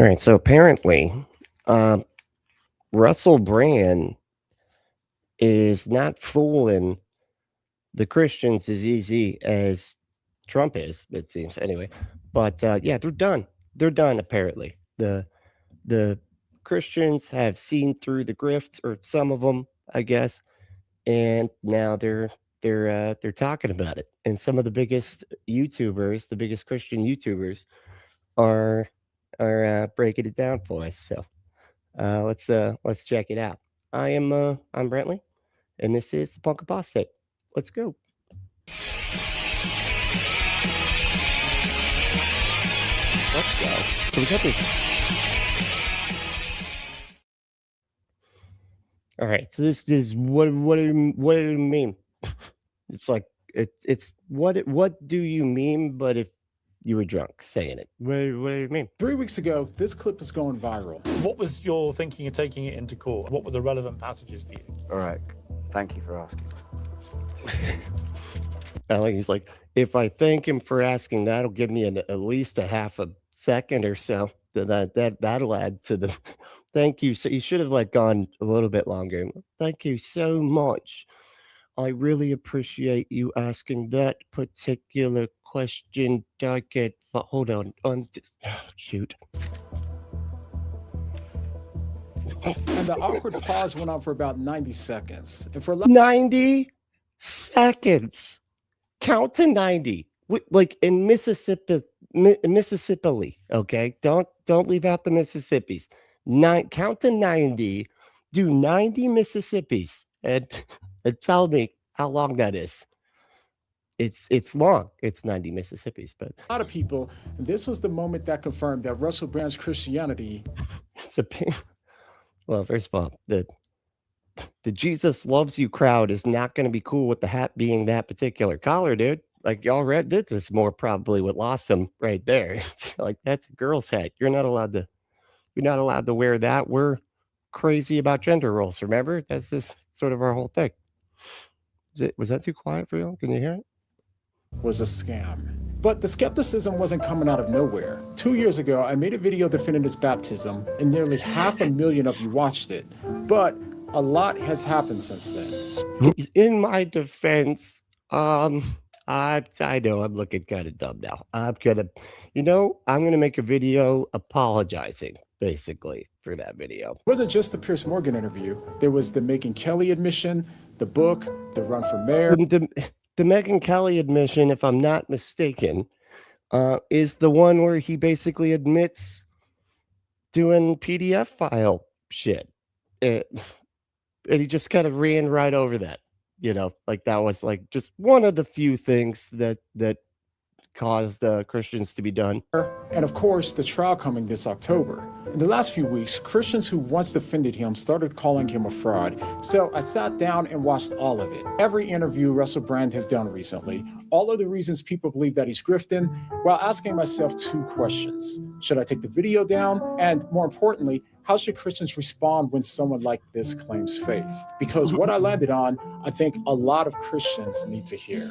All right, so apparently, Russell Brand is not fooling the Christians as easy as Trump is, it seems. Anyway, but yeah, they're done. They're done. Apparently, the Christians have seen through the grift, or some of them, I guess, and now they're talking about it. And some of the biggest YouTubers, the biggest Christian YouTubers, are breaking it down for us. So let's check it out. I'm Brently, and this is the Punk Apostate. Let's go. Let's go. So we got this. All right. So this is what do you mean? It's like it's what do you mean? But if you were drunk saying it, what do you mean? 3 weeks ago, this clip was going viral. What was your thinking of taking it into court? What were the relevant passages for you? All right. Thank you for asking. He's like, if I thank him for asking, that'll give me at least a half a second or so. That'll add to the thank you. So you should have like gone a little bit longer. Thank you so much. I really appreciate you asking that particular question. Hold on. Shoot. And the awkward pause went on for about 90 seconds. And for 90 seconds. Count to 90. Like in Mississippi, okay? Don't leave out the Mississippis. Count to 90. Do 90 Mississippis and tell me how long that is. It's long. It's 90 Mississippis, but a lot of people, this was the moment that confirmed that Russell Brand's Christianity. It's a pain. Well, first of all, the Jesus loves you crowd is not going to be cool with the hat being that particular color, dude. Like y'all read this is more probably what lost him right there. Like that's a girl's hat. You're not allowed to wear that. We're crazy about gender roles. Remember, that's just sort of our whole thing. Was that too quiet for you? Can you hear it? Was a scam. But the skepticism wasn't coming out of nowhere. 2 years ago, I made a video defending his baptism, and nearly 500,000 of you watched it. But a lot has happened since then. In my defense, I know I'm looking kind of dumb now. I'm gonna make a video apologizing, basically, for that video. It wasn't just the Piers Morgan interview. There was the Megyn Kelly admission, the book, the run for mayor. The Megyn Kelly admission, if I'm not mistaken, is the one where he basically admits doing PDF file shit. And he just kind of ran right over that. Like that was like just one of the few things that caused Christians to be done. And of course, the trial coming this October. In the last few weeks, Christians who once defended him started calling him a fraud. So I sat down and watched all of it. Every interview Russell Brand has done recently, all of the reasons people believe that he's grifting, while asking myself 2 questions. Should I take the video down? And more importantly, how should Christians respond when someone like this claims faith? Because what I landed on, I think a lot of Christians need to hear.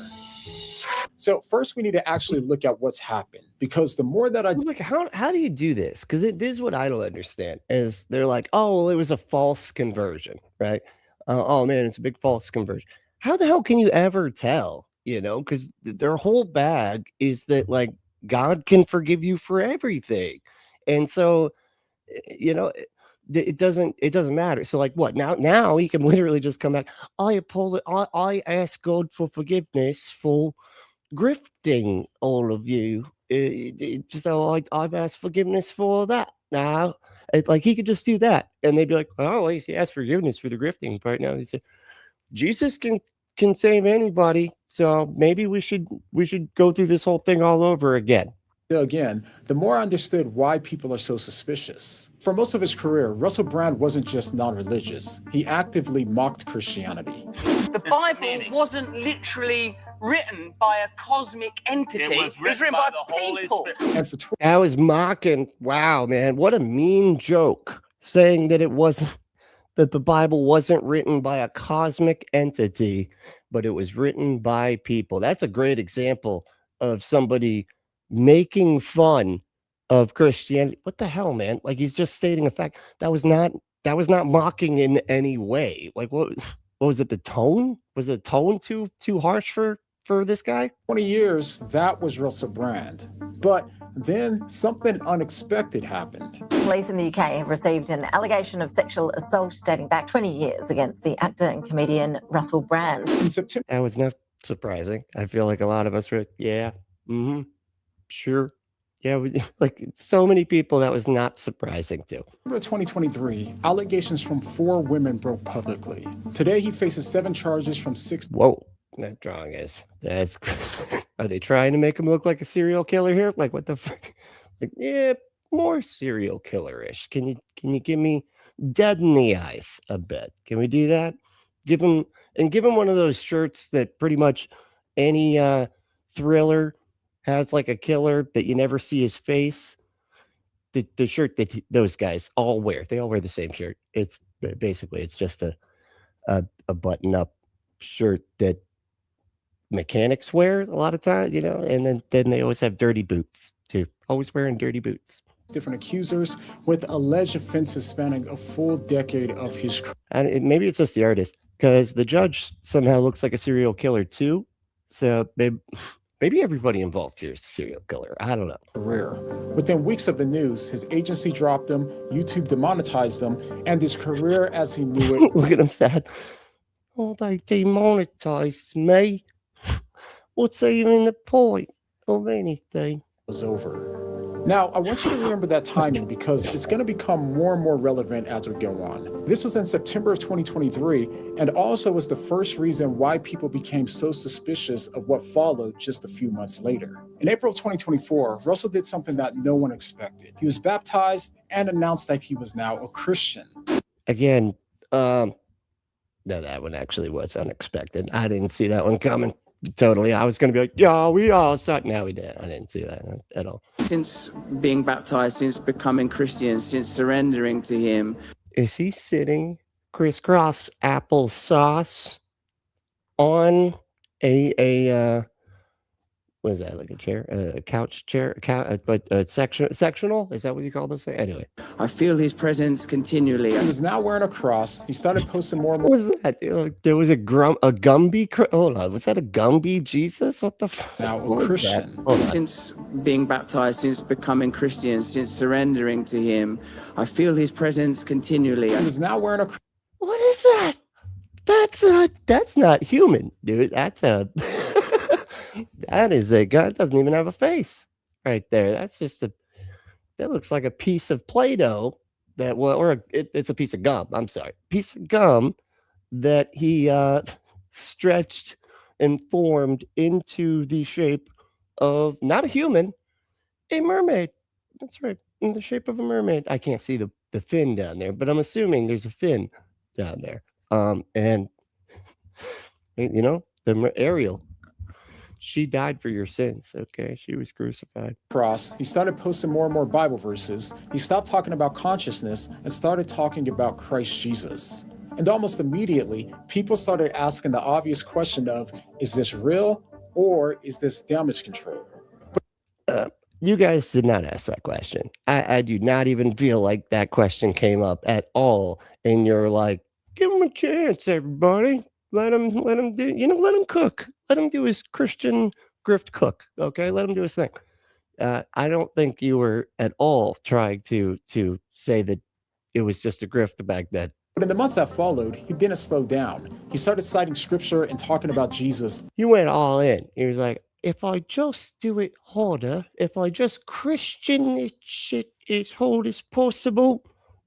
So first, we need to actually look at what's happened, because the more that like, how do you do this? Because this is what I don't understand. Is they're like, oh, well, it was a false conversion, right? Oh man, it's a big false conversion. How the hell can you ever tell? Because their whole bag is that like God can forgive you for everything, and so it doesn't matter. So like what now he can literally just come back. I ask God for forgiveness for grifting all of you. So I've asked forgiveness for that now. Like he could just do that, and they'd be like, "Oh, he asked forgiveness for the grifting part." Now he said, "Jesus can save anybody, so maybe we should go through this whole thing all over again." Again, the more I understood why people are so suspicious. For most of his career, Russell Brand wasn't just non-religious. He actively mocked Christianity. The Bible wasn't literally written by a cosmic entity. It was written by the Holy Spirit. And for I was mocking. Wow, man, what a mean joke, saying that that the Bible wasn't written by a cosmic entity, but it was written by people. That's a great example of somebody making fun of Christianity. What the hell, man? Like, he's just stating a fact. That was not mocking in any way. Like, what was it? The tone? Was the tone too harsh for this guy? 20 years, that was Russell Brand. But then something unexpected happened. Police in the UK have received an allegation of sexual assault dating back 20 years against the actor and comedian Russell Brand. In September, That was not surprising. I feel like a lot of us were, yeah, sure. Yeah, like so many people, that was not surprising to. 2023, allegations from 4 women broke publicly. Today, he faces 7 charges from 6. Whoa, that drawing is. That's. Are they trying to make him look like a serial killer here? Like, what the fuck? Like, yeah, more serial killer-ish. Can you give me dead in the eyes a bit? Can we do that? Give him one of those shirts that pretty much any thriller has, like a killer that you never see his face. The shirt that those guys all wear. They all wear the same shirt. It's basically, it's just a button-up shirt that mechanics wear a lot of times, and then they always have dirty boots too. Always wearing dirty boots. Different accusers with alleged offenses spanning a full decade of his career. And maybe it's just the artist, because the judge somehow looks like a serial killer too. So maybe everybody involved here is a serial killer. I don't know. Within weeks of the news, his agency dropped him, YouTube demonetized him, and his career as he knew it. Look at him sad. Oh, they demonetized me. What's even the point of anything? Was over. Now, I want you to remember that timing because it's going to become more and more relevant as we go on. This was in September of 2023, and also was the first reason why people became so suspicious of what followed just a few months later. In April of 2024, Russell did something that no one expected. He was baptized and announced that he was now a Christian. Again, no, that one actually was unexpected. I didn't see that one coming. Totally. I was going to be like, yeah, we all saw it. No, we didn't. I didn't see that at all. Since being baptized, since becoming Christian, since surrendering to him. Is he sitting crisscross applesauce on a what is that, like a chair, a couch chair, but sectional? Is that what you call this thing? Anyway. I feel his presence continually. He was now wearing a cross. He started posting more and more. What was that? There was a Gumby. Hold on. Was that a Gumby Jesus? What the fuck? Now a Christian. Since being baptized, since becoming Christian, since surrendering to him, I feel his presence continually. He was now wearing a. What is that? That's not human, dude. That's a. That is a guy. It doesn't even have a face right there. That's just that looks like a piece of Play-Doh it's a piece of gum. I'm sorry. Piece of gum that he stretched and formed into the shape of not a human, a mermaid. That's right. In the shape of a mermaid. I can't see the fin down there, but I'm assuming there's a fin down there. And the Ariel. She died for your sins, okay? She was crucified. Cross. He started posting more and more Bible verses. He stopped talking about consciousness and started talking about Christ Jesus. And almost immediately, people started asking the obvious question of, is this real or is this damage control? You guys did not ask that question. I do not even feel like that question came up at all. And you're like, give him a chance, everybody. Let him do, let him cook. Let him do his Christian grift cook. Okay. Let him do his thing. I don't think you were at all trying to say that it was just a grift back then. But in the months that followed, he didn't slow down. He started citing scripture and talking about Jesus. He went all in. He was like, if I just do it harder, if I just Christian this shit as hard as possible,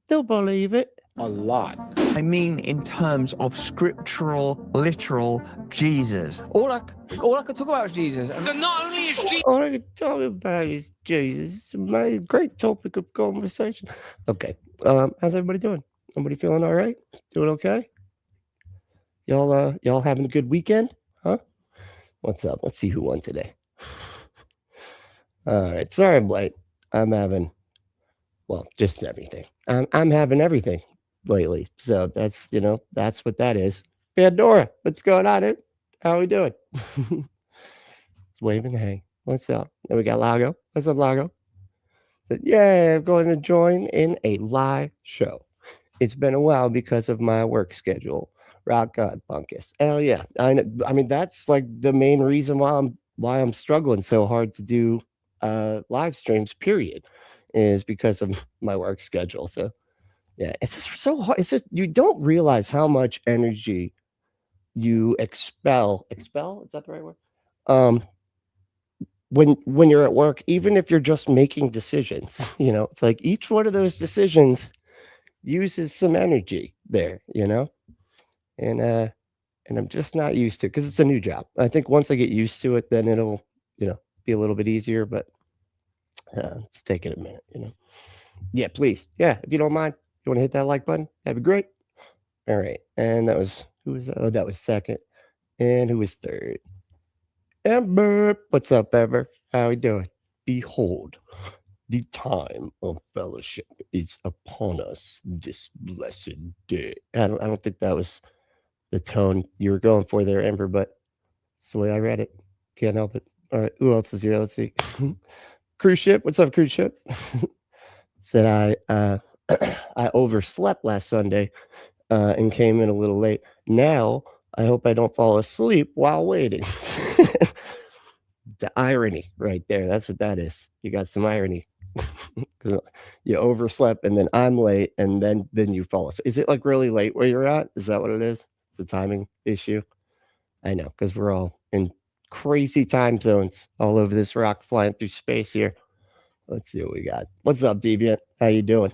they'll believe it. A lot. I mean, in terms of scriptural, literal Jesus. All I could talk about was Jesus. Not only is Jesus. All I could talk about is Jesus. It's a great topic of conversation. Okay. How's everybody doing? Everybody feeling all right? Doing okay? Y'all having a good weekend? Huh? What's up? Let's see who won today. All right. Sorry I'm late. I'm having, just everything. I'm having everything lately. So that's what that is. Pandora, what's going on, dude? How are we doing? It's waving. Hey, what's up? Then we got Lago. What's up, Lago? Said, yeah, I'm going to join in a live show. It's been a while because of my work schedule. Rock on, Bunkus. Hell yeah. I mean, that's like the main reason why I'm struggling so hard to do live streams, period, is because of my work schedule. So yeah, it's just so hard. It's just you don't realize how much energy you expel. Expel? Is that the right word? When you're at work, even if you're just making decisions, it's like each one of those decisions uses some energy there, and I'm just not used to it because it's a new job. I think once I get used to it, then it'll, be a little bit easier, but it's taking a minute, Yeah, please. Yeah, if you don't mind, you want to hit that like button? That'd be great. All right. And who was that? Oh, that was second. And who was third? Ember. What's up, Ember? How we doing? Behold, the time of fellowship is upon us this blessed day. I don't think that was the tone you were going for there, Ember, but it's the way I read it. Can't help it. All right, who else is here? Let's see. Cruise ship. What's up, cruise ship? Said I overslept last Sunday and came in a little late. Now I hope I don't fall asleep while waiting. The irony right there. That's what that is. You got some irony. You overslept and then I'm late and then you fall asleep. Is it like really late where you're at? Is that what it is? It's a timing issue. I know, because we're all in crazy time zones all over this rock flying through space here. Let's see what we got. What's up, Deviant? How you doing?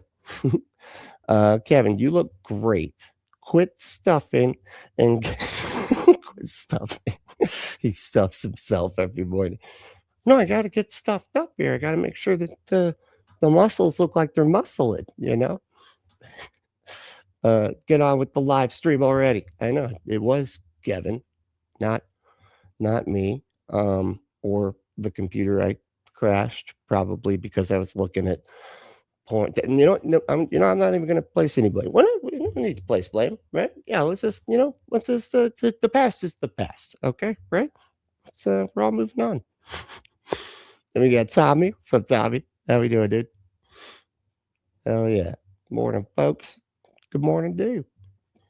Kevin, you look great. Quit stuffing and quit stuffing. He stuffs himself every morning. No, I got to get stuffed up here. I got to make sure that the muscles look like they're muscling, Get on with the live stream already. I know it was Kevin, not me, or the computer I crashed, probably because I was looking at porn. And I'm not even going to place any blame. We don't need to place blame, right? Yeah, let's just, the past is the past, okay, right? We're all moving on. Then we got Tommy. What's up, Tommy? How we doing, dude? Hell yeah. Morning, folks. Good morning, dude.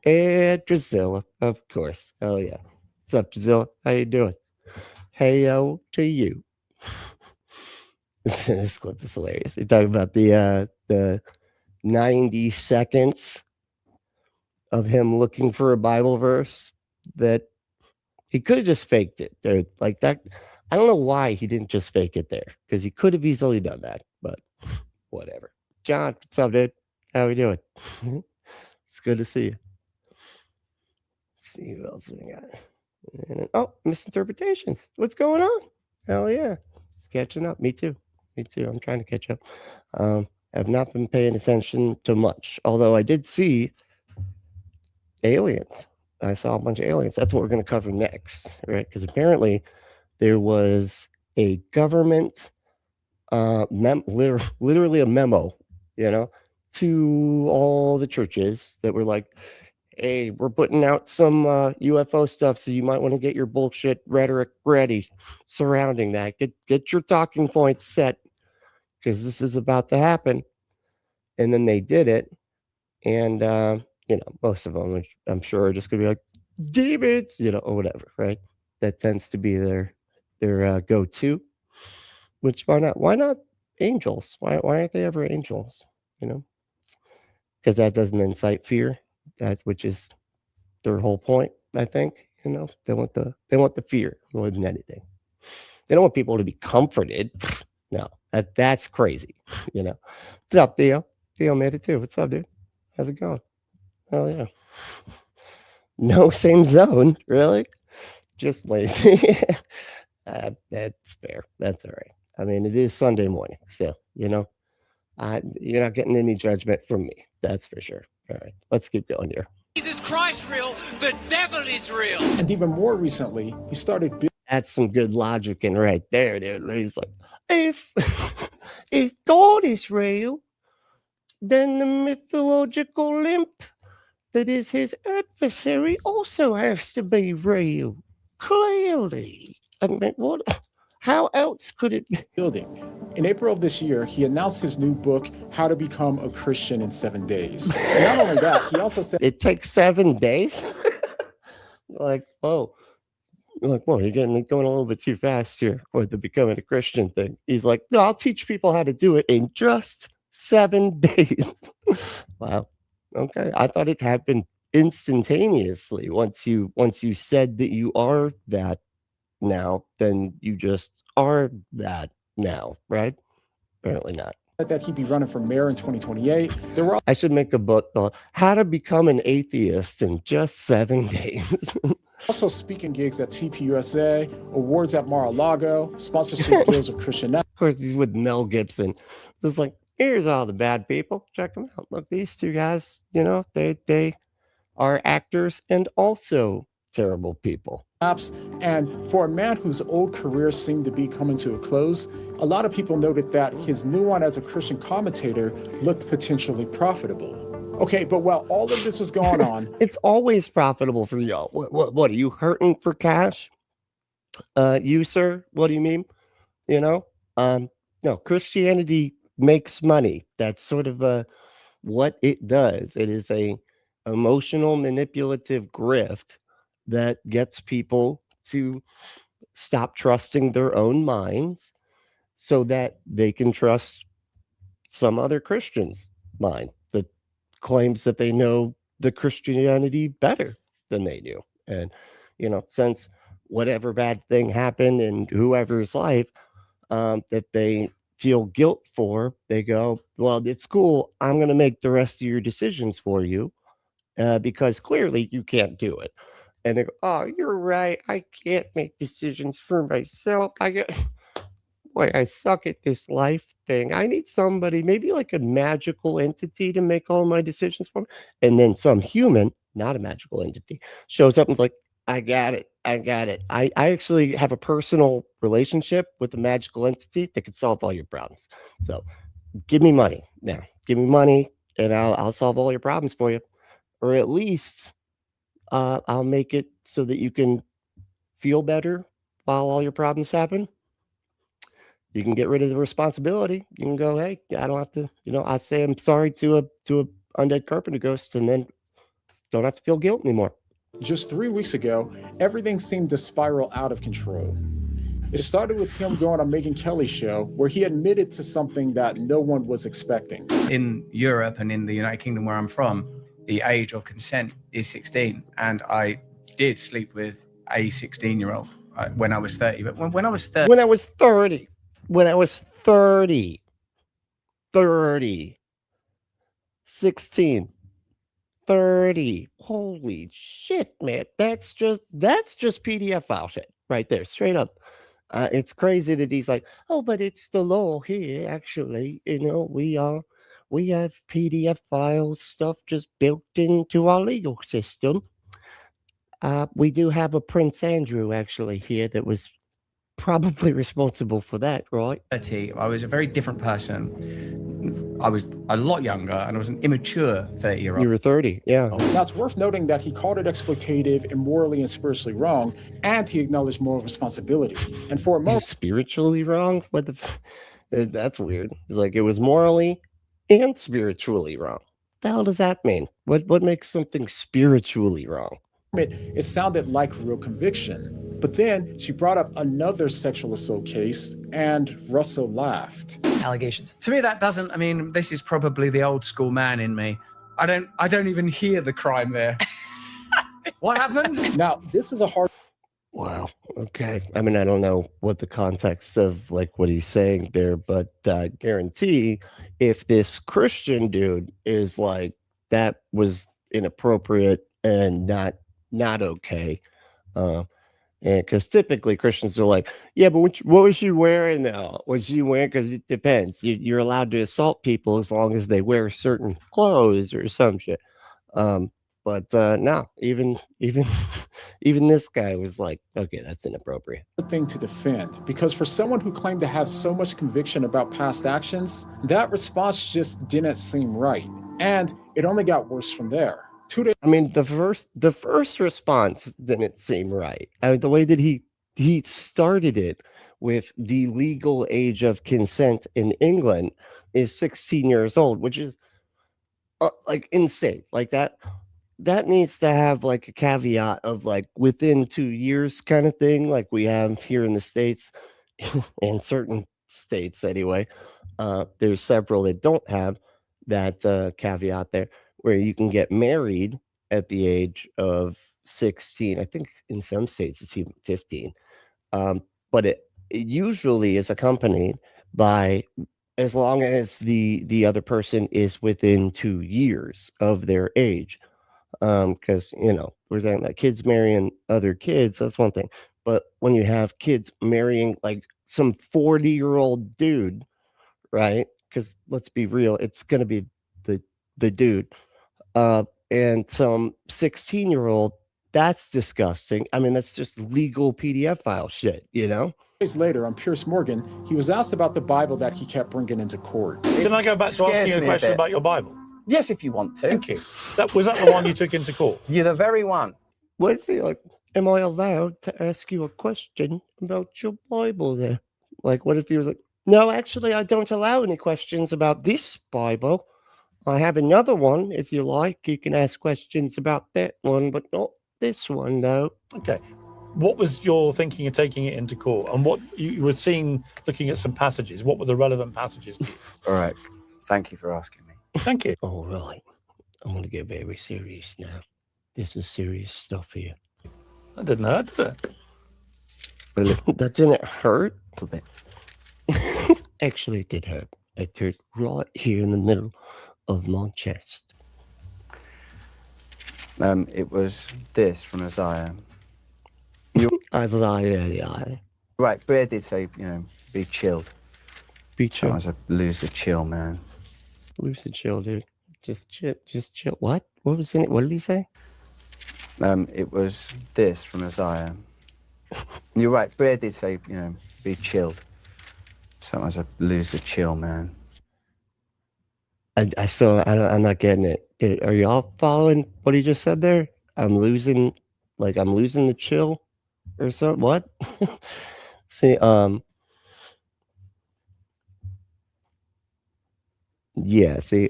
And Drusilla, of course. Hell yeah. What's up, Drusilla? How you doing? Hey-o to you. This clip is hilarious. They talk about the 90 seconds of him looking for a Bible verse that he could have just faked it. Dude. Like that. I don't know why he didn't just fake it there, because he could have easily done that, but whatever. John, what's up, dude? How we doing? It's good to see you. Let's see who else we got. And, misinterpretations. What's going on? Hell yeah. Just catching up. Me too. I'm trying to catch up. I've not been paying attention to much, although I did see aliens. I saw a bunch of aliens. That's what we're going to cover next, right? Because apparently there was a government, literally a memo, to all the churches that were like, hey, we're putting out some UFO stuff, so you might want to get your bullshit rhetoric ready surrounding that. Get your talking points set, because this is about to happen. And then they did it. And, most of them, I'm sure, are just going to be like, demons, or whatever, right? That tends to be their go-to. Which, why not? Why not angels? Why aren't they ever angels? Because that doesn't incite fear. Which is their whole point, I think. They want the fear more than anything. They don't want people to be comforted. No, that's crazy. What's up, Theo? Theo made it too. What's up, dude? How's it going? Hell yeah. No, same zone, really? Just lazy. That's fair. That's all right. I mean, it is Sunday morning, so you're not getting any judgment from me. That's for sure. All right, let's keep going here. Jesus Christ real, the devil is real. And even more recently, he started. That's some good logic in right there, dude. He's like, if God is real, then the mythological imp that is his adversary also has to be real. Clearly, I mean, what? How else could it be? Building. In April of this year, he announced his new book, How to Become a Christian in 7 Days. And not only that, he also said it takes 7 days. Like, whoa. Like, whoa, you're going a little bit too fast here with the becoming a Christian thing. He's like, no, I'll teach people how to do it in just 7 days. Wow. Okay. I thought it happened instantaneously. Once you said that you are that now, then you just are that now, right? Apparently not. that he'd be running for mayor in 2028. I should make a book called How to Become an Atheist in Just 7 Days. Also speaking gigs at TPUSA, awards at Mar-a-Lago, sponsorship deals with Christian. Of course, he's with Mel Gibson. Just like, here's all the bad people. Check them out. Look, these two guys, you know, they are actors and also terrible people. And for a man whose old career seemed to be coming to a close, a lot of people noted that his new one as a Christian commentator looked potentially profitable. Okay, but while all of this was going on, it's always profitable for y'all. What are you hurting for cash? You, sir? What do you mean? You know, no, Christianity makes money. That's sort of what it does. It is a emotional manipulative grift that gets people to stop trusting their own minds so that they can trust some other Christian's mind that claims that they know the Christianity better than they do. And, you know, since whatever bad thing happened in whoever's life that they feel guilt for, they go, well, it's cool. I'm going to make the rest of your decisions for you because clearly you can't do it. And they go, oh, you're right. I can't make decisions for myself. I suck at this life thing. I need somebody, maybe like a magical entity to make all my decisions for me. And then some human, not a magical entity, shows up and is like, I got it. I actually have a personal relationship with a magical entity that could solve all your problems. So give me money now. Give me money and I'll solve all your problems for you. Or at least I'll make it so that you can feel better while all your problems happen. You can get rid of the responsibility. You can go, hey, I don't have to, you know, I say I'm sorry to a undead carpenter ghost and then don't have to feel guilt anymore. Just 3 weeks ago, everything seemed to spiral out of control. It started with him going on Megyn Kelly's show, where he admitted to something that no one was expecting. In Europe and in the United Kingdom where I'm from, the age of consent is 16, and I did sleep with a 16-year-old when I was 30. But when I was 30, 16, 30. Holy shit, man. That's just PDF file shit right there, straight up. It's crazy that he's like, oh, but it's the law here. Actually, you know, we have PDF file stuff just built into our legal system. We do have a Prince Andrew actually here that was probably responsible for that, right? I was a very different person. I was a lot younger and I was an immature 30-year-old. You were 30, yeah. Now, it's worth noting that he called it exploitative, immorally and spiritually wrong, and he acknowledged moral responsibility. And for a moment... Spiritually wrong? What the... That's weird. It's like it was morally and spiritually wrong. The hell does that mean? What makes something spiritually wrong? It sounded like real conviction. But then she brought up another sexual assault case, and Russell laughed. Allegations. To me, that doesn't, I mean, this is probably the old school man in me. I don't even hear the crime there. What happened? Now, this is a hard... Wow. Okay. I mean, I don't know what the context of like what he's saying there, but guarantee if this Christian dude is like, that was inappropriate and not okay. And because typically Christians are like, yeah, but what was she wearing now? Was she wearing? Because it depends. You're allowed to assault people as long as they wear certain clothes or some shit. But no, even this guy was like, okay, that's inappropriate. Thing to defend, because for someone who claimed to have so much conviction about past actions, that response just didn't seem right, and it only got worse from there. 2 days. I mean, the first response didn't seem right. I mean, the way that he he started it with the legal age of consent in England is 16 years old, which is like insane. Like that needs to have like a caveat of like within 2 years kind of thing, like we have here in the States. In certain states anyway, there's several that don't have that caveat there, where you can get married at the age of 16. I think in some states it's even 15, but it usually is accompanied by, as long as the other person is within 2 years of their age, because we're saying that kids marrying other kids, that's one thing. But when you have kids marrying like some 40-year-old dude, right? Because let's be real, it's gonna be the dude, and some 16-year-old, that's disgusting. I mean, that's just legal PDF file shit, Days later, on Piers Morgan, he was asked about the Bible that he kept bringing into court. Can I go back to asking you a question about your Bible? Yes, if you want to. Thank you. Was that the one you took into court? You're the very one. What's he like? Am I allowed to ask you a question about your Bible there? Like, what if he was like, no, actually, I don't allow any questions about this Bible. I have another one. If you like, you can ask questions about that one, but not this one, though. Okay. What was your thinking of taking it into court? And what you were seeing, looking at some passages, what were the relevant passages? All right. Thank you for asking me. Thank you. All right. I'm going to get very serious now. This is serious stuff here. That didn't hurt, did it? That didn't hurt? A little bit. Actually, it did hurt. It hurt right here in the middle of my chest. It was this from Isaiah. Isaiah. Right, Bear did say, be chilled. Be chill. Sometimes I lose the chill, man. Lose the chill, dude. Just chill. What? What was in it? What did he say? It was this from Isaiah. You're right, Bear did say, be chilled. Sometimes I lose the chill, man. I'm not getting it. Are y'all following what he just said there? I'm losing the chill or something. What? See, yeah, see,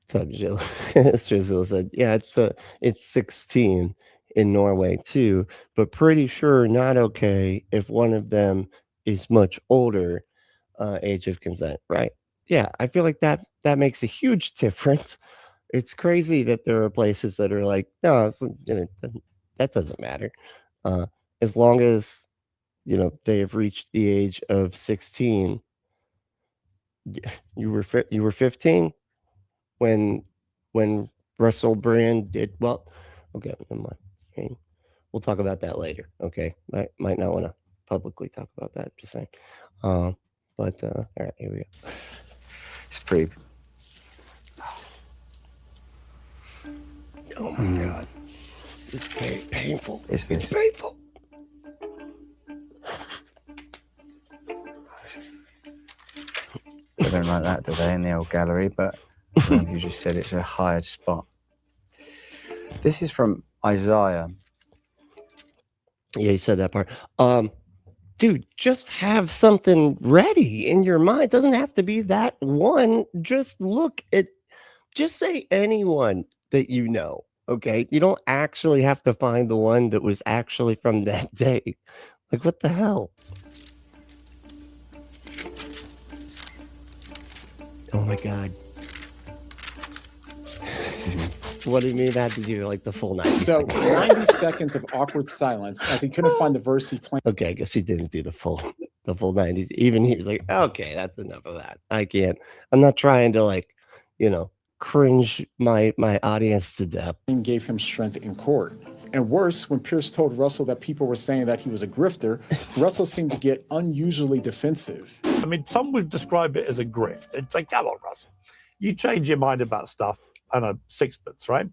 Strizzle said, yeah, it's 16 in Norway too, but pretty sure not okay if one of them is much older, age of consent, right? Yeah, I feel like that makes a huge difference. It's crazy that there are places that are like, no, that doesn't matter. As long as, they have reached the age of 16. You were 15 when Russell Brand did well. Okay, never mind. I mean, we'll talk about that later. Okay, I might not want to publicly talk about that. Just saying. But all right, here we go. It's pretty. Oh my God, it's painful. It's painful. They don't like that, do they, in the old gallery? But you just said it's a hired spot. This is from Isaiah. Yeah, you said that part. Dude, just have something ready in your mind. It doesn't have to be that one. Just say anyone that you know, okay? You don't actually have to find the one that was actually from that day. Like, what the hell? Oh my God. What do you mean that to do like the full 90 So seconds? 90 seconds of awkward silence as he couldn't find the verse he planned. Okay, I guess he didn't do the full 90s. Even he was like, okay, that's enough of that. I'm not trying to cringe my audience to death. And gave him strength in court. And worse, when Pierce told Russell that people were saying that he was a grifter, Russell seemed to get unusually defensive. I mean, some would describe it as a grift. It's like, come on, Russell. You change your mind about stuff and a sixpence, right?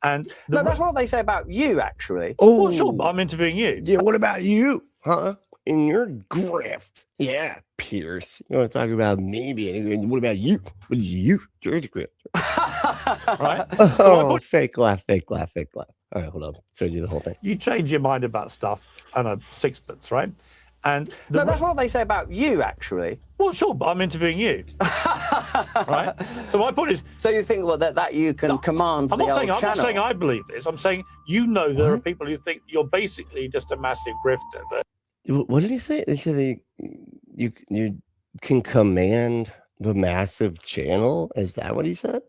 And no, that's what they say about you, actually. Oh, well, sure, but I'm interviewing you. Yeah, what about you? Huh? In your grift. Yeah, Pierce. You want to talk about me being, what about you? What is you? You're the grift. Right? Oh, fake laugh. All right, hold on. So do the whole thing. You change your mind about stuff and a sixpence, right? And No, that's what they say about you, actually. Well, sure, but I'm interviewing you, right? So my point is, So you think that you can command I'm the not old saying I'm not channel? saying I believe this. I'm saying there are people who think you're basically just a massive grifter. What did he say? He said you can command the massive channel. Is that what he said?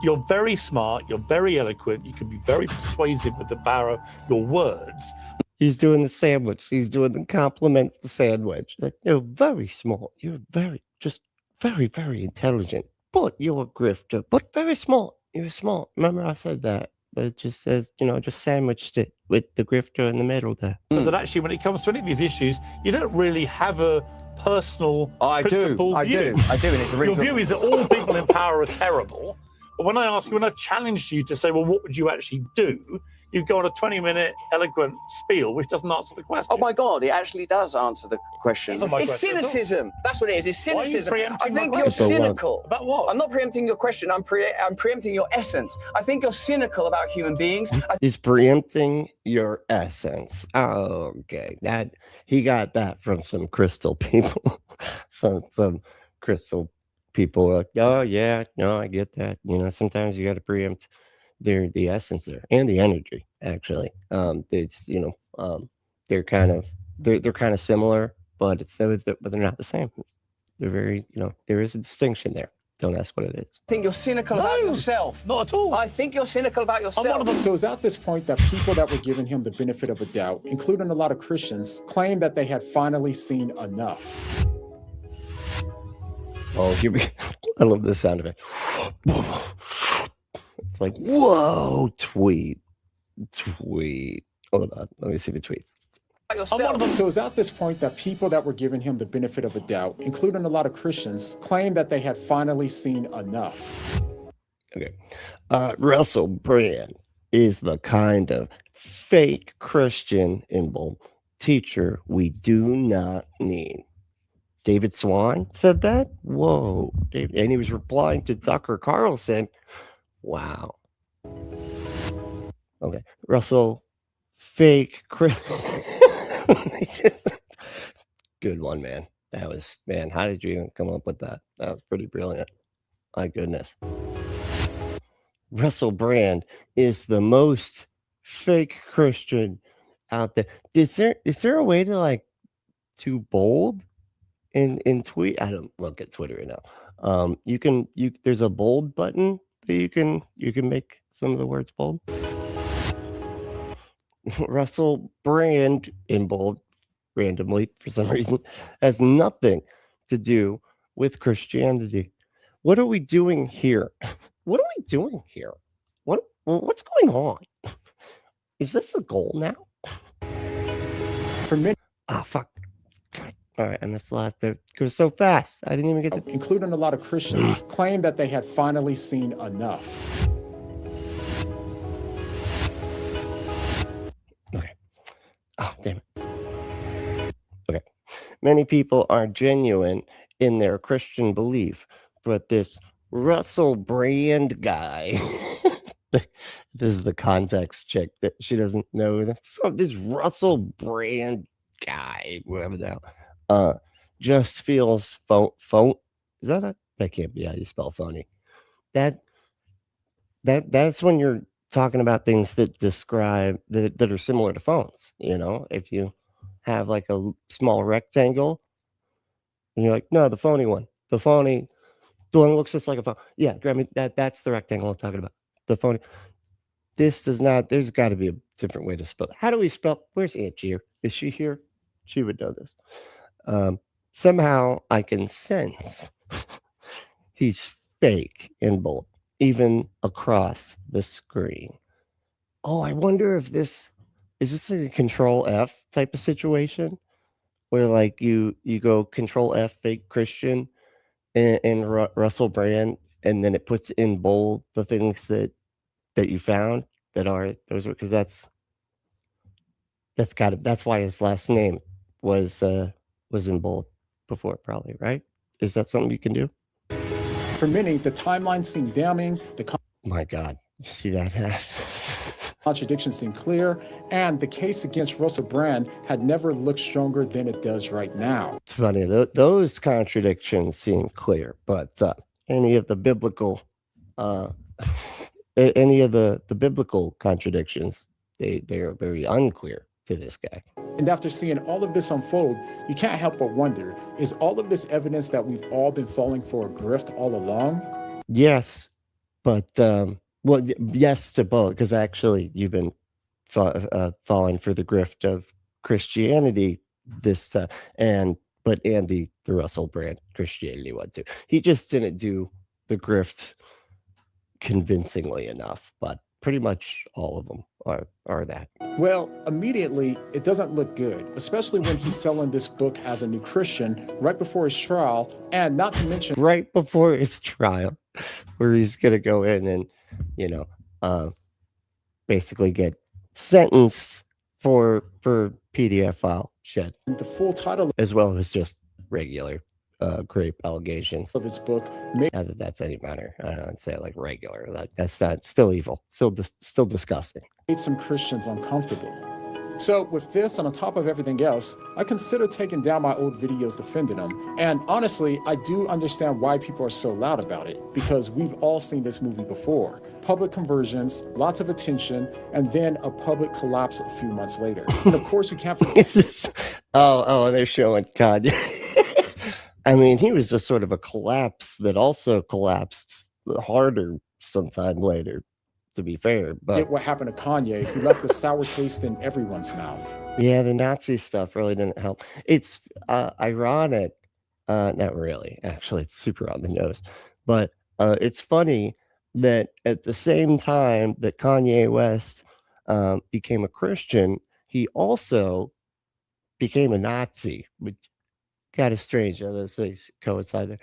You're very smart. You're very eloquent. You can be very persuasive with the power of your words. He's doing the sandwich. He's doing the compliment the sandwich. Like, you're very smart. You're very intelligent. But you're a grifter. But very smart. You're smart. Remember I said that. But it just says, just sandwiched it with the grifter in the middle there. But that actually, when it comes to any of these issues, you don't really have a personal principled view. I do, and it's a really Your view is that all people in power are terrible. But when I've challenged you to say, well, what would you actually do? You go on a 20-minute eloquent spiel, which doesn't answer the question. Oh my God, it actually does answer the question. It's not my It's question at all. cynicism. That's what it is. It's Why are you cynicism. preempting I my think you're question? cynical. About what? I'm not preempting your question. I'm preempting your essence. I think you're cynical about human beings. He's preempting your essence. Oh, okay. He got that from some crystal people. some crystal people were like, oh yeah, no, I get that. Sometimes you got to preempt the essence there and the energy. Actually, it's they're kind of similar, but they're not the same. They're very there is a distinction there. Don't ask what it is. I think you're cynical about yourself. Not at all. I think you're cynical about yourself. So it's at this point that people that were giving him the benefit of a doubt, including a lot of Christians, claimed that they had finally seen enough. Oh, here we I love the sound of it. It's like, whoa, tweet. Hold on, let me see the tweets. So it's at this point that people that were giving him the benefit of a doubt, including a lot of Christians, claimed that they had finally seen enough. Okay. Russell Brand is the kind of fake Christian in bold teacher we do not need. David Swan said that? Whoa. And he was replying to Tucker Carlson. Wow. Okay. Russell, fake Good one, man. How did you even come up with that? That was pretty brilliant. My goodness. Russell Brand is the most fake Christian out there. Is there a way to too bold in tweet? I don't look at Twitter right now. There's a bold button that you can make some of the words bold. Russell Brand in bold randomly for some reason has nothing to do with Christianity. What are we doing here? What are we doing here? What's going on? Is this a goal now? For many, fuck. God. All right, I missed the last. It goes so fast. I didn't even get to. Including a lot of Christians, claimed that they had finally seen enough. Okay. Oh, damn it. Okay. Many people are genuine in their Christian belief, but this Russell Brand guy, this is the context check that she doesn't know. So this Russell Brand guy, whatever that, just feels phone. Is that can't be how you spell phony? That's when you're talking about things that describe that are similar to phones. If you have like a small rectangle, and you're like, no, the phony one, the one that looks just like a phone. Yeah, that's the rectangle I'm talking about. The phony. This does not. There's got to be a different way to spell. How do we spell? Where's Aunt Cheer? Is she here? She would know this. Somehow I can sense he's fake in bold, even across the screen. Oh, I wonder if is this a Control F type of situation where like you go Control F fake Christian and Russell Brand, and then it puts in bold the things that you found that are those, because that's why his last name was in bold before, probably, right? Is that something you can do? For many, the timeline seemed damning. My God, you see that? Contradiction seemed clear, and the case against Russell Brand had never looked stronger than it does right now. It's funny, those contradictions seem clear, but any of the biblical biblical contradictions, they are very unclear to this guy. And after seeing all of this unfold, you can't help but wonder, is all of this evidence that we've all been falling for a grift all along? Yes, but well, yes to both, because actually you've been falling for the grift of Christianity this time, but Andy, the Russell Brand Christianity one too. He just didn't do the grift convincingly enough, but pretty much all of them are that. Well, immediately, it doesn't look good, especially when he's selling this book as a new Christian right before his trial, and not to mention right before his trial, where he's going to go in and, basically get sentenced for PDF file shed. The full title, as well as just regular grape allegations of his book. Not that that's any matter. I don't say like regular. That's not still evil. Still disgusting. Made some Christians uncomfortable. So with this, and on top of everything else, I consider taking down my old videos defending them. And honestly, I do understand why people are so loud about it, because we've all seen this movie before. Public conversions, lots of attention, and then a public collapse a few months later. And of course, we can't forget. Oh, they're showing Kanye. I mean, he was just sort of a collapse that also collapsed harder sometime later, to be fair. But what happened to Kanye, who left a sour taste in everyone's mouth. Yeah, the Nazi stuff really didn't help. It's ironic. Not really. Actually, it's super on the nose. But it's funny that at the same time that Kanye West became a Christian, he also became a Nazi, which kind of strange. Those things coincide there.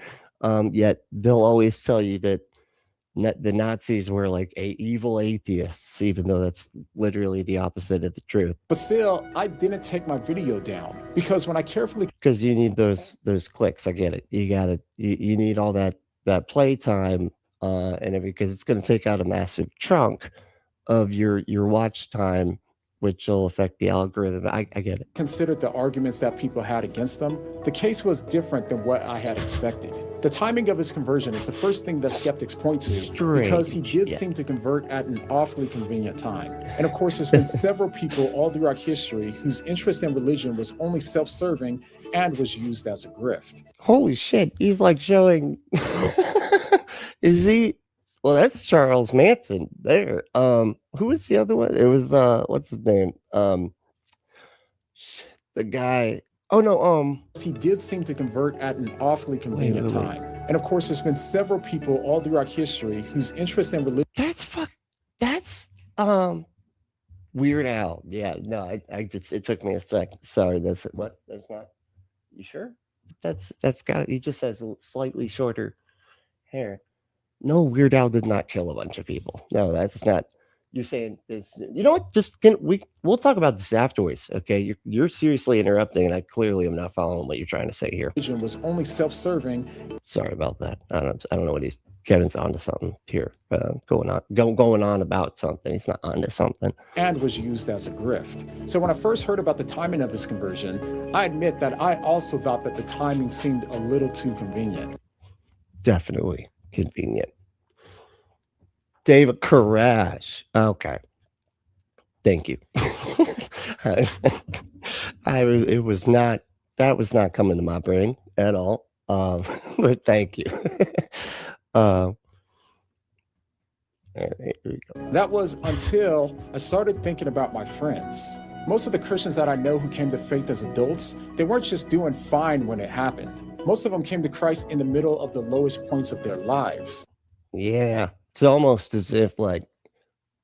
Yet they'll always tell you that the Nazis were like evil atheists, even though that's literally the opposite of the truth. But still, I didn't take my video down, because when I carefully... Because you need those clicks. I get it. You need all that play time and everything, because it's going to take out a massive chunk of your watch time, which will affect the algorithm. I get it. Considered the arguments that people had against them, the case was different than what I had expected. The timing of his conversion is the first thing that skeptics point to, because he did seem to convert at an awfully convenient time. And of course, there's been several people all throughout history whose interest in religion was only self-serving and was used as a grift. Holy shit, he's like showing... Is he... Well, that's Charles Manson there. Who was the other one? It was what's his name? The guy. Oh no, he did seem to convert at an awfully convenient time. And of course, there's been several people all throughout history whose interest in religion... That's Weird Al. Yeah, no, it took me a sec. Sorry, that's not. You sure? That's got. He just has a slightly shorter hair. No, Weird Al did not kill a bunch of people. No, that's not. You're saying this. You know what? We'll talk about this afterwards. Okay, you're seriously interrupting, and I clearly am not following what you're trying to say here. Religion was only self-serving. Sorry about that. I don't know what Kevin's onto something here. Going on about something. He's not onto something. And was used as a grift. So when I first heard about the timing of his conversion, I admit that I also thought that the timing seemed a little too convenient. Definitely convenient. David Koresh. Okay. Thank you. That was not coming to my brain at all. But thank you. Here we go. That was until I started thinking about my friends. Most of the Christians that I know who came to faith as adults, they weren't just doing fine when it happened. Most of them came to Christ in the middle of the lowest points of their lives. Yeah, it's almost as if like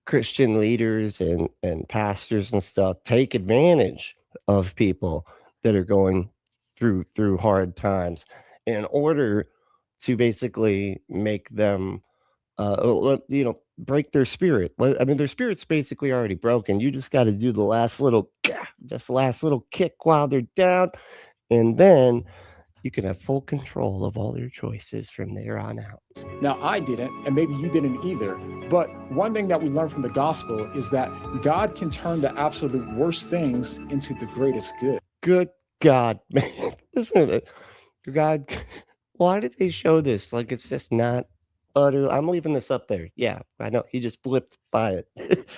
Christian leaders and pastors and stuff take advantage of people that are going through hard times in order to basically make them, break their spirit. I mean, their spirit's basically already broken. You just got to do the last little kick while they're down, and then You can have full control of all your choices from there on out. Now, I didn't, and maybe you didn't either. But one thing that we learn from the gospel is that God can turn the absolute worst things into the greatest good. Good God, man. Listen to it. God, why did they show this? Like, it's just not utter. I'm leaving this up there. Yeah, I know. He just blipped by it.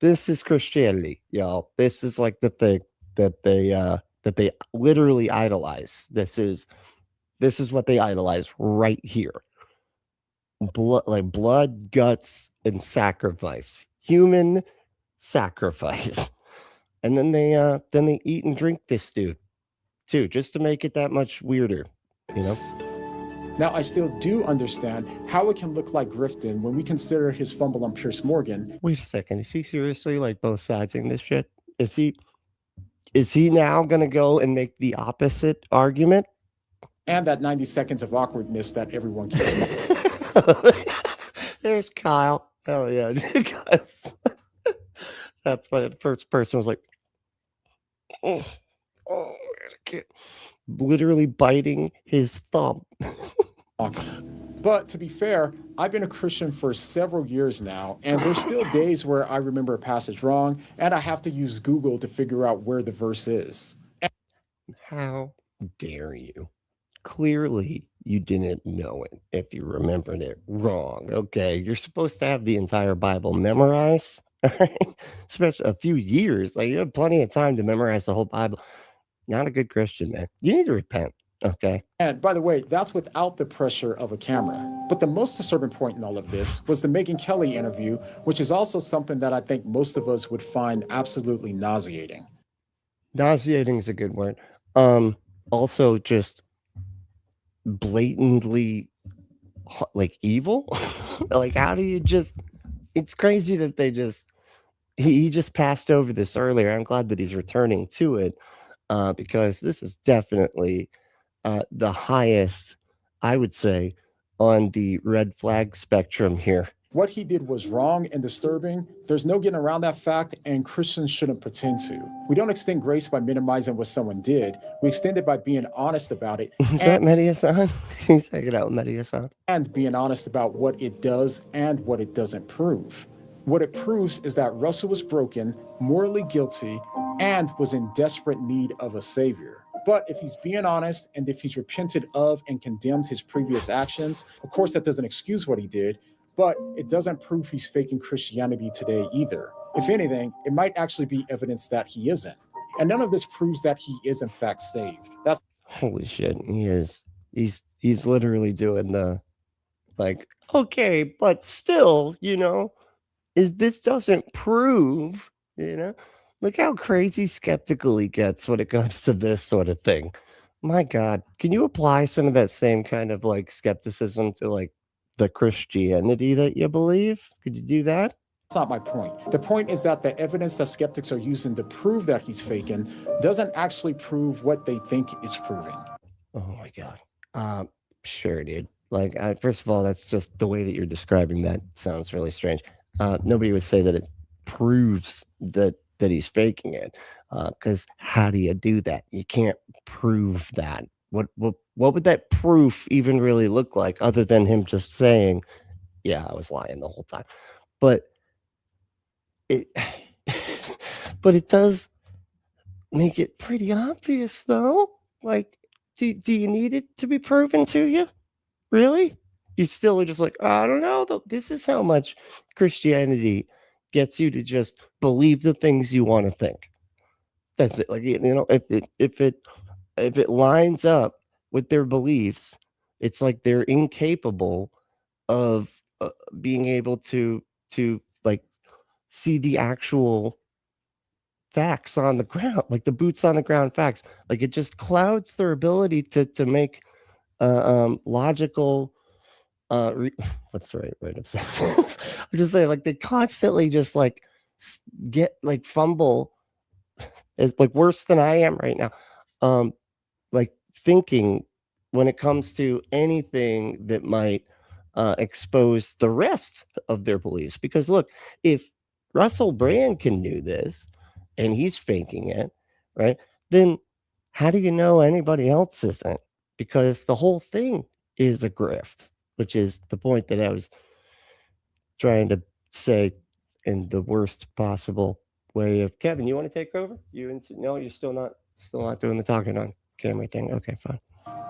This is Christianity, y'all. This is like the thing that they literally idolize. This is what they idolize right here. Blood, guts, and sacrifice. Human sacrifice. And then they eat and drink this dude too, just to make it that much weirder, you know? Now, I still do understand how it can look like grifting when we consider his fumble on Piers Morgan. Wait a second. Is he seriously like both sides in this shit? Is he now going to go and make the opposite argument? And that 90 seconds of awkwardness that everyone keeps. There's Kyle. Oh, yeah. That's why the first person was like, oh, I can't. Literally biting his thumb. But to be fair, I've been a Christian for several years now, and there's still days where I remember a passage wrong, and I have to use Google to figure out where the verse is. How dare you? Clearly, you didn't know it if you remembered it wrong. Okay, you're supposed to have the entire Bible memorized, especially a few years. Like, you have plenty of time to memorize the whole Bible. Not a good Christian, man. You need to repent. Okay. And by the way, that's without the pressure of a camera. But the most disturbing point in all of this was the Megyn Kelly interview, which is also something that I think most of us would find absolutely nauseating. Nauseating is a good word. Also just blatantly like evil. Like, how do you just, it's crazy that they just, he just passed over this earlier. I'm glad that he's returning to it, because this is definitely the highest, I would say, on the red flag spectrum here. What he did was wrong and disturbing. There's no getting around that fact, and Christians shouldn't pretend to. We don't extend grace by minimizing what someone did. We extend it by being honest about it. Is that Mediasan? He's taking out Mediasan. And being honest about what it does and what it doesn't prove. What it proves is that Russell was broken, morally guilty, and was in desperate need of a savior. But if he's being honest and if he's repented of and condemned his previous actions, of course, that doesn't excuse what he did, but it doesn't prove he's faking Christianity today either. If anything, it might actually be evidence that he isn't. And none of this proves that he is in fact saved. That's holy shit. He is. He's literally doing the, like, okay, but still, you know, this doesn't prove, you know. Look how crazy skeptical he gets when it comes to this sort of thing. My God, can you apply some of that same kind of like skepticism to like the Christianity that you believe? Could you do that? That's not my point. The point is that the evidence that skeptics are using to prove that he's faking doesn't actually prove what they think is proving. Oh my God. Sure, dude. Like, first of all, that's just the way that you're describing that sounds really strange. Nobody would say that it proves that he's faking it, because how do you do that? You can't prove that. What would that proof even really look like, other than him just saying, yeah, I was lying the whole time? But it does make it pretty obvious, though. Like, do you need it to be proven to you? Really? You still are just like, I don't know, though. This is how much Christianity gets you to just believe the things you want to think. That's it. Like, you know, if it lines up with their beliefs, it's like they're incapable of being able to like see the actual facts on the ground, like the boots on the ground facts. Like, it just clouds their ability to make logical what's the right word of saying? I'm just saying, like, they constantly just like get like fumble. It's like worse than I am right now. Like thinking when it comes to anything that might expose the rest of their beliefs. Because look, if Russell Brand can do this and he's faking it, right? Then how do you know anybody else isn't? because the whole thing is a grift, which is the point that I was trying to say in the worst possible way. Of Kevin, you want to take over? No, you're still not doing the talking on camera thing. Okay, fine.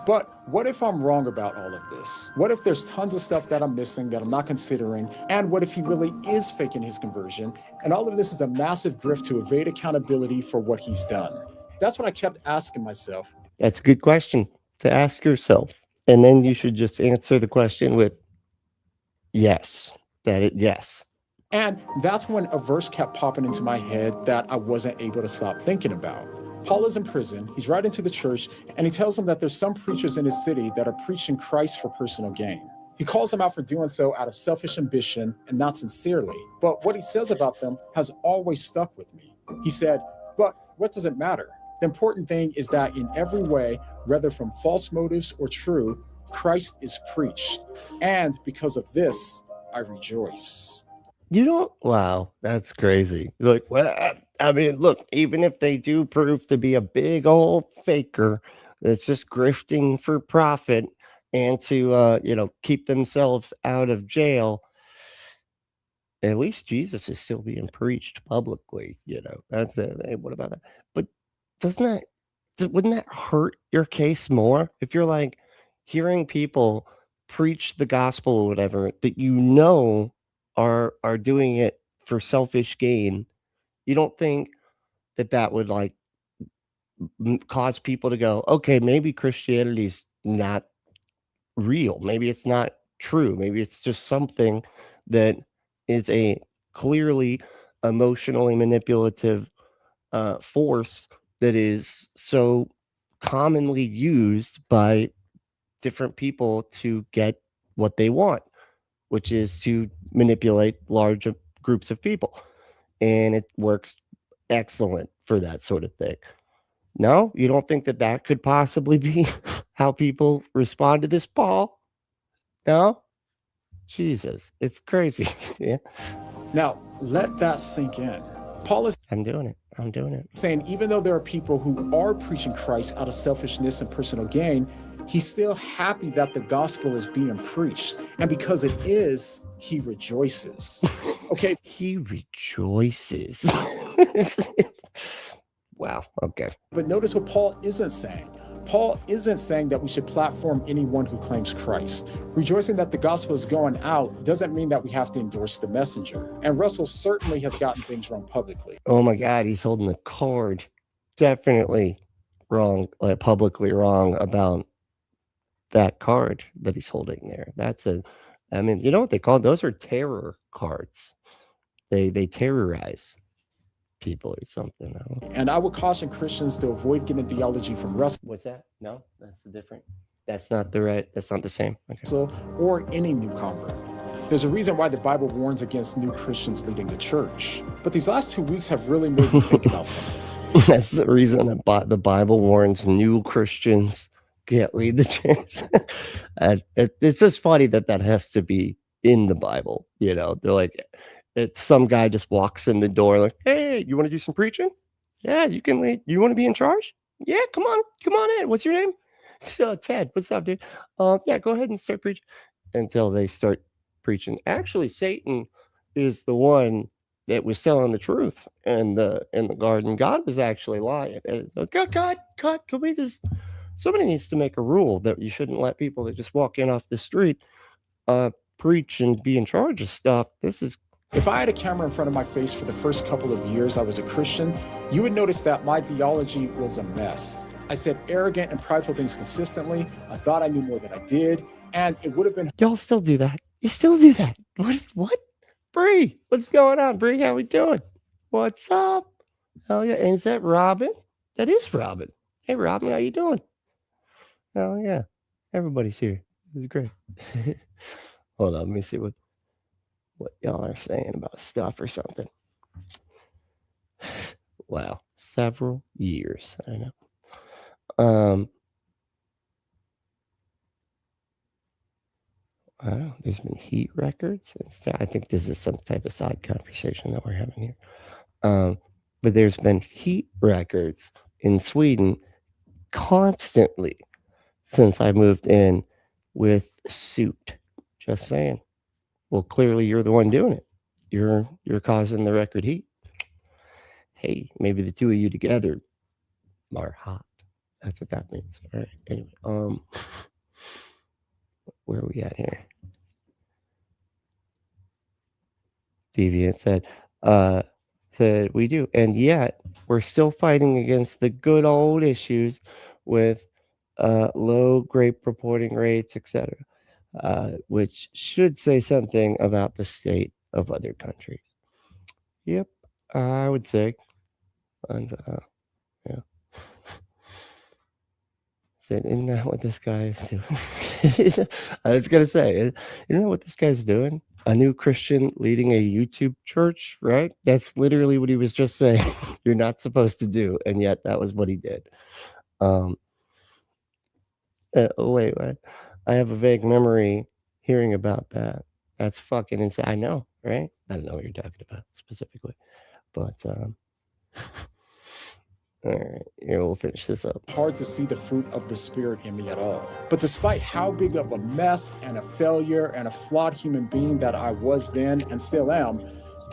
But what if I'm wrong about all of this? What if there's tons of stuff that I'm missing, that I'm not considering? And what if he really is faking his conversion? And all of this is a massive grift to evade accountability for what he's done. That's what I kept asking myself. That's a good question to ask yourself. And then you should just answer the question with yes. Yes. And that's when a verse kept popping into my head that I wasn't able to stop thinking about. Paul is in prison, he's right into the church, and he tells them that there's some preachers in his city that are preaching Christ for personal gain. He calls them out for doing so out of selfish ambition and not sincerely. But what he says about them has always stuck with me. He said, but what does it matter? The important thing is that in every way, whether from false motives or true, Christ is preached. And because of this, I rejoice. Wow, that's crazy. Like, well, I mean, look, even if they do prove to be a big old faker that's just grifting for profit and to, keep themselves out of jail, at least Jesus is still being preached publicly. That's it. Hey, what about that? But wouldn't that hurt your case more if you're like hearing people preach the gospel or whatever that are doing it for selfish gain? You don't think that would like cause people to go, okay, maybe Christianity's not real, maybe it's not true, maybe it's just something that is a clearly emotionally manipulative force that is so commonly used by different people to get what they want, which is to manipulate large groups of people. And it works excellent for that sort of thing. No, you don't think that could possibly be how people respond to this, Paul? No? Jesus, it's crazy. Yeah. Now, let that sink in. Paul is I'm doing it. Saying even though there are people who are preaching Christ out of selfishness and personal gain, he's still happy that the gospel is being preached. And because it is, he rejoices. Okay. He rejoices. Wow. Okay. But notice what Paul isn't saying. Paul isn't saying that we should platform anyone who claims Christ. Rejoicing that the gospel is going out doesn't mean that we have to endorse the messenger. And Russell certainly has gotten things wrong publicly. Oh my God, he's holding a card. Definitely wrong, publicly wrong about that card that he's holding there. You know what they call it? Those are terror cards. They terrorize people or something. And I would caution Christians to avoid getting theology from Russell. What's that? No, that's not the same. Okay. Or any new convert. There's a reason why the Bible warns against new Christians leading the church. But these last 2 weeks have really made me think about something. That's the reason that the Bible warns new Christians can't lead the church. It's just funny that has to be in the Bible. They're like, some guy just walks in the door like, hey, you want to do some preaching? Yeah, you can lead. You want to be in charge? Yeah, come on in. What's your name? So Ted, what's up, dude? Yeah, go ahead and start preaching. Until they start preaching. Actually, Satan is the one that was telling the truth in the garden. God was actually lying. Cut. Can we just? Somebody needs to make a rule that you shouldn't let people that just walk in off the street preach and be in charge of stuff. If I had a camera in front of my face for the first couple of years I was a Christian, you would notice that my theology was a mess. I said arrogant and prideful things consistently. I thought I knew more than I did. And it would have been... Y'all still do that? You still do that? What? Bree, what's going on? Bree, how we doing? What's up? Hell yeah. And is that Robin? That is Robin. Hey, Robin, how you doing? Hell yeah. Everybody's here. This is great. Hold on, let me see what y'all are saying about stuff or something. Wow, several years. I know. There's been heat records. I think this is some type of side conversation that we're having here. But there's been heat records in Sweden constantly since I moved in with suit. Just saying. Well, clearly you're the one doing it. You're causing the record heat. Hey, maybe the two of you together are hot. That's what that means. All right. Anyway, where are we at here? Deviant said we do, and yet we're still fighting against the good old issues with low grape reporting rates, etc., which should say something about the state of other countries. Yep, I would say, and yeah. Said, isn't that what this guy is doing? I was gonna say, isn't that what this guy's doing? A new Christian leading a YouTube church, right? That's literally what he was just saying. You're not supposed to do, and yet that was what he did. Wait, what? I have a vague memory hearing about that. That's fucking insane. I know, right? I don't know what you're talking about specifically, but all right, here, we'll finish this up. Hard to see the fruit of the Spirit in me at all. But despite how big of a mess and a failure and a flawed human being that I was then and still am,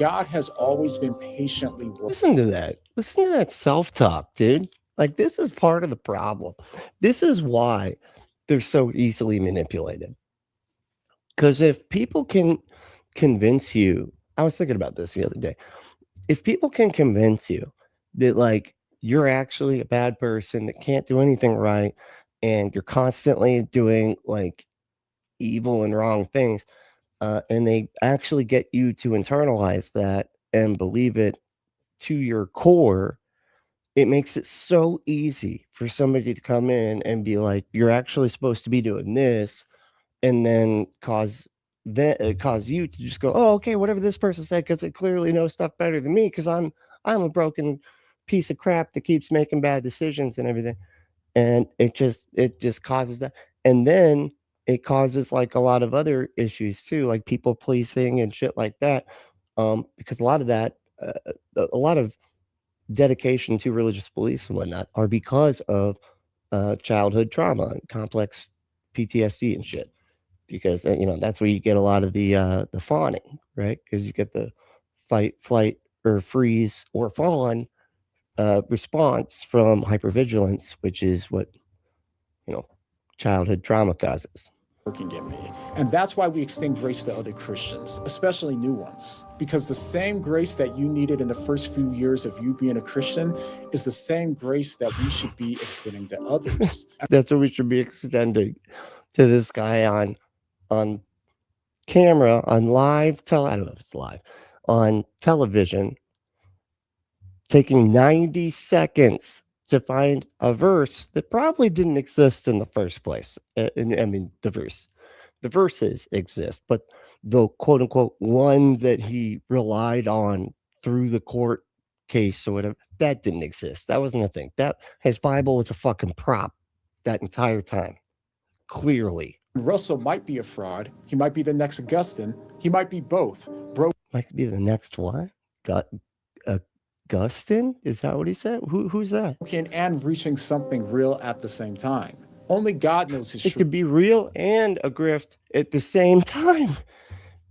God has always been patiently working. Listen to that. Listen to that self-talk, dude. Like, this is part of the problem. This is why they're so easily manipulated. Because if people can convince you, I was thinking about this the other day. If people can convince you that, like, you're actually a bad person that can't do anything right, and you're constantly doing like evil and wrong things, and they actually get you to internalize that and believe it to your core, it makes it so easy for somebody to come in and be like, you're actually supposed to be doing this, and then cause you to just go, oh, okay, whatever this person said, because it clearly knows stuff better than me, because I'm a broken piece of crap that keeps making bad decisions and everything. And it just causes that. And then it causes like a lot of other issues too, like people pleasing and shit like that. Because a lot of that, a lot of dedication to religious beliefs and whatnot are because of childhood trauma and complex PTSD and shit. Because that's where you get a lot of the fawning, right? Because you get the fight, flight, or freeze or fawn response from hypervigilance, which is what childhood trauma causes. Working in me. And that's why we extend grace to other Christians, especially new ones, because the same grace that you needed in the first few years of you being a Christian is the same grace that we should be extending to others. That's what we should be extending to this guy on camera, on live I don't know if it's live, on television, taking 90 seconds to find a verse that probably didn't exist in the first place. I mean, the verses exist, but the quote unquote one that he relied on through the court case or whatever, that didn't exist. That wasn't a thing. That his Bible was a fucking prop that entire time. Clearly. Russell might be a fraud. He might be the next Augustine. He might be both. Might be the next what? Augustine? Is that what he said? Who's that? And reaching something real at the same time. Only God knows his truth. It could be real and a grift at the same time.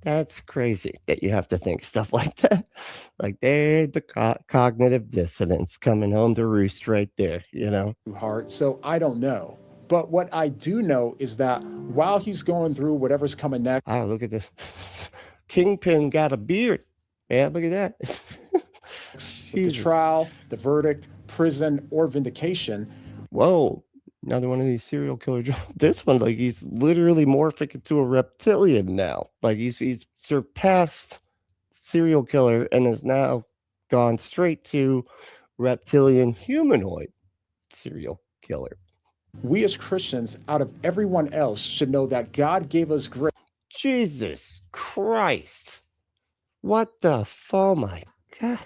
That's crazy that you have to think stuff like that. Like there's the cognitive dissonance coming home to roost right there, Heart. So I don't know. But what I do know is that while he's going through whatever's coming next. Oh, look at this. Kingpin got a beard. Yeah, look at that. The trial, the verdict, prison, or vindication. Whoa, another one of these serial killer jobs. This one, like he's literally morphing into a reptilian now. Like he's surpassed serial killer and has now gone straight to reptilian humanoid serial killer. We as Christians, out of everyone else, should know that God gave us grace. Jesus Christ. What the oh my God.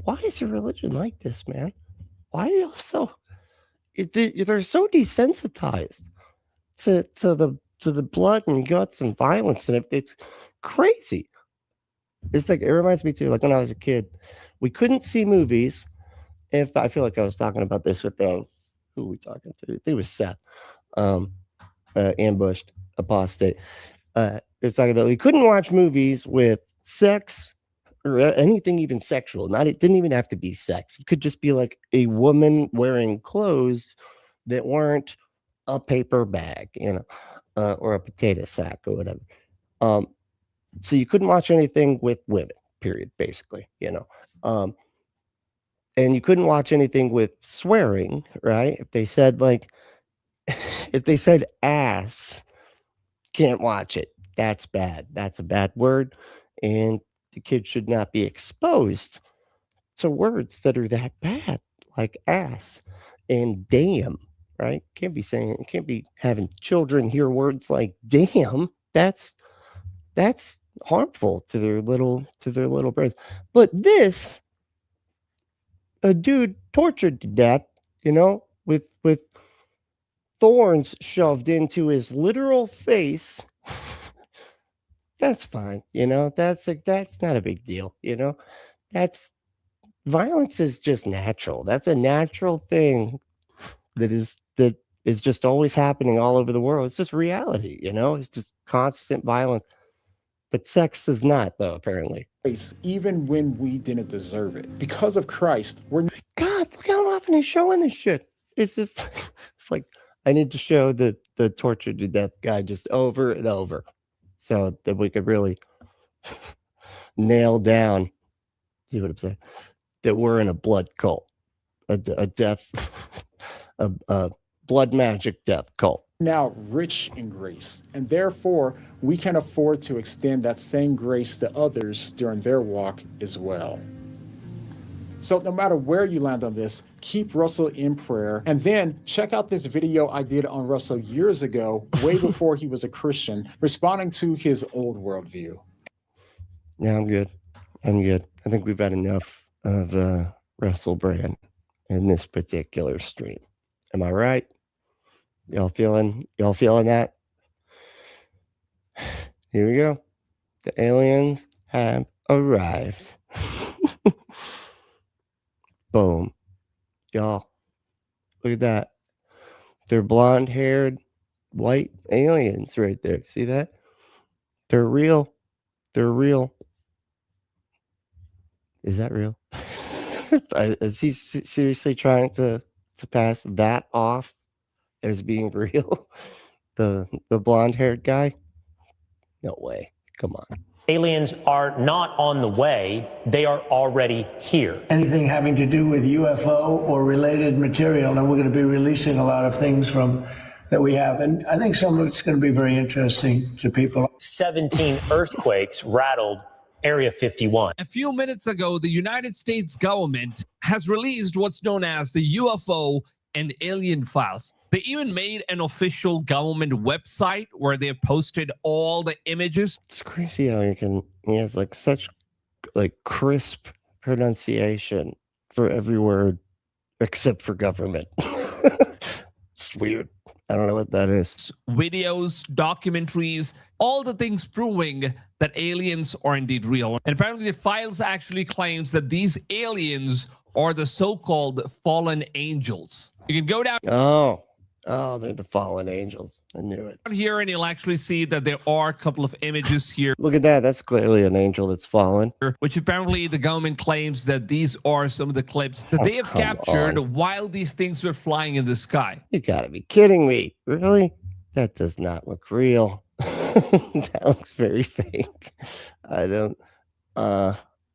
Why is your religion like this, man? Why are you so they're so desensitized to the blood and guts and violence, and it's crazy. It's like it reminds me too, like when I was a kid, we couldn't see movies. If I feel like I was talking about this with who were we talking to? I think it was Seth. Ambushed, Apostate. It's talking about we couldn't watch movies with sex or anything even sexual. It didn't even have to be sex. It could just be like a woman wearing clothes that weren't a paper bag, or a potato sack or whatever. So you couldn't watch anything with women, period, basically, and you couldn't watch anything with swearing, right? If they said ass, can't watch it. That's bad. That's a bad word. And the kid should not be exposed to words that are that bad, like ass and damn, right? Can't be having children hear words like damn. That's harmful to their little brains. But this, a dude tortured to death, with thorns shoved into his literal face. That's fine, that's not a big deal, that's violence is just natural. That's a natural thing that is just always happening all over the world. It's just reality, it's just constant violence. But sex is not, though, apparently. Even when we didn't deserve it. Because of Christ, we're... God, look how often he's showing this shit. It's just, it's like, I need to show the tortured to death guy just over and over so that we could really nail down, see what I'm saying, that we're in a blood cult, a death, a blood magic death cult. Now rich in grace, and therefore we can afford to extend that same grace to others during their walk as well. So no matter where you land on this, keep Russell in prayer, and then check out this video I did on Russell years ago, way before he was a Christian, responding to his old worldview. Yeah, I'm good. I think we've had enough of Russell Brand in this particular stream. Am I right? Y'all feeling that? Here we go. The aliens have arrived. Boom. Y'all, look at that. They're blonde-haired, white aliens right there. See that? They're real. They're real. Is that real? Is he seriously trying to pass that off as being real? The blonde-haired guy? No way. Come on. Aliens are not on the way. They are already here. Anything having to do with UFO or related material, and we're going to be releasing a lot of things that we have. And I think some of it's going to be very interesting to people. 17 earthquakes rattled Area 51. A few minutes ago, the United States government has released what's known as the UFO and alien files. They even made an official government website where they posted all the images. It's crazy how he has like such crisp pronunciation for every word except for government. It's weird. I don't know what that is. Videos, documentaries, all the things proving that aliens are indeed real. And apparently the files actually claims that these aliens are the so-called fallen angels. You can go down. Oh, they're the fallen angels. I knew it. Here, and you'll actually see that there are a couple of images here. Look at that. That's clearly an angel that's fallen. Which apparently the government claims that these are some of the clips that they have captured while these things were flying in the sky. You gotta be kidding me. Really? That does not look real. That looks very fake. I don't...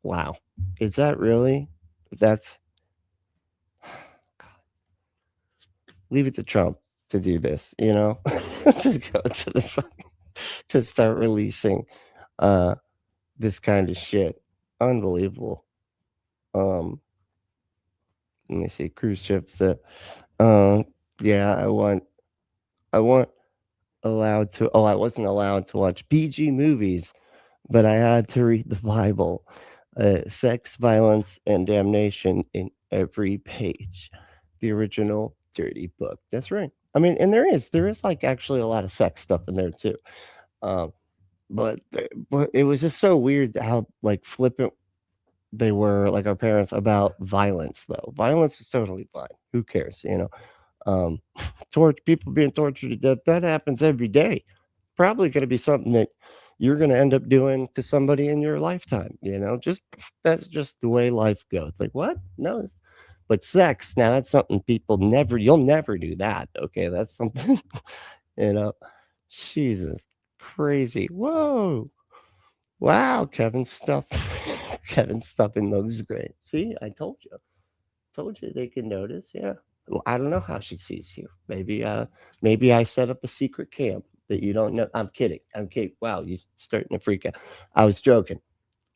Wow. Is that really... That's leave it to Trump to do this, to go to the to start releasing this kind of shit. Unbelievable. Let me see. Cruise ships. Yeah, I wasn't allowed to watch PG movies, but I had to read the Bible. Sex, violence, and damnation in every page. The original dirty book. That's right. I mean, and there is like actually a lot of sex stuff in there too. But it was just so weird how like flippant they were, like our parents, about violence though. Violence is totally fine. Who cares, People being tortured to death, that happens every day. Probably going to be something that you're going to end up doing to somebody in your lifetime. That's just the way life goes. Like, what? No. But sex, now that's something you'll never do that. Okay. That's something, Jesus, crazy. Whoa. Wow. Kevin's stuff in looks great. See, I told you they can notice. Yeah. Well, I don't know how she sees you. Maybe I set up a secret cam that you don't know. I'm kidding. Wow, you're starting to freak out. I was joking,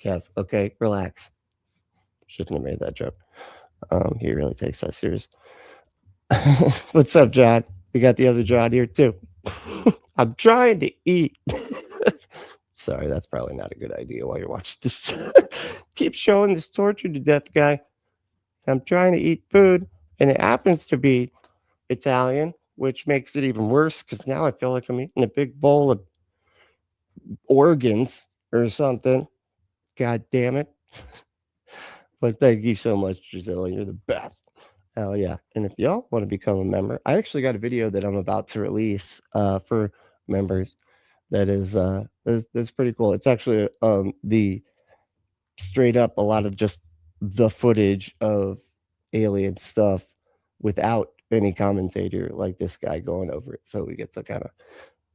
Kev. Okay, relax. Shouldn't have made that joke. He really takes that serious. What's up, John? We got the other John here too. I'm trying to eat. Sorry, that's probably not a good idea while you're watching this. Keep showing this tortured to death guy. I'm trying to eat food, and it happens to be Italian, which makes it even worse because now I feel like I'm eating a big bowl of organs or something. God damn it. But thank you so much, Gisela. You're the best. Hell yeah. And if y'all want to become a member, I actually got a video that I'm about to release for members that is that's pretty cool. It's actually the straight up a lot of just the footage of alien stuff without any commentator like this guy going over it. So we get to kind of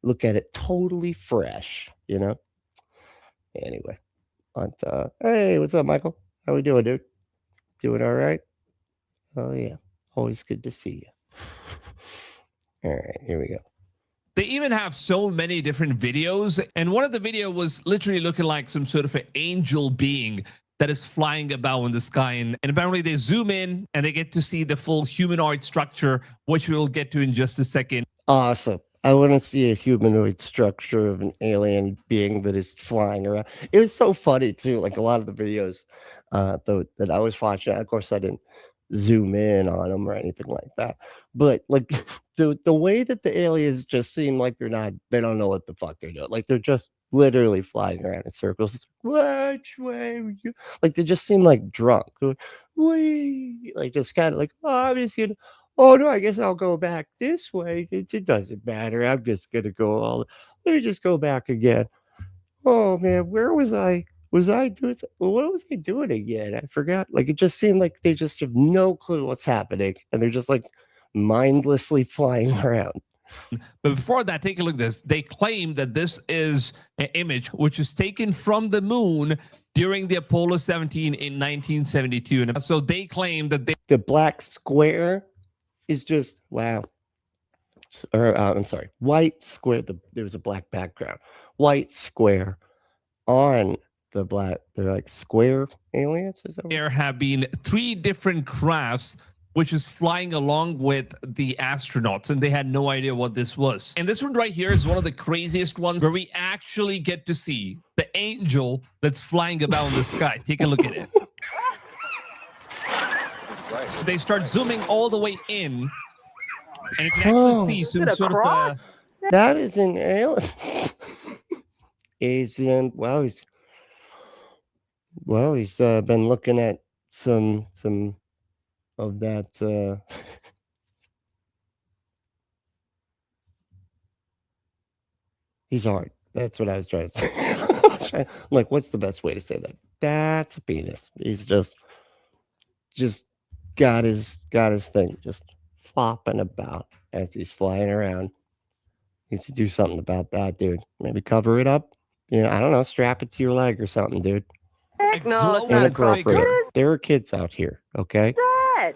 look at it totally fresh, Anyway. But hey, what's up, Michael? How we doing, dude? Doing all right? Oh yeah. Always good to see you. All right, here we go. They even have so many different videos, and one of the video was literally looking like some sort of an angel being that is flying about in the sky, and apparently they zoom in and they get to see the full humanoid structure, which we'll get to in just a second. Awesome. I want to see a humanoid structure of an alien being that is flying around. It was so funny too. Like a lot of the videos that I was watching, of course I didn't zoom in on them or anything like that. But like the way that the aliens just seem like they don't know what the fuck they're doing. Like they're just literally flying around in circles. It's like, which way are you? Like they just seem like drunk. Like just kind of like, obviously. Oh no, I guess I'll go back this way. It doesn't matter. I'm just gonna go let me just go back again. Oh man, where was I? What was I doing again? I forgot. Like it just seemed like they just have no clue what's happening, and they're just like mindlessly flying around. But before that, take a look at this. They claim that this is an image which is taken from the moon during the Apollo 17 in 1972. And so they claim that the black square is just wow. Or I'm sorry, white square. There was a black background. White square on the black. They're like square aliens. Is that there have been 3 different crafts which is flying along with the astronauts, and they had no idea what this was. And this one right here is one of the craziest ones where we actually get to see the angel that's flying about in the sky. Take a look at it. So they start zooming all the way in, and you can actually see some sort of that is an alien. He's been looking at some of that. He's hard. That's what I was trying to say. I'm like, what's the best way to say that? That's a penis. He's just got his thing just flopping about as he's flying around. Needs to do something about that, dude. Maybe cover it up. I don't know. Strap it to your leg or something, dude. Heck no, it's not Inappropriate. There are kids out here, okay? Dad.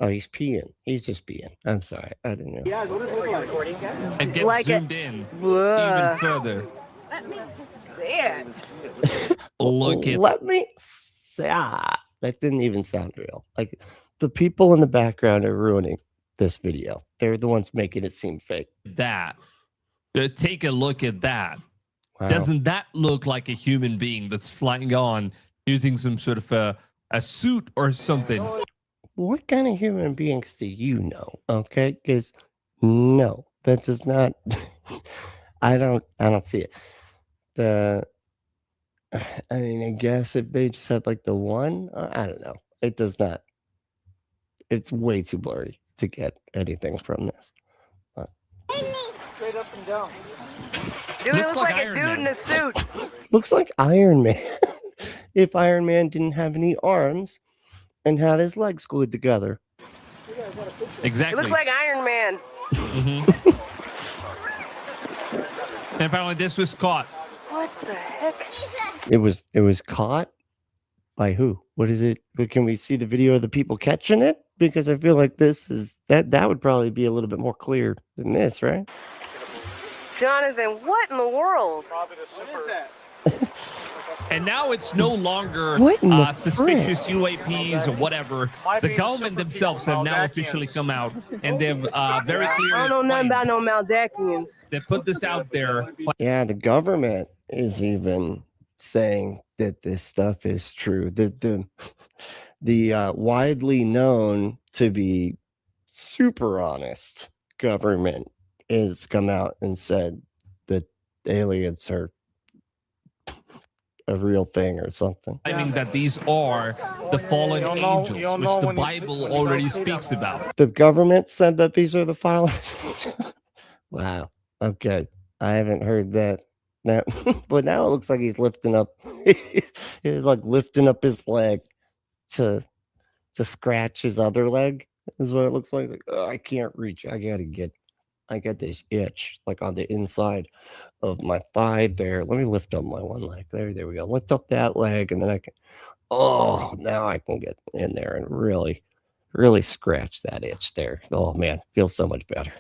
Oh, he's peeing. He's just peeing. I'm sorry. I didn't know. Yeah, and get like zoomed in even further. Let me see it. Look at Let me see. That didn't even sound real. Like the people in the background are ruining this video. They're the ones making it seem fake. that. Take a look at that. Wow. Doesn't that look like a human being that's flying on using some sort of a suit or something? What kind of human beings do you know? Okay, because no, that does not. I don't see it. I mean, I guess if they just had like the one, I don't know. It does not. it's way too blurry to get anything from this. Straight up and down. Dude, it looks like a dude in a suit. Looks like Iron Man. If Iron Man didn't have any arms and had his legs glued together. Exactly. It looks like Iron Man. And apparently this was caught. What the heck? It was caught by who? What is it? Can we see the video of the people catching it? Because I feel like this is that would probably be a little bit more clear than this, right? Jonathan, what in the world? What is that? And now it's no longer suspicious UAPs or whatever. The government themselves have now officially come out, and they've very clearly. I don't know nothing about no Maldakians. They put this out there. Yeah, the government is even saying that this stuff is true. The widely known to be super honest government has come out and said that aliens are a real thing or something. I mean that these are the fallen angels, which the Bible already speaks about. The government said that these are the fallen. Wow. Okay. I haven't heard that. Now, but now it looks like he's lifting up. He's like lifting up his leg to scratch his other leg. Is what it looks like. Like, oh, I can't reach. I got this itch like on the inside of my thigh there. Let me lift up my one leg. There we go. Lift up that leg, and then I can. Oh, now I can get in there and really, really scratch that itch there. Oh man, feels so much better.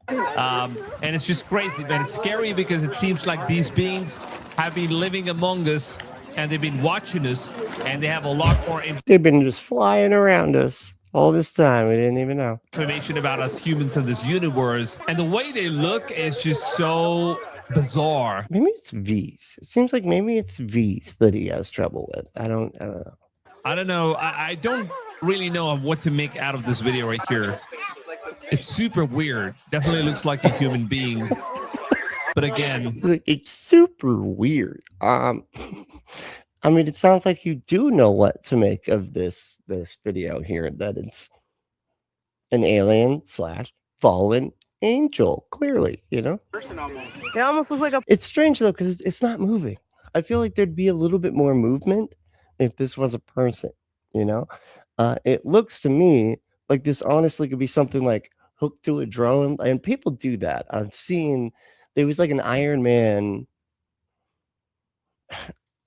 And it's just crazy, man. It's scary because it seems like these beings have been living among us, and they've been watching us, and they have a lot more They've been just flying around us all this time. We didn't even know. Information about us humans in this universe, and the way they look is just so bizarre. Maybe it's V's. It seems like maybe it's V's that he has trouble with. I don't know. I don't know. I don't really know what to make out of this video right here. It's super weird. Definitely looks like a human being. But again, it's super weird. I mean, it sounds like you do know what to make of this video here, that it's an alien / fallen angel, clearly, you know? It almost looks like a... It's strange, though, because it's not moving. I feel like there'd be a little bit more movement if this was a person, you know? It looks to me like this honestly could be something like hooked to a drone, and people do that. I've seen, there was like an Iron Man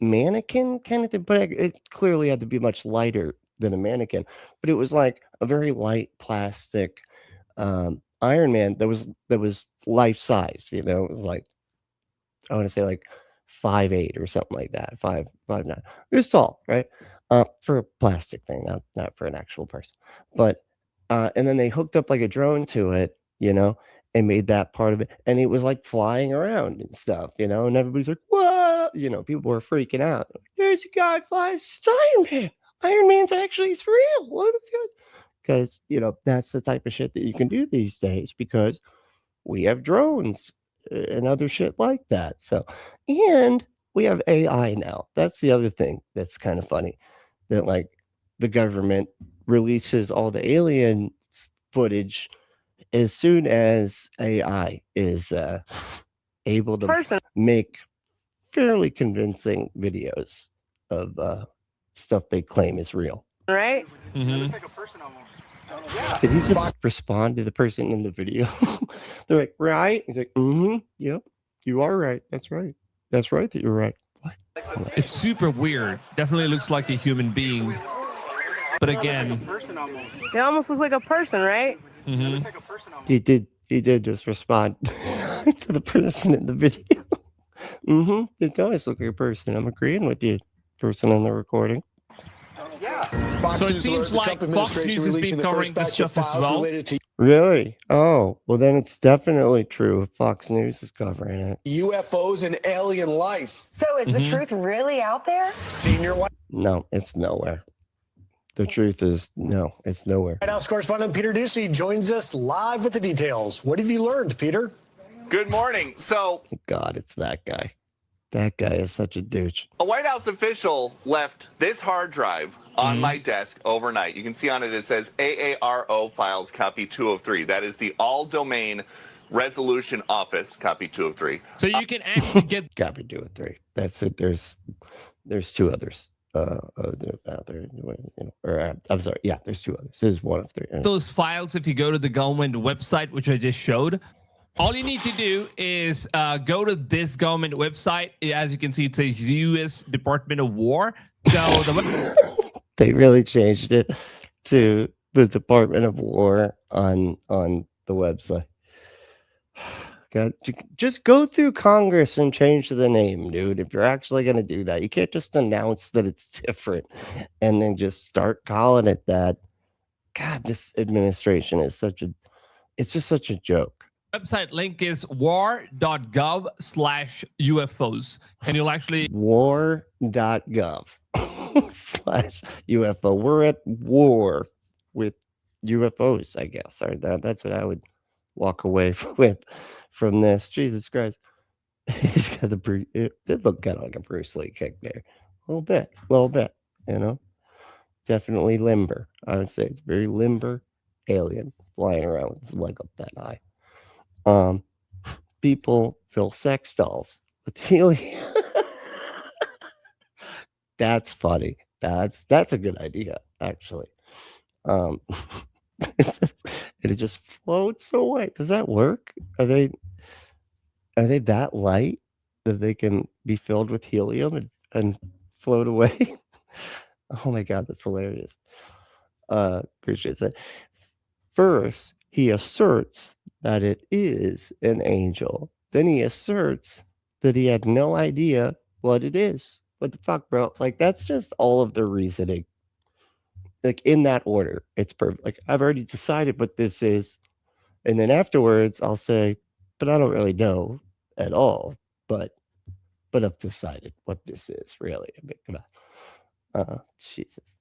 mannequin kind of thing, but it clearly had to be much lighter than a mannequin. But it was like a very light plastic Iron Man that was life size. You know, it was like, I want to say like 5'8" or something like that, 5'9". It was tall, right? For a plastic thing, not for an actual person. But and then they hooked up like a drone to it, you know, and made that part of it, and it was like flying around and stuff, you know, and everybody's like, "What?" You know, people were freaking out. There's a guy flies. It's Iron Man. Iron Man's actually it's real. What is good? Because you know that's the type of shit that you can do these days because we have drones and other shit like that. So, and we have AI now. That's the other thing that's kind of funny, that like the government releases all the alien footage as soon as AI is able to make fairly convincing videos of stuff they claim is real. Right? Mm-hmm. Did he just respond to the person in the video? They're like, right? He's like, yep, you are right. That's right. That's right that you're right. What? It's super weird. Definitely looks like a human being. But again, it almost looks like a person, right? Mm-hmm. He did just respond to the person in the video. It does look like a person. I'm agreeing with you, person in the recording. So it seems like Fox News has been covering this stuff as well. Really? Oh, well then it's definitely true if Fox News is covering it. UFOs and alien life. So is the truth really out there? Senior White No, it's nowhere. The truth is, no, it's nowhere. House correspondent Peter Ducey joins us live with the details. What have you learned, Peter? Good morning. So, God, it's that guy. That guy is such a douche. A White House official left this hard drive on my desk overnight. You can see on it, it says AARO files copy 2 of 3. That is the all domain resolution office copy 2 of 3. So you can actually get copy 2 of 3. That's it. There's 2 others. Out there, I'm sorry. Yeah, there's 2 others. This is 1 of 3. those files if you go to the government website, which I just showed. All you need to do is go to this government website. As you can see, it says U.S. Department of War. So they really changed it to the Department of War on the website. God, just go through Congress and change the name, dude. If you're actually going to do that, you can't just announce that it's different and then just start calling it that. God, this administration is it's just such a joke. Website link is war.gov/UFOs, and you'll actually war.gov/UFO. We're at war with UFOs, I guess. Or that's what I would walk away with from this. Jesus Christ. He's got it did look kind of like a Bruce Lee kick there. A little bit, you know. Definitely limber. I would say it's very limber alien flying around with his leg up that high. People fill sex dolls with helium. That's funny. That's a good idea, actually. It just floats away. Does that work? Are they that light that they can be filled with helium and float away? Oh my God, that's hilarious. Appreciate that. First, he asserts that it is an angel. Then he asserts that he had no idea what it is. What the fuck, bro? Like, that's just all of the reasoning. Like, in that order, it's perfect. Like, I've already decided what this is. And then afterwards, I'll say, but I don't really know at all. But I've decided what this is, really. I mean, come on. Jesus.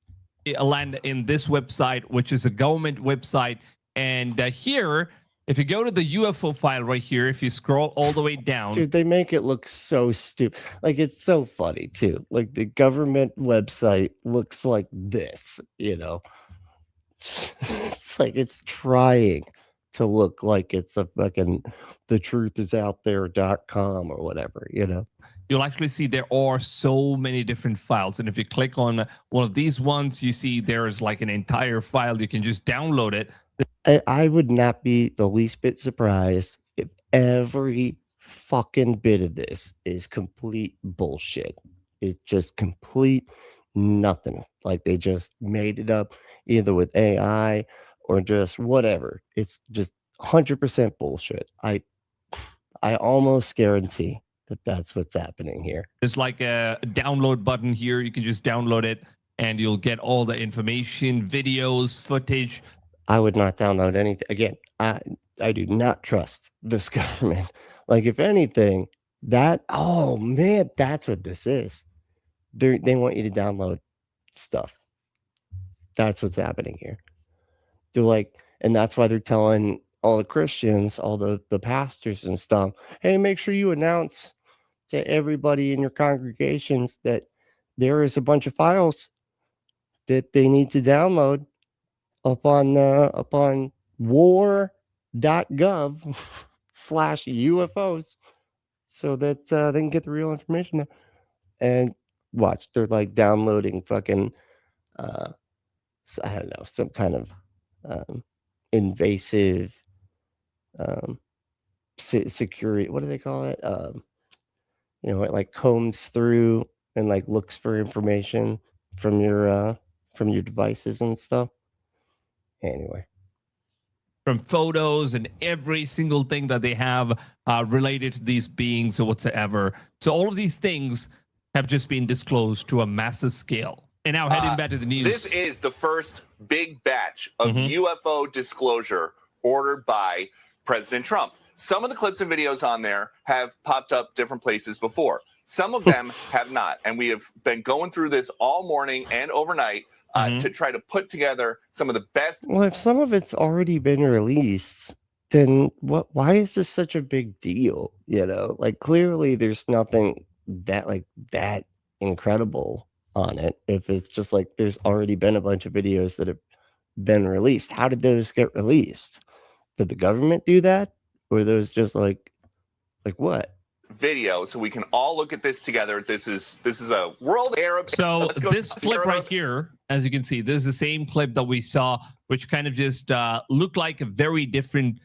land in this website, which is a government website. And here, if you go to the UFO file right here, if you scroll all the way down. Dude, they make it look so stupid. Like, it's so funny, too. Like, the government website looks like this, you know? It's like it's trying to look like it's a fucking thetruthIsOutThere.com or whatever, you know? You'll actually see there are so many different files. And if you click on one of these ones, you see there is like an entire file. You can just download it. I would not be the least bit surprised if every fucking bit of this is complete bullshit. It's just complete nothing. Like they just made it up either with AI or just whatever. It's just 100% bullshit. I almost guarantee that that's what's happening here. There's like a download button here. You can just download it and you'll get all the information, videos, footage. I would not download anything. Again, I do not trust this government. Like, if anything, oh man, that's what this is. They want you to download stuff. That's what's happening here. They're like, and that's why they're telling all the Christians, all the pastors and stuff, hey, make sure you announce to everybody in your congregations that there is a bunch of files that they need to download upon war.gov/UFOs so that they can get the real information there. And watch, they're like downloading fucking I don't know, some kind of invasive security, what do they call it? You know, it like combs through and like looks for information from your devices and stuff. Anyway, from photos and every single thing that they have related to these beings or whatsoever. So all of these things have just been disclosed to a massive scale. And now heading back to the news. This is the first big batch of UFO disclosure ordered by President Trump. Some of the clips and videos on there have popped up different places before. Some of them have not. And we have been going through this all morning and overnight to try to put together some of the best. Well, if some of it's already been released, then why is this such a big deal? You know, like clearly there's nothing that incredible on it if it's just like there's already been a bunch of videos that have been released? How did those get released? Did the government do that? Or are those just like what? Video so we can all look at this together. This is a world Arab. So this clip right here, as you can see, this is the same clip that we saw, which kind of just looked like a very different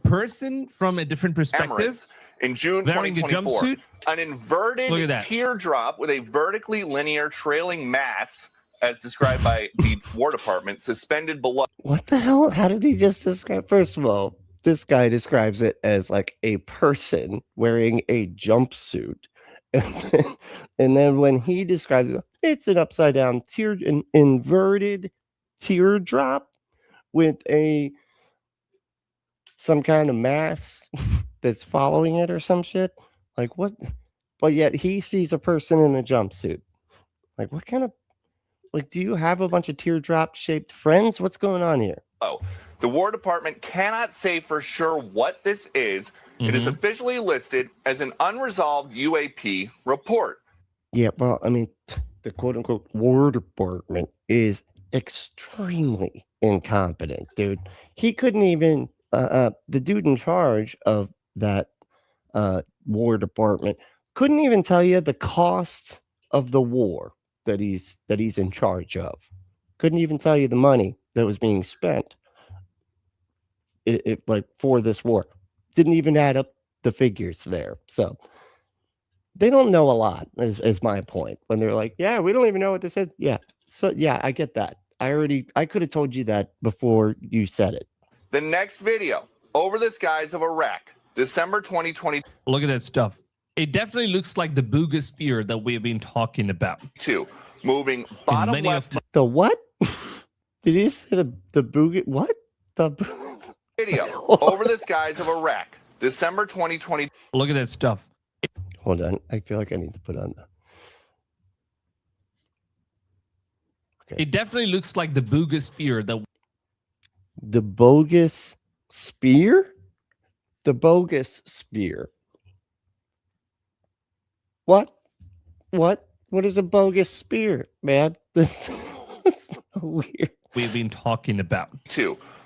person from a different perspective. Emirates in June wearing a 2024. jumpsuit. An inverted teardrop with a vertically linear trailing mass, as described by the War Department, suspended below. What the hell? How did he just describe? First of all, this guy describes it as like a person wearing a jumpsuit. And then when he describes it, it's an upside down inverted teardrop with some kind of mass that's following it or some shit. Like what? But yet he sees a person in a jumpsuit. Like what kind of, like, do you have a bunch of teardrop shaped friends? What's going on here? Oh, the War Department cannot say for sure what this is. It is officially listed as an unresolved UAP report. Yeah, well, I mean, the quote unquote War Department is extremely incompetent, dude. He couldn't even, the dude in charge of that War Department couldn't even tell you the cost of the war that he's in charge of. Couldn't even tell you the money that was being spent. Like for this war, didn't even add up the figures there. So they don't know a lot is my point when they're like, yeah, we don't even know what this is. Yeah. So yeah, I get that. I could have told you that before you said it. The next video, over the skies of Iraq, December 2020. Look at that stuff. It definitely looks like the Booga spear that we've been talking about. Moving bottom left. The what? Did you say the Booga? What? The video, over the skies of Iraq, December 2020. Look at that stuff. Hold on. I feel like I need to put on the. It definitely looks like the Booga spear. The bogus spear? The bogus spear. What? What is a bogus spear, man? This is so weird. We've been talking about.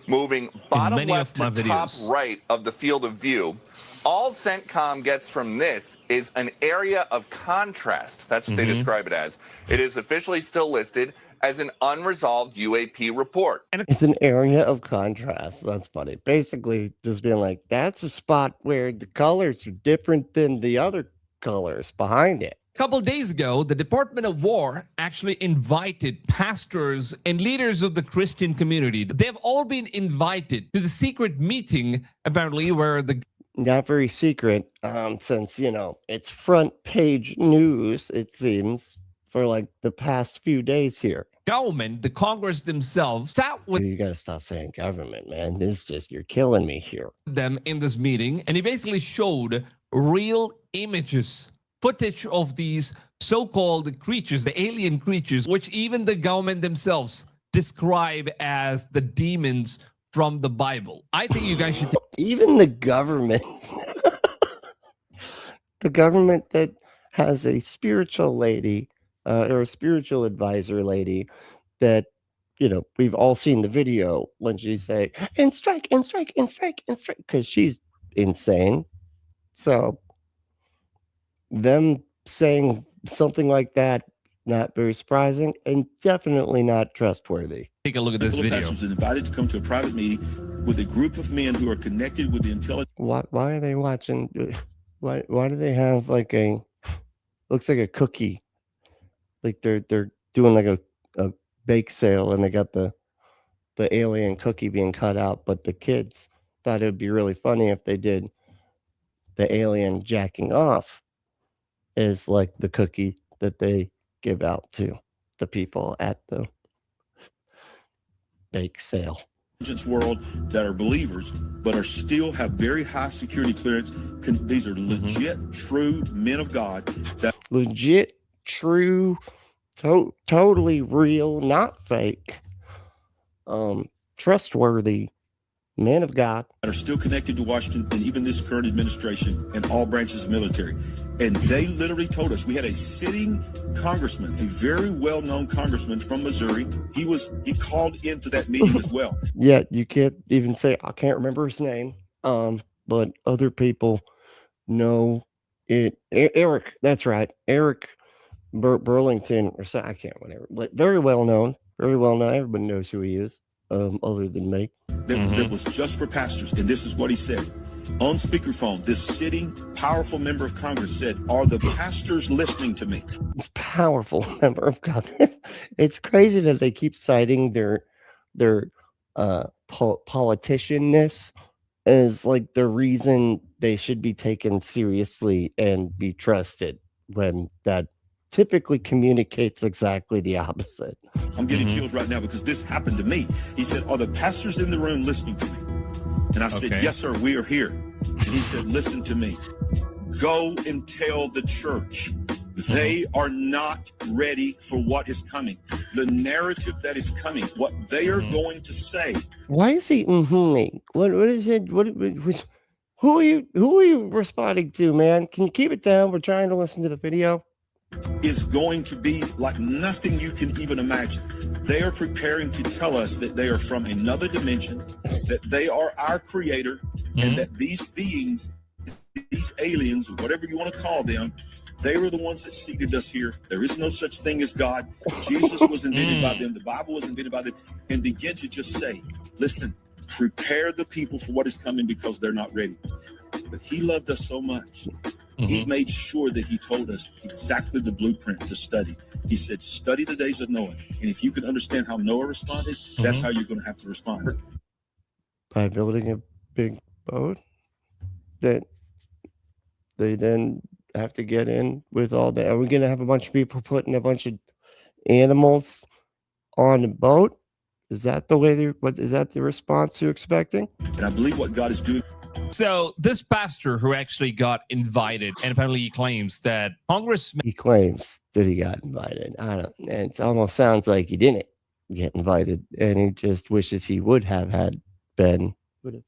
Moving bottom left to top right of the field of view. All CENTCOM gets from this is an area of contrast. That's what they describe it as. It is officially still listed as an unresolved UAP report. It's an area of contrast. That's funny. Basically, just being like, that's a spot where the colors are different than the other colors behind it. A couple of days ago, the Department of War actually invited pastors and leaders of the Christian community. They have all been invited to the secret meeting, apparently, where the... Not very secret, since, you know, it's front page news, it seems, for like the past few days here. Government, the Congress themselves, sat with... Dude, you gotta stop saying government, man. This is just, you're killing me here. ...them in this meeting, and he basically showed real images, footage of these so-called creatures, the alien creatures, which even the government themselves describe as the demons from the Bible. I think you guys should... Even the government, the government that has a spiritual lady or a spiritual advisor lady that, you know, we've all seen the video when she say, and strike, and strike, and strike, and strike, because she's insane. So them saying something like that, not very surprising and definitely not trustworthy. Take a look at this video. Was invited to come to a private meeting with a group of men who are connected with the intelligence. Why are they watching? Why do they have like a, looks like a cookie, like they're doing like a bake sale and they got the alien cookie being cut out, but the kids thought it would be really funny if they did the alien jacking off is like the cookie that they give out to the people at the bake sale. World that are believers but are still have very high security clearance. These are legit, true men of God. That legit, true, totally real, not fake, trustworthy men of God that are still connected to Washington and even this current administration and all branches of military. And they literally told us, we had a sitting congressman, a very well-known congressman from Missouri. He called into that meeting as well. Yeah, you can't even say, I can't remember his name. But other people know it. Eric, that's right. Eric Burlington, or so, I can't, whatever. But very well known. Very well known. Everybody knows who he is, other than me. That was just for pastors. And this is what he said. On speakerphone, this sitting powerful member of Congress said, "Are the pastors listening to me?" It's powerful member of Congress. It's crazy that they keep citing their politicianness as like the reason they should be taken seriously and be trusted, when that typically communicates exactly the opposite. I'm getting chills right now because this happened to me. He said, "Are the pastors in the room listening to me?" And I said, "Yes, sir, we are here." And he said, "Listen to me. Go and tell the church they are not ready for what is coming. The narrative that is coming, what they are going to say." Why is he me? What is it? Who are you responding to, man? Can you keep it down? We're trying to listen to the video. Is going to be like nothing you can even imagine. They are preparing to tell us that they are from another dimension, that they are our creator, and that these beings, these aliens, whatever you want to call them, they were the ones that seeded us here. There is no such thing as God. Jesus was invented by them. The Bible was invented by them. And begin to just say, listen, prepare the people for what is coming because they're not ready. But he loved us so much. He made sure that he told us exactly the blueprint to study. He said, study the days of Noah. And if you can understand how Noah responded, that's how you're going to have to respond. By building a big boat that they then have to get in with all that. Are we going to have a bunch of people putting a bunch of animals on a boat? Is that the way is that the response you're expecting? And I believe what God is doing. So this pastor who actually got invited, and apparently he claims that Congressman. He claims that he got invited. And it almost sounds like he didn't get invited, and he just wishes he would have been. And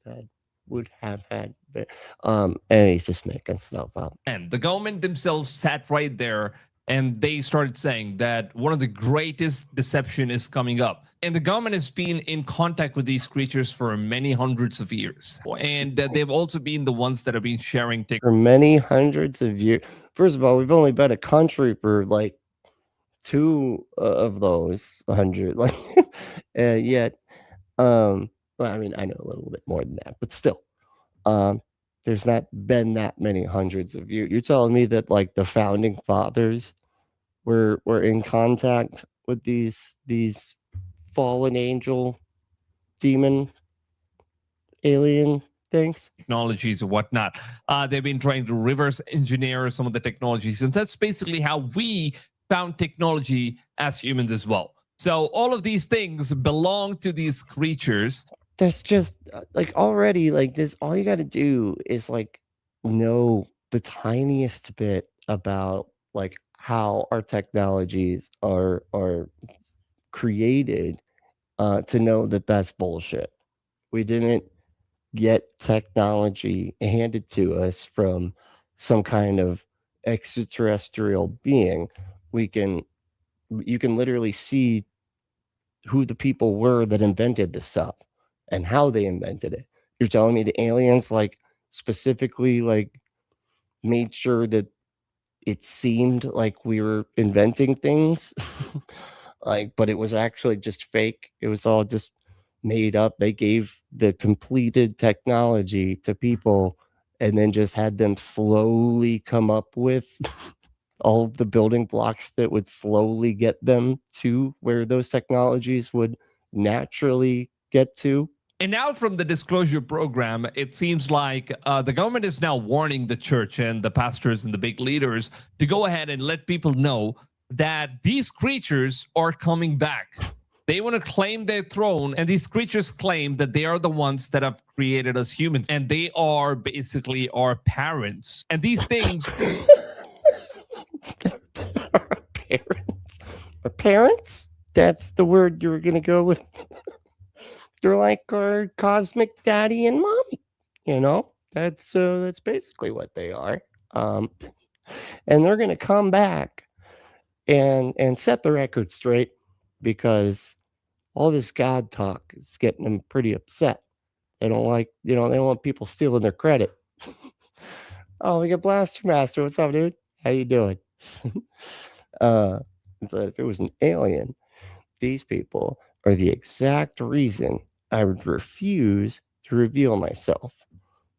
he's just making stuff up. And the government themselves sat right there, and they started saying that one of the greatest deception is coming up. And the government has been in contact with these creatures for many hundreds of years. And they've also been the ones that have been sharing for many hundreds of years. First of all, we've only been a country for like 2 of those 100. Like, yet, well, I mean, I know a little bit more than that, but still, there's not been that many hundreds of years. You're telling me that like the founding fathers were in contact with these fallen angel, demon, alien things? Technologies or whatnot. They've been trying to reverse engineer some of the technologies, and that's basically how we found technology as humans as well. So all of these things belong to these creatures. That's just like already like this. All you got to do is like know the tiniest bit about like how our technologies are created to know that that's bullshit. We didn't get technology handed to us from some kind of extraterrestrial being. You can literally see who the people were that invented this stuff and how they invented it. You're telling me the aliens like specifically like made sure that it seemed like we were inventing things like, but it was actually just fake. It was all just made up. They gave the completed technology to people and then just had them slowly come up with all of the building blocks that would slowly get them to where those technologies would naturally get to. And now from the disclosure program, it seems like the government is now warning the church and the pastors and the big leaders to go ahead and let people know that these creatures are coming back. They want to claim their throne, and these creatures claim that they are the ones that have created us humans, and they are basically our parents. And these things... Our parents? That's the word you were going to go with. They're like our cosmic daddy and mommy, you know. That's basically what they are. And they're going to come back and set the record straight, because all this God talk is getting them pretty upset. They don't like, they don't want people stealing their credit. Oh, we got Blaster Master. What's up, dude? How you doing? So if it was an alien, these people are the exact reason I would refuse to reveal myself.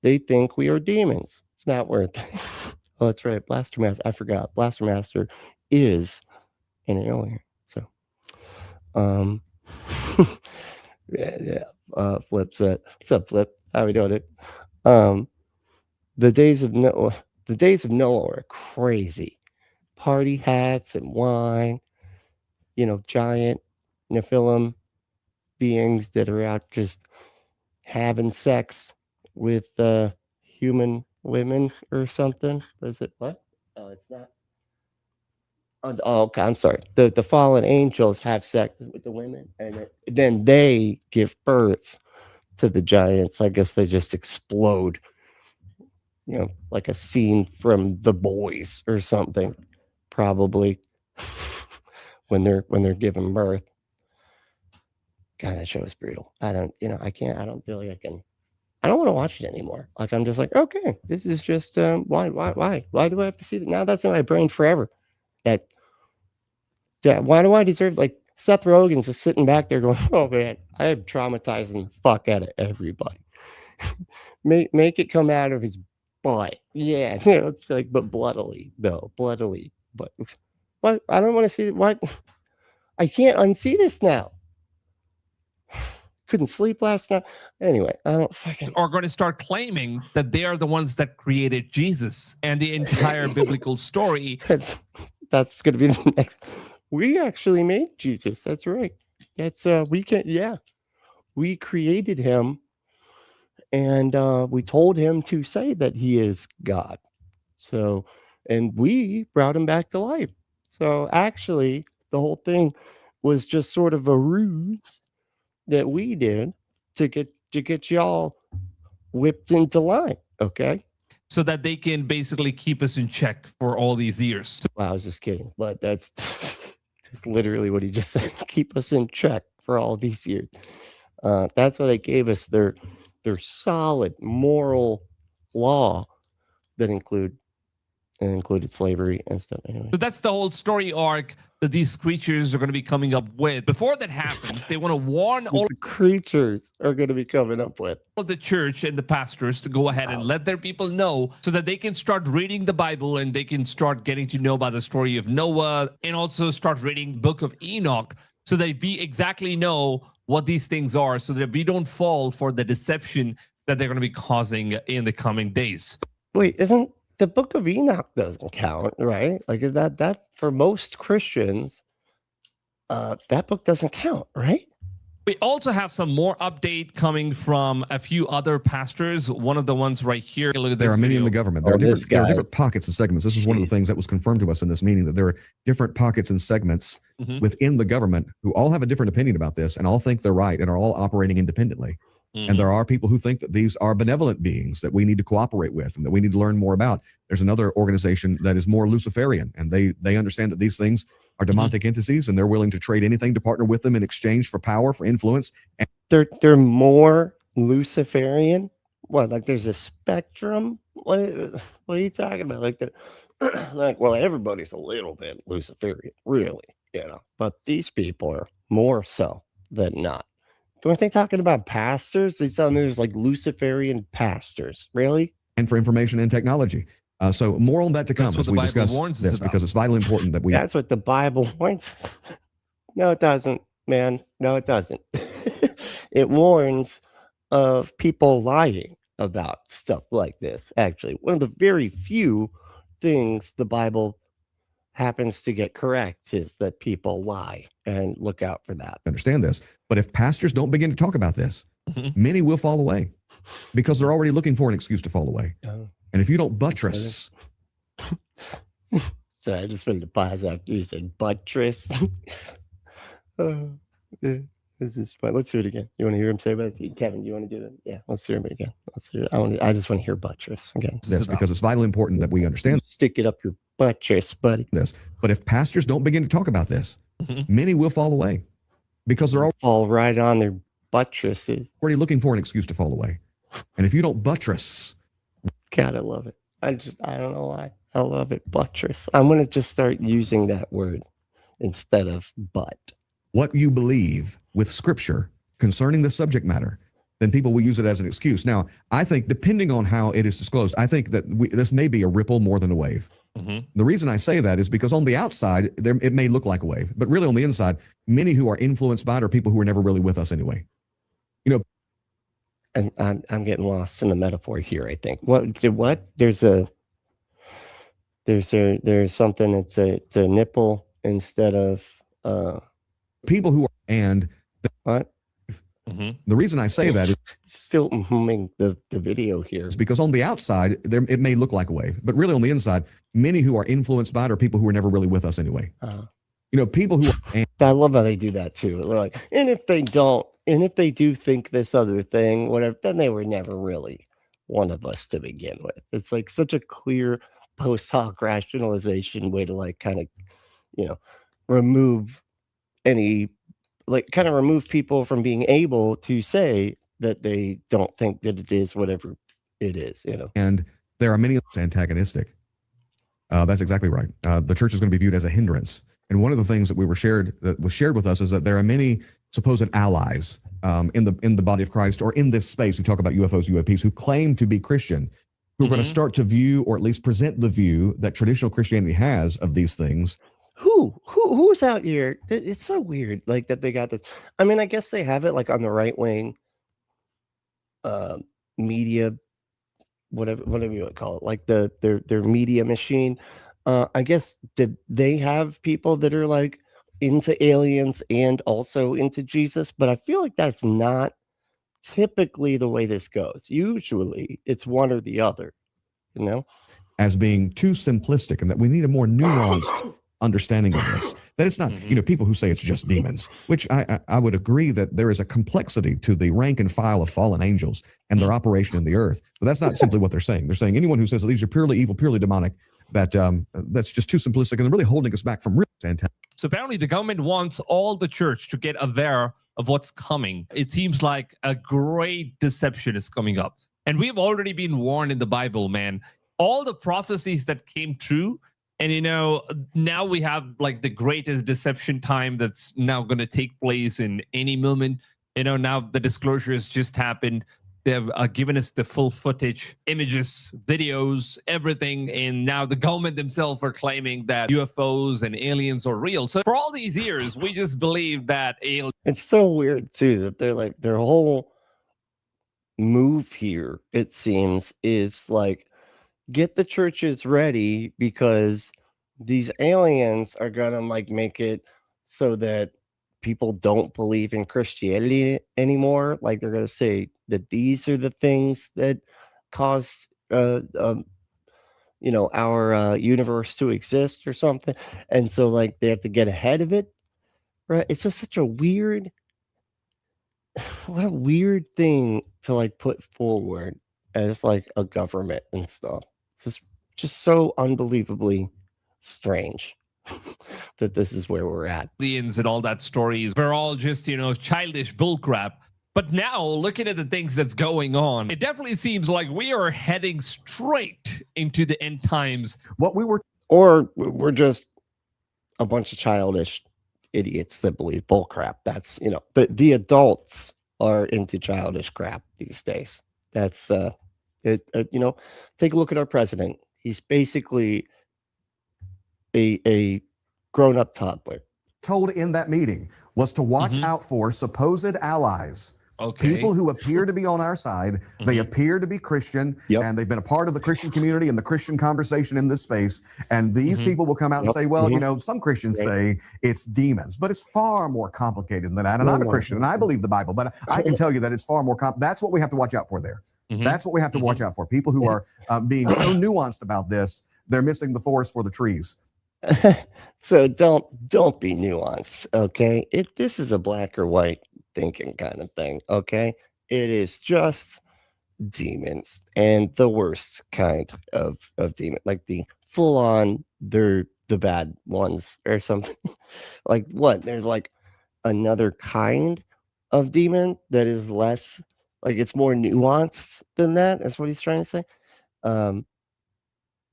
They think we are demons. It's not worth it. Oh, that's right. Blaster Master. I forgot. Blaster Master is an alien. So, Flip said, "What's up, Flip? How we doing it?" The days of Noah are crazy. Party hats and wine. Giant Nephilim beings that are out just having sex with human women or something. Is it what? Oh, it's not. Oh, okay. I'm sorry. The fallen angels have sex with the women, and then they give birth to the giants. I guess they just explode. Like a scene from The Boys or something, probably. when they're giving birth. God, that show is brutal. I don't feel like I can. I don't want to watch it anymore. Like, I'm just like, okay, this is just why do I have to see that? Now that's in my brain forever. Why do I deserve, like, Seth Rogen's just sitting back there going, oh man, I am traumatizing the fuck out of everybody. make it come out of his butt. Yeah, it's like, but bloodily. No, bloodily. But what? I don't want to see it. What? I can't unsee this now. Couldn't sleep last night. Anyway, I don't fucking. Are going to start claiming that they are the ones that created Jesus and the entire biblical story. That's going to be the next. We actually made Jesus. That's right. That's we created him, and we told him to say that he is God. So, and we brought him back to life. So actually, the whole thing was just sort of a ruse that we did to get y'all whipped into line, okay? So that they can basically keep us in check for all these years. Well, I was just kidding, but that's literally what he just said. Keep us in check for all these years. That's why they gave us their solid moral law that included slavery and stuff. Anyway. So that's the whole story arc that these creatures are going to be coming up with. Before that happens, they want to warn all the creatures are going to be coming up with the church and the pastors to go ahead and let their people know, so that they can start reading the Bible and they can start getting to know about the story of Noah, and also start reading the book of Enoch, so that we exactly know what these things are, so that we don't fall for the deception that they're going to be causing in the coming days. Wait, isn't the book of Enoch doesn't count, right? Like that for most Christians, that book doesn't count, right? We also have some more update coming from a few other pastors. One of the ones right here. Look at this. There are many video. in the government. There are different pockets and segments. This is one of the things that was confirmed to us in this meeting, that there are different pockets and segments within the government who all have a different opinion about this and all think they're right and are all operating independently. And there are people who think that these are benevolent beings that we need to cooperate with and that we need to learn more about. There's another organization that is more Luciferian, and they understand that these things are demonic entities, and they're willing to trade anything to partner with them in exchange for power, for influence. And they're more Luciferian. What? Like there's a spectrum? What are you talking about? Like well, everybody's a little bit Luciferian, really, But these people are more so than not. Weren't they talking about pastors? They tell me there's like Luciferian pastors. Really? And for information and technology. So more on that to come as we discuss this, because it's vitally important that we. That's what the Bible warns us. No, it doesn't, man. No, it doesn't. It warns of people lying about stuff like this. Actually, one of the very few things the Bible happens to get correct is that people lie, and look out for that. Understand this, but if pastors don't begin to talk about this, many will fall away because they're already looking for an excuse to fall away. And if you don't buttress, so I just wanted to pause after you said buttress. This is fun. Let's hear it again. You want to hear him say about it? Kevin, you want to do that? Yeah, let's hear him again. Let's hear it. I just want to hear buttress again. This because it's vitally important that we understand. Stick it up your buttress, buddy. This. But if pastors don't begin to talk about this, many will fall away because they're all fall right on their buttresses. Already looking for an excuse to fall away. And if you don't buttress. God, I love it. I don't know why. I love it. Buttress. I'm going to just start using that word instead of but. What you believe with scripture concerning the subject matter, then people will use it as an excuse. Now, I think depending on how it is disclosed, I think that this may be a ripple more than a wave. The reason I say that is because on the outside, it may look like a wave, but really on the inside, many who are influenced by it are people who are never really with us anyway. You know, and I'm getting lost in the metaphor here. I think what there's something. It's a nipple instead of people who are what. The reason I say that is still humming the video here. Is because on the outside, it may look like a wave, but really on the inside, many who are influenced by it are people who are never really with us anyway. You know, people who are, I love how they do that too. They're like, and if they do think this other thing, whatever, then they were never really one of us to begin with. It's like such a clear post hoc rationalization way to like kind of, remove remove people from being able to say that they don't think that it is whatever it is, And there are many antagonistic. That's exactly right. The church is going to be viewed as a hindrance. And one of the things that was shared with us is that there are many supposed allies in the body of Christ or in this space. We talk about UFOs, UAPs, who claim to be Christian, who are going to start to view or at least present the view that traditional Christianity has of these things. Who's out here? It's so weird, like that they got this. I mean, I guess they have it like on the right wing, media, whatever you would call it, like their media machine. I guess did they have people that are like into aliens and also into Jesus? But I feel like that's not typically the way this goes. Usually, it's one or the other, as being too simplistic, and that we need a more nuanced understanding of this, that it's not, people who say it's just demons, which I would agree that there is a complexity to the rank and file of fallen angels and their operation in the earth. But that's not simply what they're saying. They're saying anyone who says that these are purely evil, purely demonic, that's just too simplistic, and they're really holding us back from real fantastic. So apparently the government wants all the church to get aware of what's coming. It seems like a great deception is coming up. And we've already been warned in the Bible, man. All the prophecies that came true, and now we have like the greatest deception time that's now going to take place in any moment. Now the disclosure has just happened. They have given us the full footage, images, videos, everything. And now the government themselves are claiming that UFOs and aliens are real. So for all these years, we just believe that aliens. It's so weird too that they're like their whole move here, it seems, is like, get the churches ready because these aliens are gonna like make it so that people don't believe in Christianity anymore. Like they're gonna say that these are the things that caused our universe to exist or something, and so like they have to get ahead of it, right? It's just such a weird, what a weird thing to like put forward as like a government and stuff. It's just so unbelievably strange that this is where we're at. Aliens and all that stories were all just, childish bullcrap. But now, looking at the things that's going on, it definitely seems like we are heading straight into the end times. Or we're just a bunch of childish idiots that believe bullcrap. That's, the adults are into childish crap these days. That's, take a look at our president. He's basically a grown-up toddler. Told in that meeting was to watch out for supposed allies. Okay. People who appear to be on our side, they appear to be Christian, and they've been a part of the Christian community and the Christian conversation in this space. And these people will come out and say, well, some Christians say it's demons, but it's far more complicated than that. And I'm a Christian and I believe the Bible, but I can tell you that it's far more that's what we have to watch out for there. That's what we have to watch out for. People who are being so nuanced about this, they're missing the forest for the trees. So don't be nuanced, okay? This is a black or white thinking kind of thing. Okay, it is just demons, and the worst kind of demon, like the full on, they're the bad ones or something. Like what? There's like another kind of demon that is less, like it's more nuanced than that. That's what he's trying to say.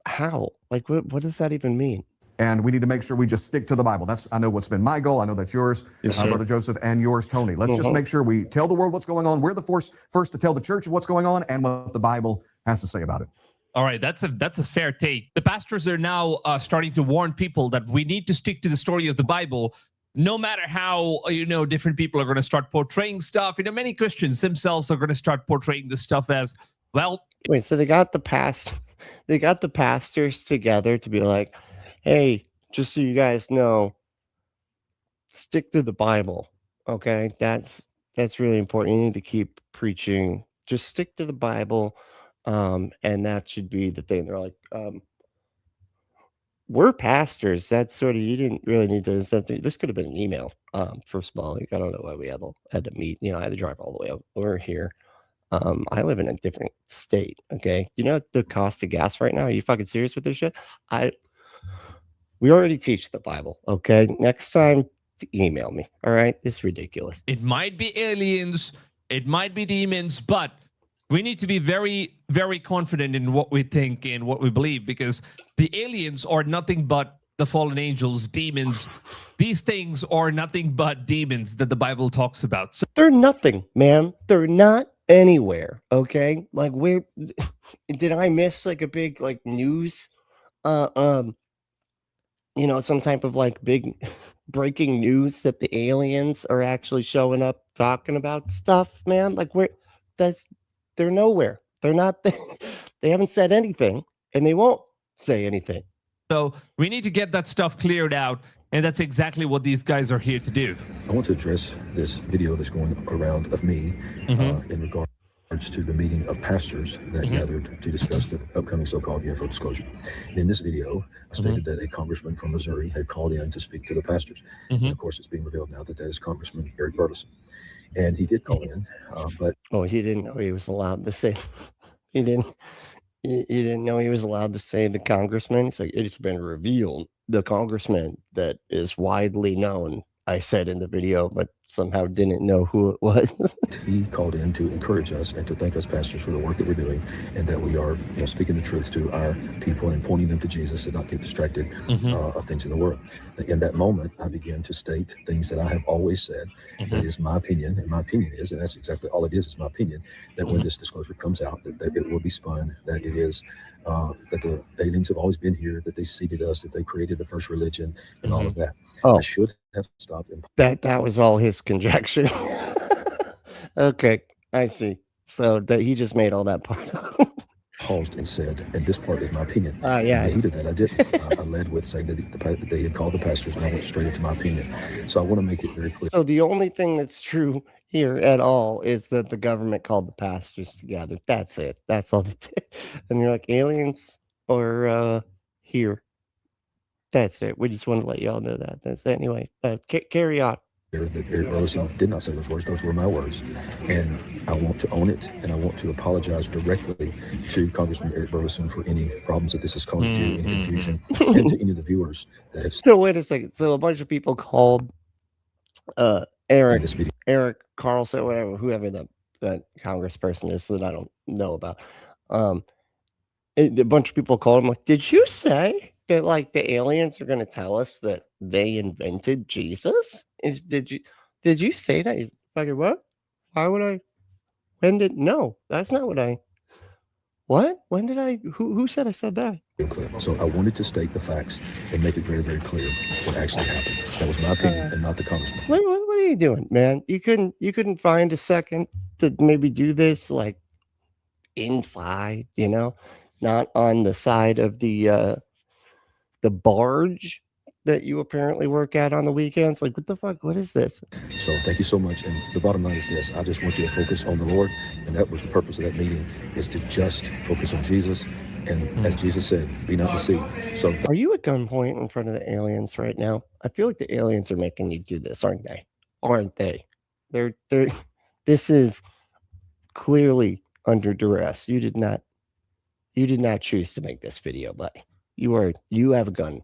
How? Like what does that even mean? And we need to make sure we just stick to the Bible. That's, I know what's been my goal. I know that's yours, Brother Joseph, and yours, Tony. Let's just make sure we tell the world what's going on. We're the first to tell the church what's going on and what the Bible has to say about it. All right, that's a fair take. The pastors are now starting to warn people that we need to stick to the story of the Bible, no matter how different people are going to start portraying stuff. Many Christians themselves are going to start portraying this stuff as well. Wait, so they got the pastors together to be like, hey, just so you guys know, stick to the Bible. Okay, that's really important. You need to keep preaching. Just stick to the Bible. And that should be the thing. They're like, we're pastors. That's sort of, you didn't really need to. This could have been an email. First of all, like, I don't know why we had to meet. I had to drive all the way over here. I live in a different state. Okay, the cost of gas right now. Are you fucking serious with this shit? We already teach the Bible. Okay, next time, email me. All right, it's ridiculous. It might be aliens. It might be demons, but we need to be very, very confident in what we think and what we believe, because the aliens are nothing but the fallen angels, demons. These things are nothing but demons that the Bible talks about. So they're nothing, man. They're not anywhere. Okay, like where did I miss like a big like news? Some type of like big breaking news that the aliens are actually showing up talking about stuff, man. Like they're nowhere. They're not there. They haven't said anything, and they won't say anything. So we need to get that stuff cleared out, and that's exactly what these guys are here to do. I want to address this video that's going around of me in regards to the meeting of pastors that gathered to discuss the upcoming so-called UFO disclosure. In this video, I stated that a congressman from Missouri had called in to speak to the pastors. And of course, it's being revealed now that is Congressman Eric Burleson. And he did call in, but he didn't know he was allowed to say. He didn't know he was allowed to say the congressman. It's like, it's been revealed, the congressman that is widely known, I said in the video, but somehow didn't know who it was. He called in to encourage us and to thank us pastors for the work that we're doing, and that we are speaking the truth to our people and pointing them to Jesus and not get distracted of things in the world. In that moment, I began to state things that I have always said. That is my opinion, and my opinion is, and that's exactly all it is my opinion, that when this disclosure comes out, that it will be spun, that it is that the aliens have always been here, that they seeded us, that they created the first religion, and all of that. I should have stopped him. That was all his conjecture. Okay, I see. So that he just made all that part up. Paused and said, and this part is my opinion. Yeah. In the heat of that, I did. I led with saying that they had called the pastors, and I went straight into my opinion. So I want to make it very clear. So the only thing that's true here at all is that the government called the pastors together. That's it. That's all they did. And you're like, aliens or here. That's it. We just want to let y'all know that. That's it. Anyway, carry on. Eric Burleson did not say those words. Those were my words. And I want to own it, and I want to apologize directly to Congressman Eric Burleson for any problems that this has caused you, any confusion, and to any of the viewers that have. So wait a second. So a bunch of people called Eric Carlson, whatever, whoever that congressperson is that I don't know about. A bunch of people called him like, did you say that like the aliens are going to tell us that they invented Jesus? Did you say that? He's fucking what? Why would I? No, that's not what I. What? When did I? Who said I said that? So I wanted to state the facts and make it very, very clear what actually happened. That was my opinion and not the congressman. What are you doing, man? You couldn't find a second to maybe do this like inside, not on the side of the barge that you apparently work at on the weekends. Like, what the fuck? What is this? So thank you so much. And the bottom line is this. I just want you to focus on the Lord. And that was the purpose of that meeting, is to just focus on Jesus. And as Jesus said, be not deceived. So are you at gunpoint in front of the aliens right now? I feel like the aliens are making you do this, aren't they? This is clearly under duress. You did not choose to make this video, but you have a gun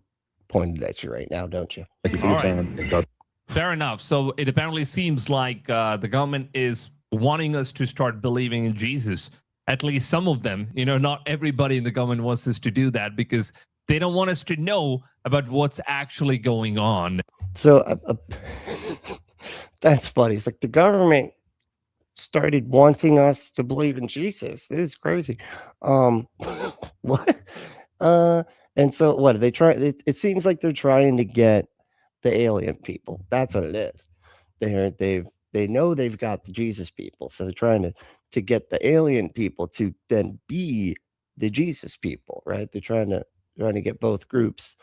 pointed at you right now, don't you? Thank you for your time. And God. Fair enough. So it apparently seems like the government is wanting us to start believing in Jesus. At least some of them. Not everybody in the government wants us to do that because they don't want us to know about what's actually going on. So that's funny. It's like the government started wanting us to believe in Jesus. This is crazy. What? And so what are they trying? It seems like they're trying to get the alien people. That's what it is. They know they've got the Jesus people, so they're trying to get the alien people to then be the Jesus people, right? They're trying to get both groups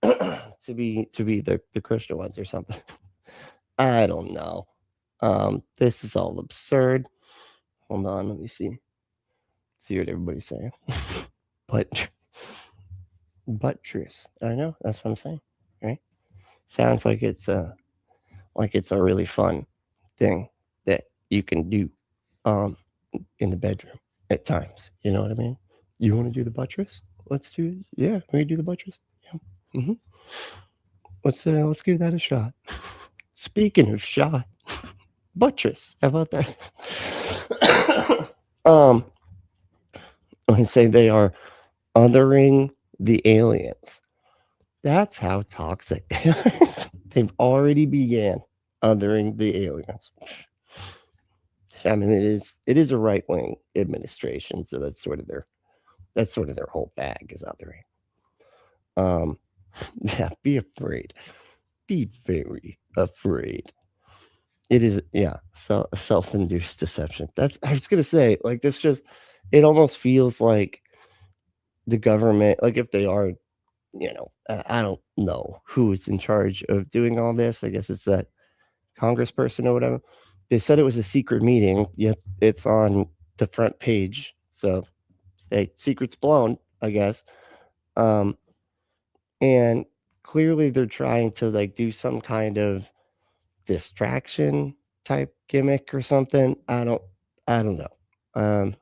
to be the Christian ones or something. I don't know. This is all absurd. Hold on, let me see what everybody's saying. Buttress. I know, that's what I'm saying, right? Sounds like it's a really fun thing that you can do in the bedroom at times. You know what I mean? You want to do the buttress? Let's do it. Yeah, we can do the buttress. Yeah. Mm-hmm. Let's give that a shot. Speaking of shot, buttress. How about that? I say they are othering the aliens. That's how toxic they are. They've already began othering the aliens. I mean, it is a right-wing administration, so that's sort of their whole bag is othering. Yeah, be afraid. Be very afraid. It is, yeah, self-induced deception. I was gonna say, like, this just, it almost feels like the government, like if they are, I don't know who is in charge of doing all this. I guess it's that congressperson or whatever. They said it was a secret meeting, yet it's on the front page. So, hey, secret's blown, I guess. And clearly they're trying to like do some kind of distraction type gimmick or something. I don't know.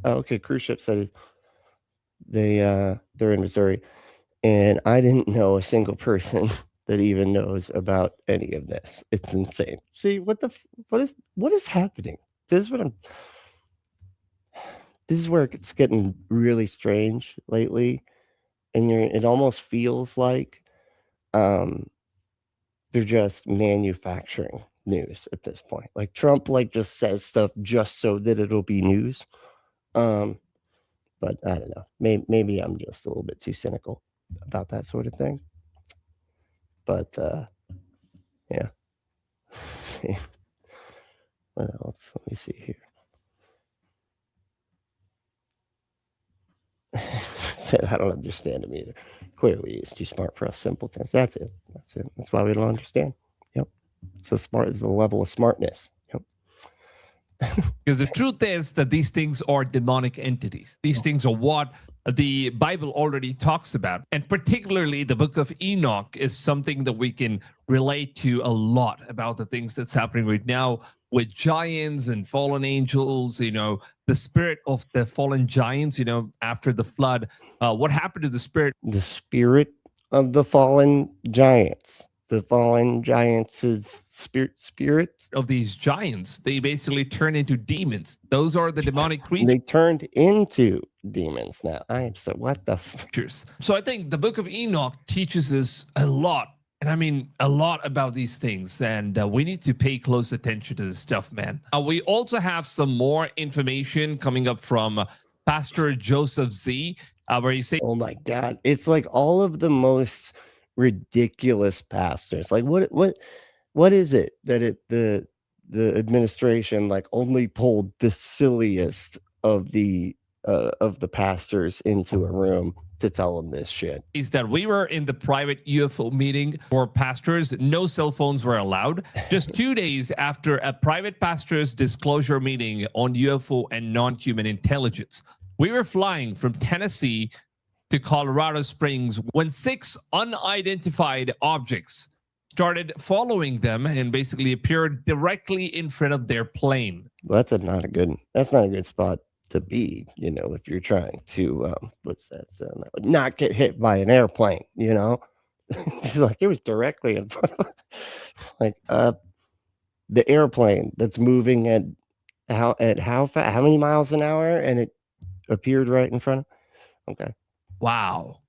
Okay, cruise ship said they're in Missouri, and I didn't know a single person that even knows about any of this. It's insane. See what is happening? This is where it's getting really strange lately, and it almost feels like they're just manufacturing news at this point. Like Trump just says stuff just so that it'll be news. But I don't know. Maybe I'm just a little bit too cynical about that sort of thing. But yeah. What else? Let me see here. Said I don't understand him either. Clearly, he's too smart for us simpletons. That's it. That's why we don't understand. Yep. So smart is the level of smartness. Yep. Because the truth is that these things are demonic entities. These things are what the Bible already talks about. And particularly the book of Enoch is something that we can relate to a lot about the things that's happening right now with giants and fallen angels, the spirit of the fallen giants, after the flood. What happened to the spirit? The spirit of the fallen giants. The fallen giants is spirit of these giants. They basically turn into demons. Those are the demonic creatures. They turned into demons now. What the features? So I think the book of Enoch teaches us a lot. And I mean, a lot about these things. And we need to pay close attention to this stuff, man. We also have some more information coming up from Pastor Joseph Z, where he says, oh my God, it's like all of the most ridiculous pastors. Like what is it that the administration only pulled the silliest of the pastors into a room to tell them this shit? Is that we were in the private UFO meeting for pastors. No cell phones were allowed. Just 2 days after a private pastor's disclosure meeting on UFO and non-human intelligence, we were flying from Tennessee to Colorado Springs when 6 unidentified objects started following them and basically appeared directly in front of their plane. Well, that's not a good spot to be, you know, if you're trying to not get hit by an airplane, you know. It's like it was directly in front of us. Like the airplane that's moving at how fast, how many miles an hour, and it appeared right in front of. Okay. Wow.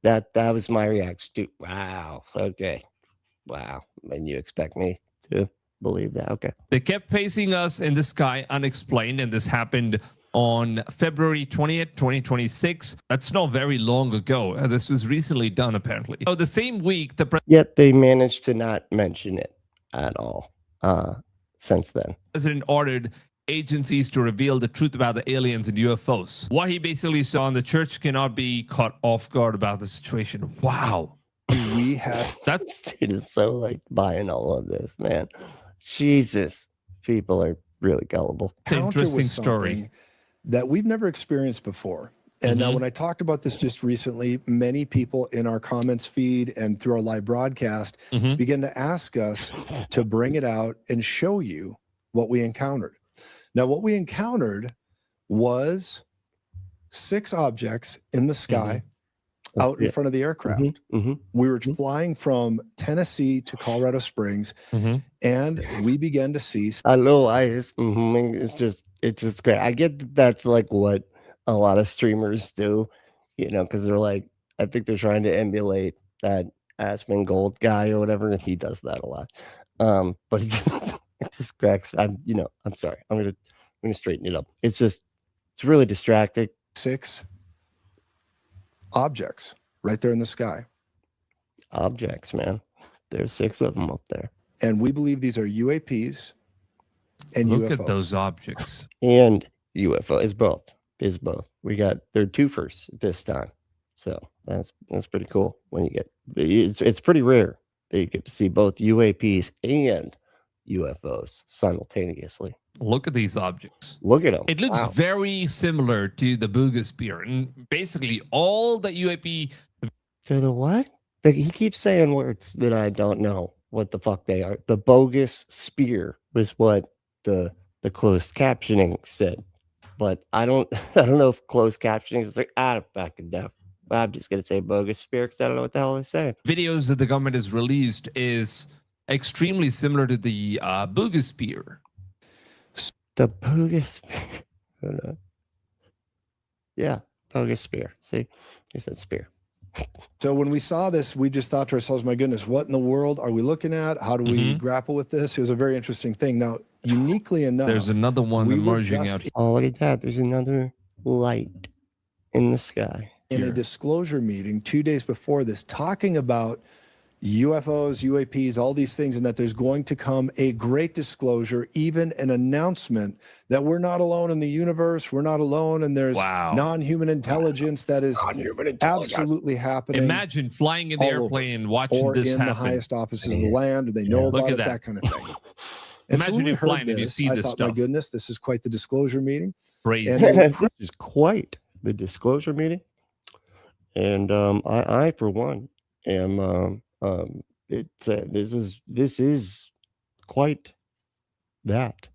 That was my reaction to. Wow. Okay. Wow. And you expect me to believe that? Okay. They kept facing us in the sky unexplained, and this happened on February 20th, 2026. That's not very long ago. This was recently done, apparently. So the same week, yet they managed to not mention it at all since then. President ordered agencies to reveal the truth about the aliens and UFOs. What he basically saw, and the church cannot be caught off guard about the situation. Wow. We have that's dude is so like buying all of this, man. Jesus, people are really gullible. It's an interesting story that we've never experienced before. And now when I talked about this just recently, many people in our comments feed and through our live broadcast began to ask us to bring it out and show you what we encountered. Now, what we encountered was 6 objects in the sky out in front of the aircraft. We were flying from Tennessee to Colorado Springs, and we began to see. It's just great. I get that's like what a lot of streamers do, you know, because they're like, I think they're trying to emulate that Aspen Gold guy or whatever, and he does that a lot. But it just cracks. I'm sorry. I'm gonna straighten it up. It's really distracting. 6 objects right there in the sky. Objects, man. There's 6 of them up there. And we believe these are UAPs and Look UFOs. at those objects. And UFO is both. They're 2 firsts this time. So that's pretty cool when you get it's pretty rare that you get to see both UAPs and UFOs simultaneously. Look at these objects. Look at them. It looks very similar to the Boogosphere, and basically all the UAP. To the what? But he keeps saying words that I don't know what the fuck they are. The bogus spear was what the closed captioning said, but I don't know if closed captioning is like back and down. I'm just gonna say bogus spear because I don't know what the hell they're saying. Videos that the government has released is extremely similar to the Boogosphere. The Boogosphere. Hold on. Yeah, Boogosphere. See, he said spear. So when we saw this, we just thought to ourselves, my goodness, what in the world are we looking at? How do we grapple with this? It was a very interesting thing. Now, uniquely enough, there's another one emerging out. Oh, look at that. There's another light in the sky. In a disclosure meeting 2 days before this, talking about UFOs, UAPs, all these things, and that there's going to come a great disclosure, even an announcement that we're not alone in the universe, we're not alone, and there's non-human intelligence that is absolutely happening. Imagine flying in the airplane and watching this happen. Or in the highest offices of the land, and they know about it, that kind of thing. And Imagine you flying and you see this stuff. My goodness, this is quite the disclosure meeting. Crazy. And this is quite the disclosure meeting. And I for one am this is quite that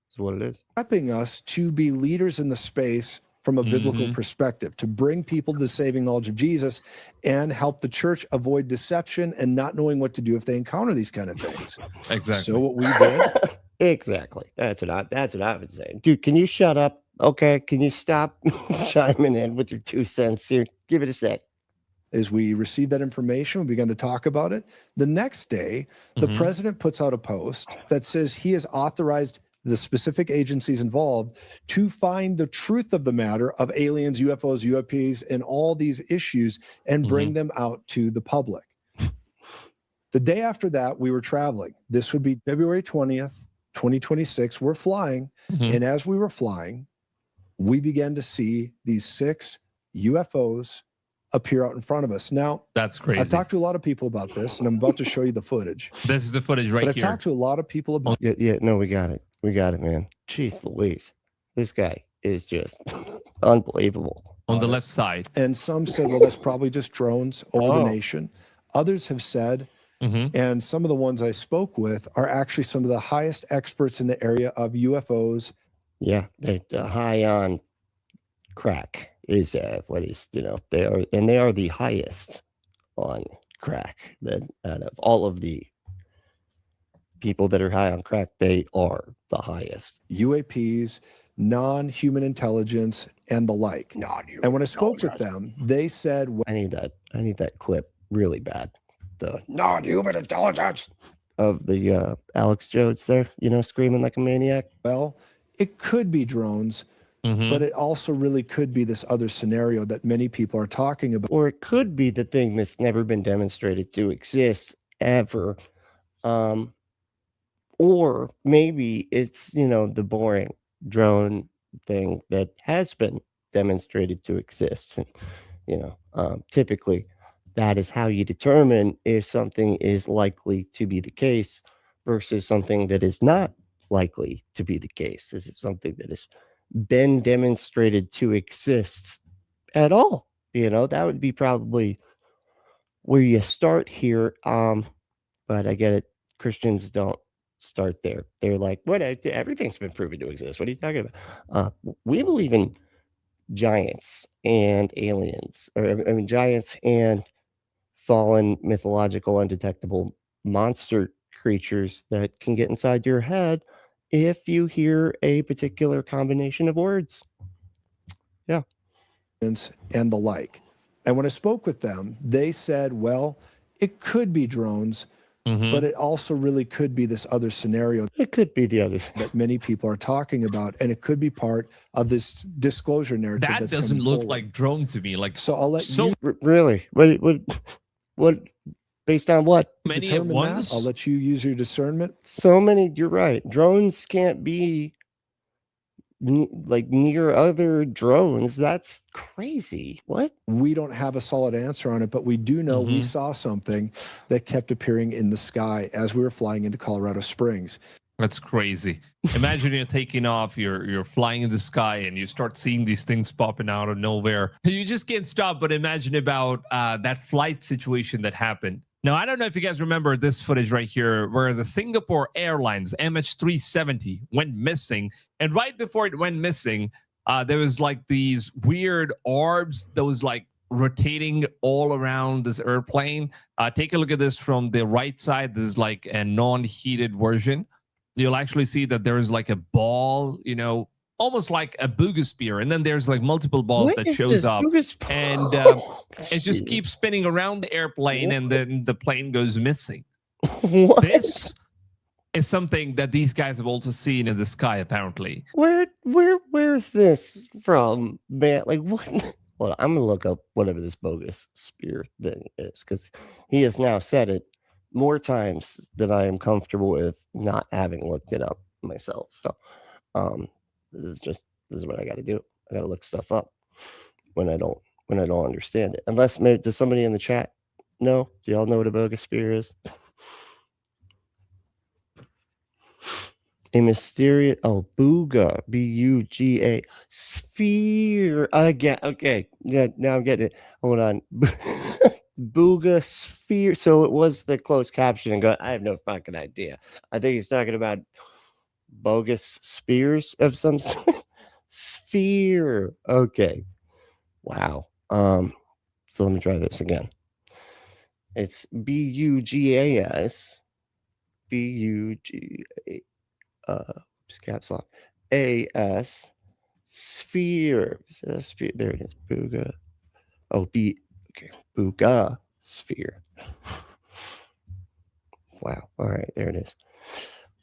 is what it is. Prepping us to be leaders in the space from a biblical perspective, to bring people to the saving knowledge of Jesus and help the church avoid deception and not knowing what to do if they encounter these kind of things. Exactly. So what we did. Exactly. That's what I would say. Dude, can you shut up? Okay. Can you stop chiming in with your 2 cents here? Give it a sec. As we received that information, we began to talk about it. The next day, the president puts out a post that says he has authorized the specific agencies involved to find the truth of the matter of aliens, UFOs, UAPs, and all these issues and bring them out to the public. The day after that, we were traveling. This would be February 20th, 2026. We're flying. And as we were flying, we began to see these 6 UFOs appear out in front of us. Now, that's crazy. I've talked to a lot of people about this, and I'm about to show you the footage. This is the footage right but here. I've talked to a lot of people about no, we got it. We got it, man. Jeez Louise. This guy is just unbelievable. On the left side. And some said, well, that's probably just drones over the nation. Others have said And some of the ones I spoke with are actually some of the highest experts in the area of UFOs. Yeah, they high on crack is what is, they are the highest on crack. That out of all of the people that are high on crack, they are the highest. UAPs, non-human intelligence, and the like. And when I spoke with them, they said, I need that clip really bad. The non-human intelligence of the Alex Jones there, screaming like a maniac. Well, it could be drones, but it also really could be this other scenario that many people are talking about. Or it could be the thing that's never been demonstrated to exist ever. Or maybe it's, the boring drone thing that has been demonstrated to exist. And, typically that is how you determine if something is likely to be the case versus something that is not likely to be the case. Is it something that has been demonstrated to exist at all? That would be probably where you start here. But I get it. Christians don't start there. They're like, what? Everything's been proven to exist. What are you talking about? We believe in giants and aliens, giants and fallen mythological undetectable monster creatures that can get inside your head if you hear a particular combination of words. Yeah. And the like. And when I spoke with them, they said, well, it could be drones, but it also really could be this other scenario. It could be the other that many people are talking about, and it could be part of this disclosure narrative. That doesn't look like drone to me. Like, so I'll let you really. What? Based on what? Many determine at once? that. I'll let you use your discernment. So many. You're right. Drones can't be near other drones. That's crazy. What? We don't have a solid answer on it, but we do know we saw something that kept appearing in the sky as we were flying into Colorado Springs. That's crazy. Imagine you're taking off, you're flying in the sky, and you start seeing these things popping out of nowhere. You just can't stop but imagine about that flight situation that happened. Now, I don't know if you guys remember this footage right here where the Singapore Airlines MH370 went missing. And right before it went missing, there was like these weird orbs that was like rotating all around this airplane. Take a look at this from the right side. This is like a non-heated version. You'll actually see that there is like a ball, almost like a booga spear, and then there's like multiple balls that shows up, and it just keeps spinning around the airplane, and then the plane goes missing. This is something that these guys have also seen in the sky, apparently. Where's this from, man? Like, what? Well, I'm gonna look up whatever this bogus spear thing is, because he has now said it more times than I am comfortable with not having looked it up myself. So, this is what I got to do. I got to look stuff up when I don't understand it. Unless maybe does somebody in the chat know? Do y'all know what a bogus spear is? A mysterious booga, B-U-G-A sphere again. Okay, yeah, now I'm getting it. Hold on. Booga sphere. So it was the closed caption, and I have no fucking idea. I think he's talking about bogus spears of some sort. Sphere. Okay. Wow. So let me try this again. It's B-U-G-A-S. B-U-G-A. Caps lock. A-S. Sphere. Sphere. There it is. Booga. Oh, B. Okay. Booga sphere. Wow. All right. There it is.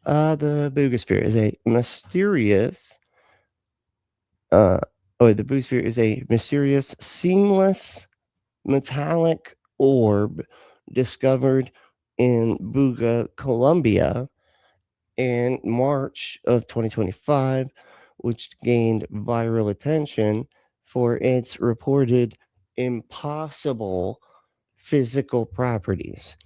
The boogosphere is a mysterious. The boogosphere is a mysterious, seamless, metallic orb discovered in Booga, Colombia, in March of 2025, which gained viral attention for its reported impossible physical properties.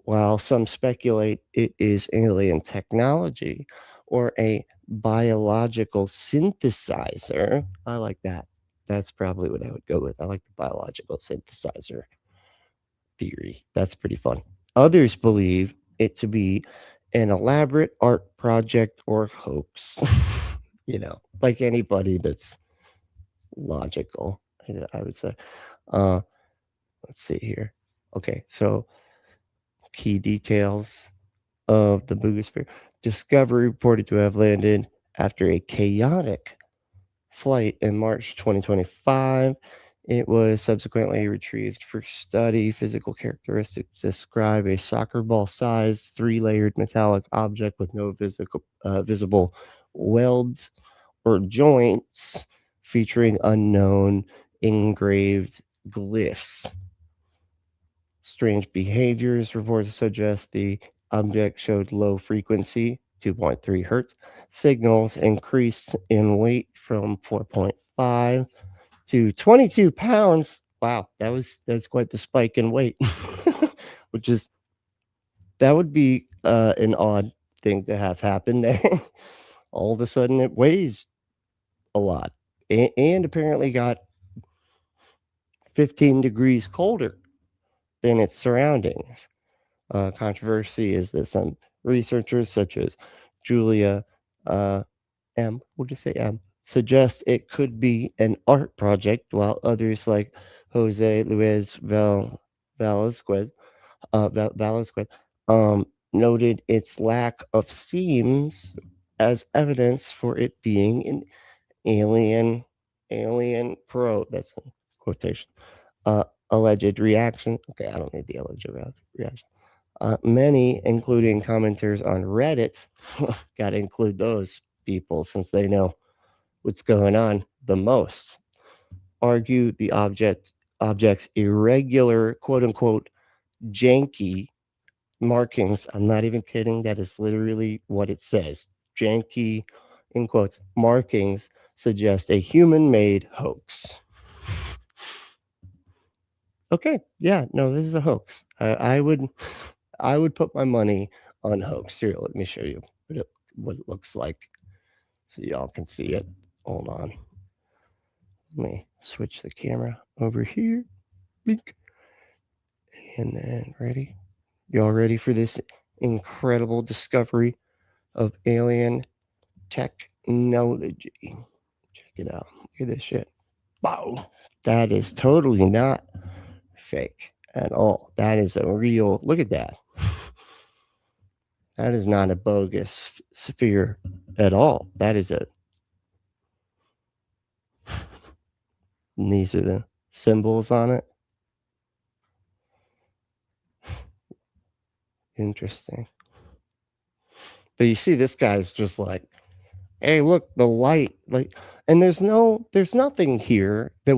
While some speculate it is alien technology or a biological synthesizer. I like that. That's probably what I would go with. I like the biological synthesizer theory. That's pretty fun. Others believe it to be an elaborate art project or hoax. You know, like anybody that's logical, I would say. Let's see here. Okay, so key details of the Boogosphere. Discovery reported to have landed after a chaotic flight in March 2025. It was subsequently retrieved for study. Physical characteristics describe a soccer ball-sized, 3-layered metallic object with no visible welds or joints, featuring unknown engraved glyphs. Strange behaviors reports suggest the object showed low frequency, 2.3 hertz. Signals increased in weight from 4.5 to 22 pounds. Wow, that's quite the spike in weight. That would be an odd thing to have happen there. All of a sudden it weighs a lot and apparently got 15 degrees colder than its surroundings. Controversy is that some researchers, such as Julia M, we'll just say M, suggest it could be an art project, while others like Jose Luis Velasquez noted its lack of seams as evidence for it being an alien that's a quotation, alleged reaction. Okay, I don't need the alleged reaction. Many, including commenters on Reddit, got to include those people since they know what's going on the most, argue the object's irregular, quote unquote, janky markings. I'm not even kidding. That is literally what it says. Janky, in quotes, markings suggest a human-made hoax. Okay, yeah, no, this is a hoax. I would put my money on hoax. Here, let me show you what it looks like so y'all can see it. Hold on. Let me switch the camera over here. Blink. And then ready? Y'all ready for this incredible discovery of alien technology? Check it out. Look at this shit. Wow. That is totally not fake at all. That is a real, look at that. That is not a bogus sphere at all. That is a, and these are the symbols on it. Interesting. But you see, this guy's just like, hey, look, the light, like, and there's nothing here that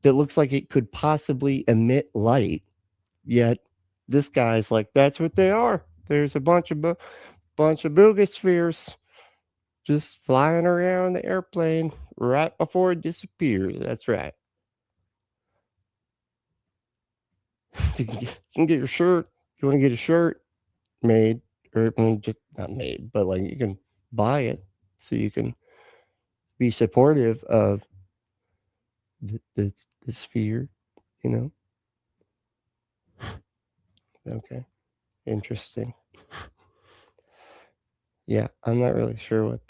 looks like it could possibly emit light. Yet this guy's like, that's what they are. There's a bunch of boogospheres just flying around the airplane right before it disappears. That's right. You can get your shirt. You want to get a shirt made, or I mean, just not made, but like you can buy it so you can be supportive of the sphere, you know. Okay, interesting. Yeah, I'm not really sure what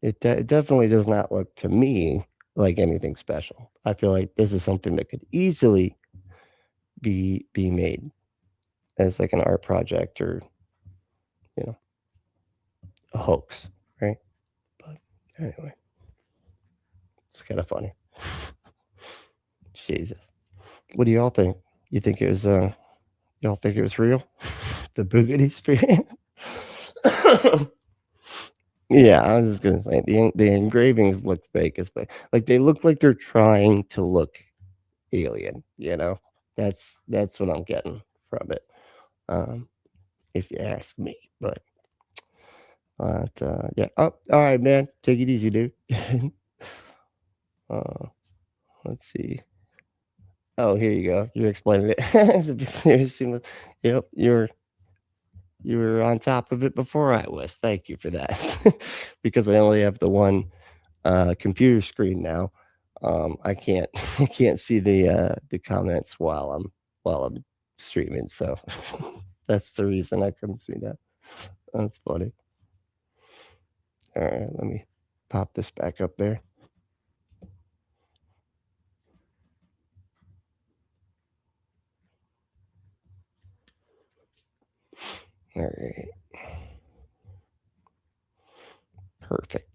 it definitely does not look to me like anything special. I feel like this is something that could easily be made as like an art project or, you know, a hoax, right? But anyway, it's kind of funny. Jesus, what do y'all think? You think it was y'all think it was real? The boogity sphere? Yeah, I was just gonna say the engravings look fake as but like they look like they're trying to look alien, you know. That's what I'm getting from it. If you ask me. But yeah. Oh, all right, man. Take it easy, dude. Let's see. Oh, here you go. You're explaining it. It's a bit serious. Yep, you were on top of it before I was. Thank you for that. Because I only have the one computer screen now. I can't see the comments while I'm streaming, so that's the reason I couldn't see that. That's funny. All right, let me pop this back up there. All right. Perfect.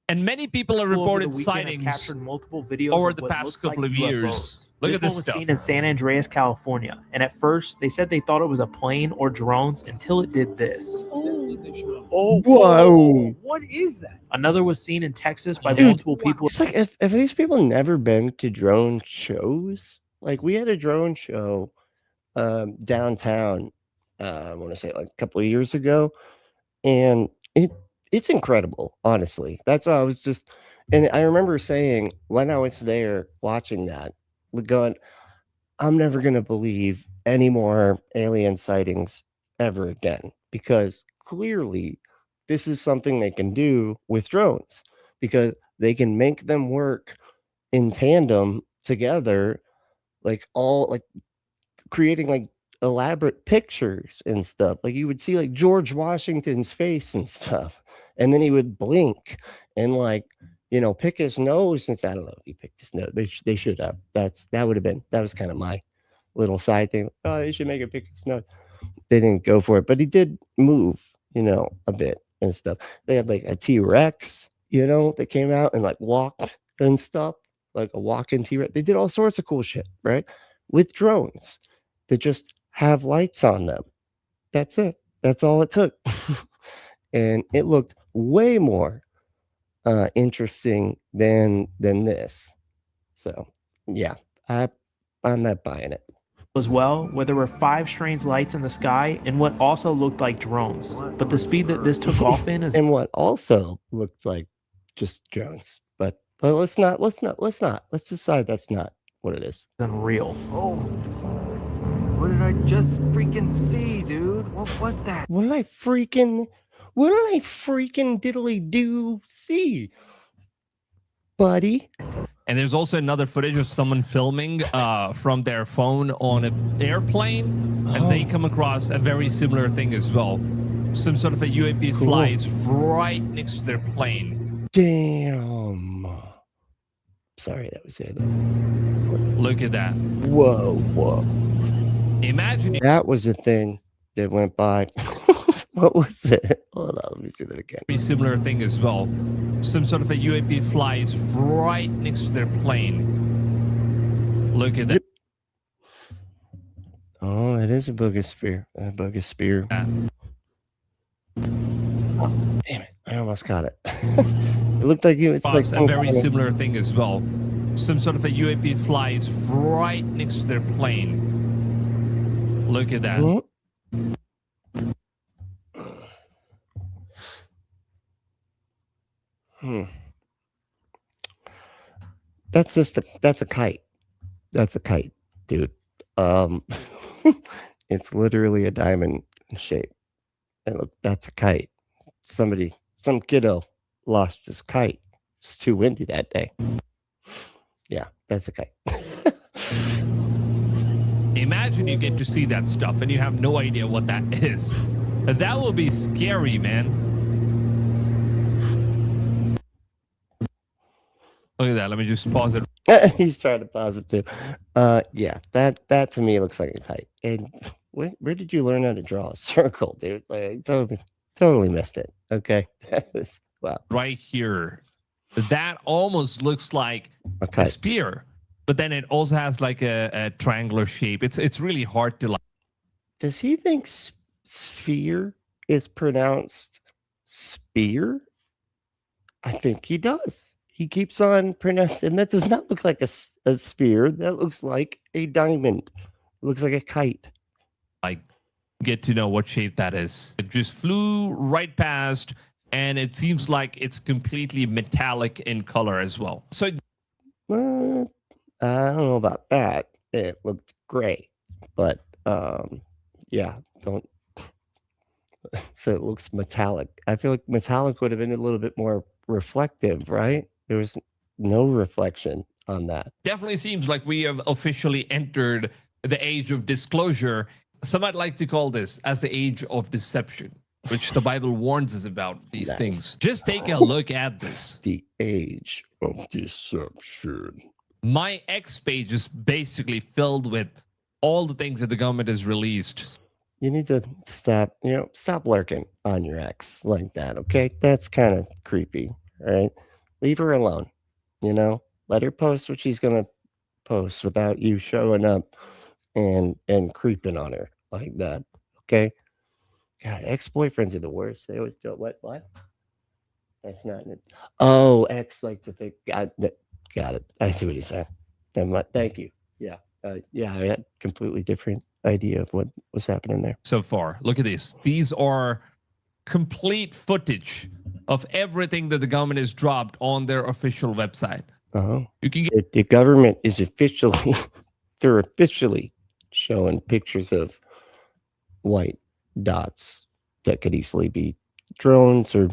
And many people have reported sightings captured multiple videos over of the what past looks couple like of UFOs. years. Look at this one was stuff. seen in San Andreas, California, and at first they said they thought it was a plane or drones until it did this. Oh, whoa! What is that? Another was seen in Texas by Dude, multiple people. It's like if these people never been to drone shows, like we had a drone show downtown. I want to say like a couple of years ago, and it's incredible. Honestly, that's why I was just. And I remember saying when I was there watching that, going, I'm never going to believe any more alien sightings ever again, because clearly this is something they can do with drones, because they can make them work in tandem together, like creating like elaborate pictures and stuff. Like you would see like George Washington's face and stuff, and then he would blink and like, pick his nose. Since I don't know if he picked his nose, they should have. That was kind of my little side thing. Oh, they should make it pick his nose. They didn't go for it, but he did move, a bit and stuff. They had like a T-Rex, that came out and like walked and stuff, like a walking T-Rex. They did all sorts of cool shit, right? With drones that just have lights on them. That's it. That's all it took. And it looked way more interesting than this. So yeah, I'm not buying it. As well, where there were 5 strange lights in the sky and what also looked like drones. But the speed that this took off in is and what also looked like just drones. But let's decide that's not what it is. Unreal. Oh, what did I just freaking see, dude? What was that? What did I freaking diddly do see, buddy? And there's also another footage of someone filming from their phone on an airplane, and they come across a very similar thing as well. Some sort of a UAP flies right next to their plane. Damn. Sorry, that was it. Look at that. Whoa. Imagine that was a thing that went by. What was it? Hold on, let me see that again. Very similar thing as well. Some sort of a UAP flies right next to their plane. Look at that. Oh, it is a bogosphere. A bogosphere. Damn it! I almost got it. It looked like it's like a very similar thing as well. Some sort of a UAP flies right next to their plane. Look at that. That's a kite. That's a kite, dude. It's literally a diamond shape. And look, that's a kite. Some kiddo lost his kite. It's too windy that day. Yeah, that's a kite. Imagine you get to see that stuff and you have no idea what that is. That will be scary, man. Look at that. Let me just pause it. He's trying to pause it too. Yeah, that to me looks like a kite. And where did you learn how to draw a circle, dude? Like, totally missed it. Okay, that was wow. Right here, that almost looks like a spear, but then it also has like a triangular shape. It's really hard to like. Does he think sphere is pronounced spear? I think he does. He keeps on pronouncing. That does not look like a sphere. That looks like a diamond. It looks like a kite. Like, get to know what shape that is. It just flew right past, and it seems like it's completely metallic in color as well. So, I don't know about that. It looked gray, but yeah, don't. So it looks metallic. I feel like metallic would have been a little bit more reflective, right? There was no reflection on that. definitely seems like we have officially entered the age of disclosure. Some might like to call this as the age of deception, which the Bible warns us about these things. Just take a look at this. The age of deception. My X page is basically filled with all the things that the government has released. You need to stop lurking on your ex like that, okay? That's kind of creepy, all right? Leave her alone, Let her post what she's going to post without you showing up and creeping on her like that, okay? God, ex-boyfriends are the worst. They always do it. What? That's not it. Oh, ex, like the thing. Got it. I see what he's saying. Thank you. Yeah. I had completely different idea of what was happening there. So far, look at this. These are complete footage of everything that the government has dropped on their official website. You can get the government is officially, they're officially showing pictures of white dots that could easily be drones or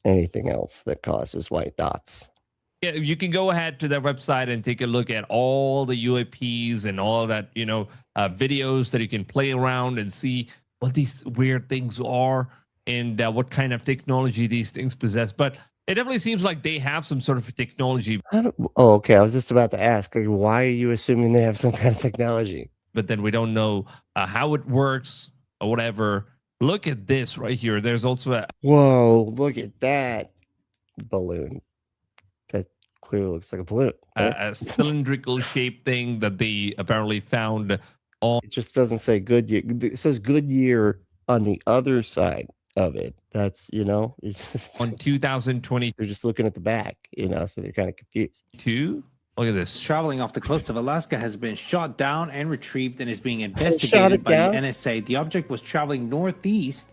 anything else that causes white dots. Yeah, you can go ahead to their website and take a look at all the UAPs and all that, videos that you can play around and see what these weird things are and what kind of technology these things possess. But it definitely seems like they have some sort of technology. Okay. I was just about to ask, why are you assuming they have some kind of technology? But then we don't know how it works or whatever. Look at this right here. There's also a... Whoa, look at that balloon. That clearly looks like a balloon. A cylindrical shaped thing that they apparently found on... It just doesn't say Goodyear. It says Goodyear on the other side of it. That's, it's just, on 2020. They're just looking at the back, so they're kind of confused. Look at this. Traveling off the coast of Alaska has been shot down and retrieved and is being investigated by the NSA. The object was traveling northeast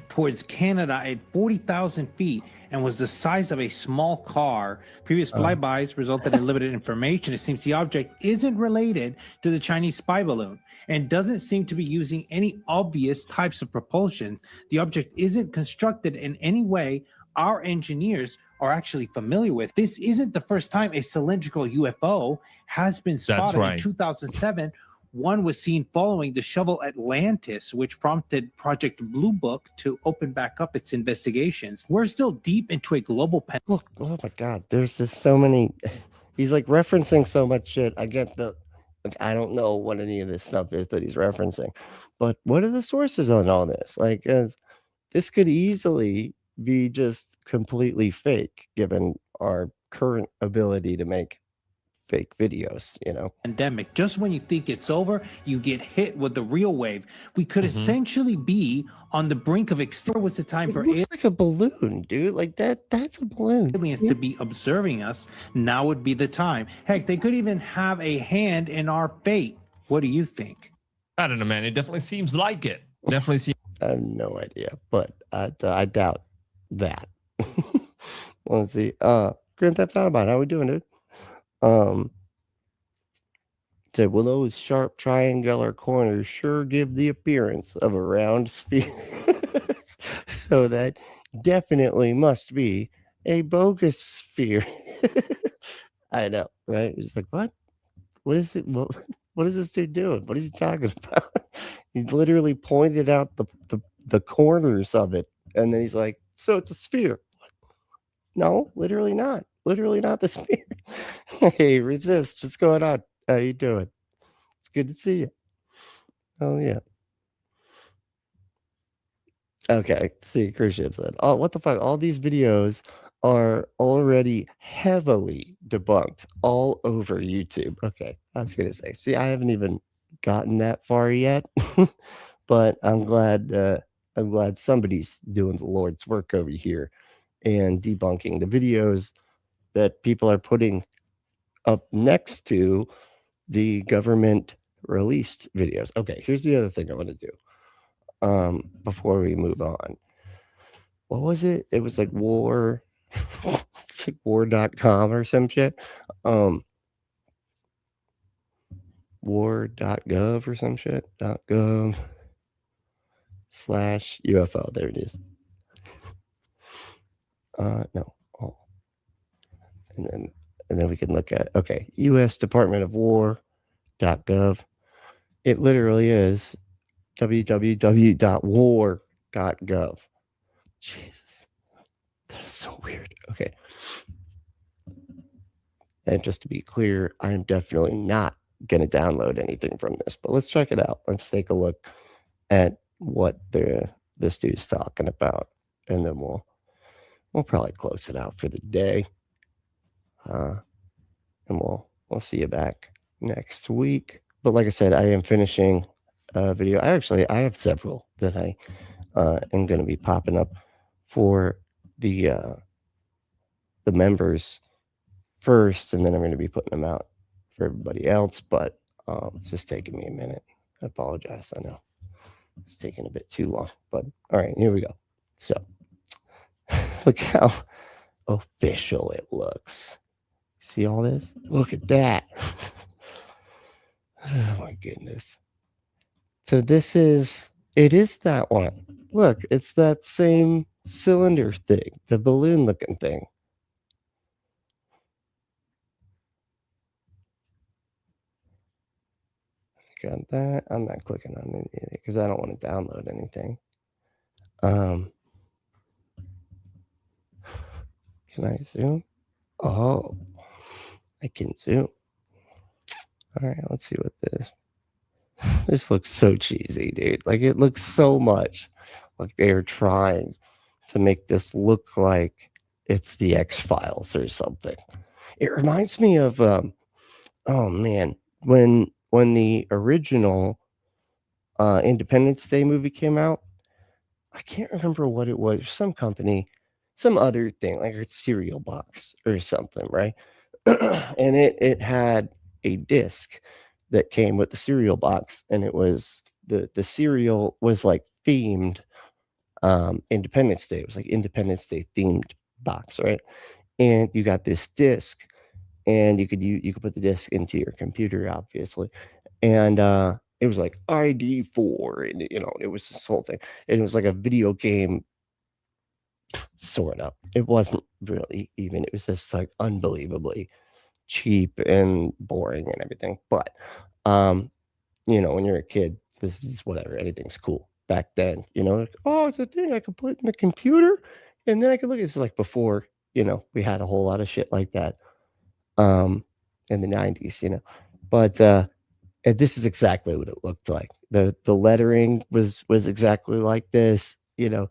towards Canada at 40,000 feet and was the size of a small car. Previous flybys resulted in limited information. It seems the object isn't related to the Chinese spy balloon and doesn't seem to be using any obvious types of propulsion. The object isn't constructed in any way our engineers are actually familiar with. This isn't the first time a cylindrical UFO has been spotted. In 2007, one was seen following the shovel Atlantis, which prompted Project Blue Book to open back up its investigations. We're still deep into a global Look, oh my God, there's just so many. He's like referencing so much shit. I get I don't know what any of this stuff is that he's referencing, but what are the sources on all this? This could easily be just completely fake given our current ability to make fake videos, Pandemic. Just when you think it's over, you get hit with the real wave. We could essentially be on the brink of extinction. Was the time for looks like a balloon, dude. Like that's a balloon. Aliens to be observing us. Now would be the time. Heck, they could even have a hand in our fate. What do you think? I don't know, man. It definitely seems like it. Definitely seems. I have no idea, but I doubt that. Let's see. Grand Theft Auto, how we doing, dude? Said, well, those sharp triangular corners sure give the appearance of a round sphere. So that definitely must be a bogus sphere. I know, right? It's like, what? What is it? What is this dude doing? What is he talking about? He literally pointed out the corners of it, and then he's like, so it's a sphere. No, literally not. Literally not the sphere. Hey, Resist, what's going on? How you doing? It's good to see you. Oh, yeah. Okay, see, Chris Ship said, oh, what the fuck? All these videos are already heavily debunked all over YouTube. Okay, I was going to say, see, I haven't even gotten that far yet, but I'm glad somebody's doing the Lord's work over here and debunking the videos that people are putting up next to the government released videos. Okay, here's the other thing I want to do before we move on. What was it? It was like war. It's like war.com or some shit. War.gov or some shit. .gov /UFO. There it is. No. Oh. And then we can look at, okay, U.S. Department of War www.war.gov. It literally is www.war.gov. Jesus. That's so weird. Okay. And just to be clear, I'm definitely not going to download anything from this, but let's check it out. Let's take a look at what this dude's talking about, and then we'll probably close it out for the day. And we'll see you back next week. But like I said, I am finishing a video. I have several that I am going to be popping up for the members first, and then I'm going to be putting them out for everybody else. But it's just taking me a minute. I apologize. I know it's taking a bit too long, but all right, here we go. So look how official it looks. See all this? Look at that. Oh my goodness. So it is that one. Look, it's that same cylinder thing, the balloon looking thing. Got that. I'm not clicking on anything because I don't want to download anything. Can I zoom? Oh, I can zoom. All right, let's see what this looks so cheesy, dude. Like, it looks so much like they're trying to make this look like it's the X-Files or something. It reminds me of oh man, when the original Independence Day movie came out. I can't remember what it was. Some company, some other thing, like a cereal box or something, right? And it had a disc that came with the cereal box, and it was the cereal was like themed Independence Day. It was like Independence Day themed box, right? And you got this disc, and you could put the disc into your computer, obviously, and it was like ID4, and it was this whole thing, and it was like a video game, sort of. It wasn't really even. It was just like unbelievably cheap and boring and everything. But when you're a kid, this is whatever. Anything's cool back then. Like, oh, it's a thing I could put in the computer, and then I could look. It's like before we had a whole lot of shit like that in the 90s. But and this is exactly what it looked like. The lettering was exactly like this. The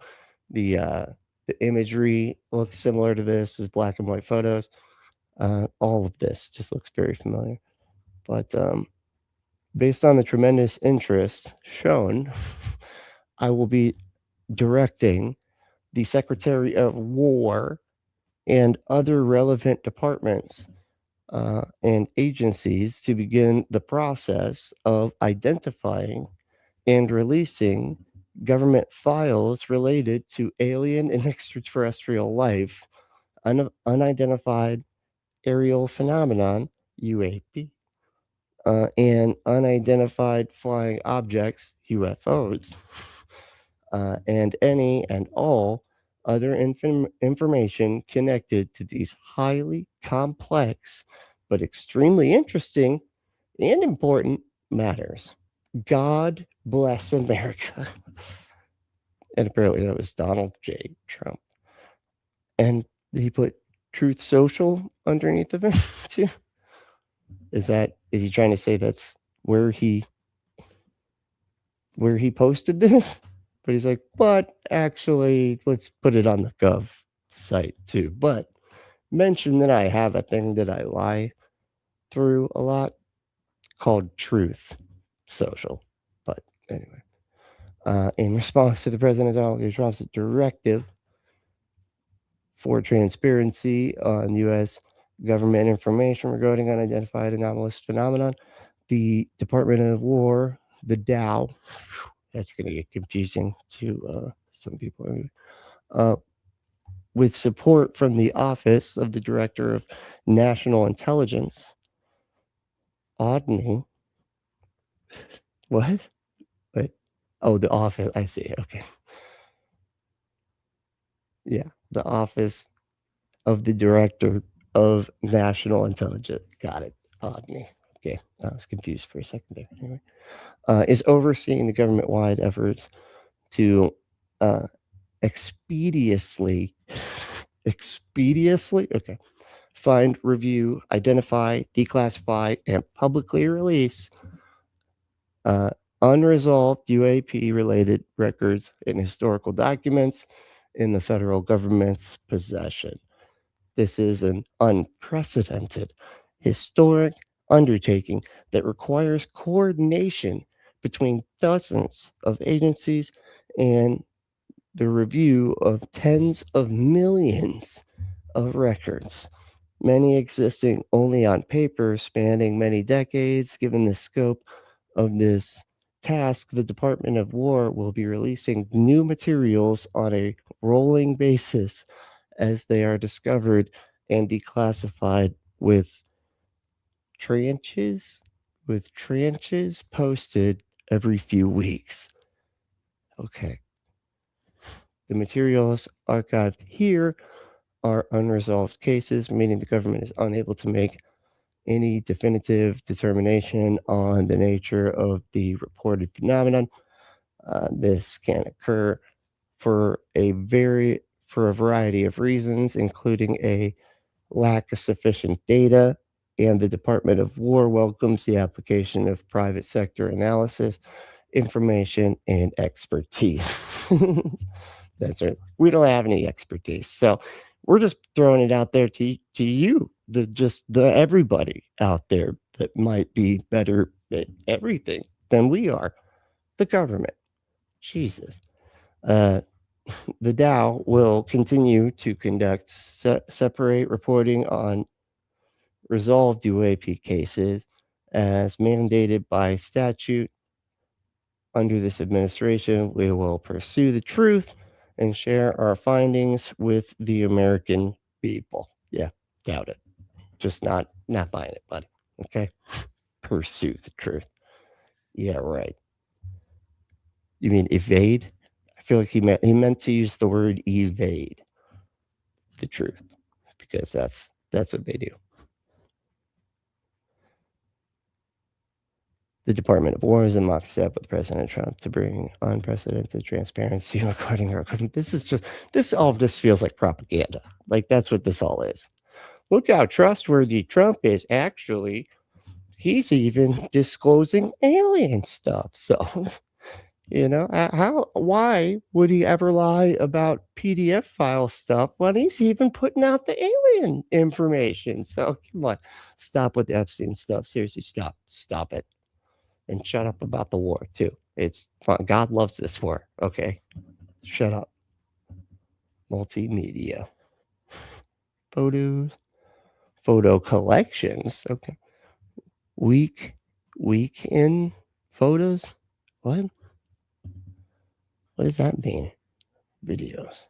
imagery looked similar to this. Is black and white photos. All of this just looks very familiar. But based on the tremendous interest shown, I will be directing the Secretary of War and other relevant departments and agencies to begin the process of identifying and releasing government files related to alien and extraterrestrial life, unidentified aerial phenomenon, UAP, and unidentified flying objects, UFOs, and any and all other information connected to these highly complex but extremely interesting and important matters. God bless America. And apparently that was Donald J. Trump. And he put Truth Social underneath of it too. Is he trying to say that's where he posted this? But he's like, but actually, let's put it on the Gov site too. But mention that I have a thing that I lie through a lot called Truth Social. But anyway, in response to the President Donald J. Trump's directive for transparency on U.S. government information regarding unidentified anomalous phenomenon, the Department of War, the Dow, that's going to get confusing to some people, with support from the Office of the Director of National Intelligence, Odney. What? Wait. Oh, the office. I see. Okay. Yeah, the Office of the Director of National Intelligence. Got it. Odney. Okay, I was confused for a second there. Anyway, is overseeing the government-wide efforts to expeditiously, okay, find, review, identify, declassify, and publicly release unresolved UAP-related records and historical documents in the federal government's possession. This is an unprecedented, historic undertaking that requires coordination between dozens of agencies and the review of tens of millions of records, many existing only on paper, spanning many decades. Given the scope of this task, the Department of War will be releasing new materials on a rolling basis as they are discovered and declassified, with tranches posted every few weeks. Okay. The materials archived here are unresolved cases, meaning the government is unable to make any definitive determination on the nature of the reported phenomenon. This can occur for a variety of reasons, including a lack of sufficient data, and the Department of War welcomes the application of private sector analysis, information, and expertise. That's right. We don't have any expertise, so we're just throwing it out there to you, the everybody out there that might be better at everything than we are. The government. Jesus. The Dow will continue to conduct separate reporting on resolved UAP cases as mandated by statute. Under this administration, we will pursue the truth and share our findings with the American people. Yeah, doubt it. Just not buying it, buddy. Okay? Pursue the truth. Yeah, right. You mean evade? I feel like he meant to use the word evade the truth, because that's what they do. The Department of War is in lockstep with President Trump to bring unprecedented transparency regarding our government. This all just feels like propaganda. Like, that's what this all is. Look how trustworthy Trump is. Actually, he's even disclosing alien stuff. So, why would he ever lie about PDF file stuff when he's even putting out the alien information? So, come on, stop with the Epstein stuff. Seriously, stop it. And shut up about the war, too. It's fun. God loves this war. Okay. Shut up. Multimedia. Photos. Photo collections. Okay. Week in photos? What? What does that mean? Videos.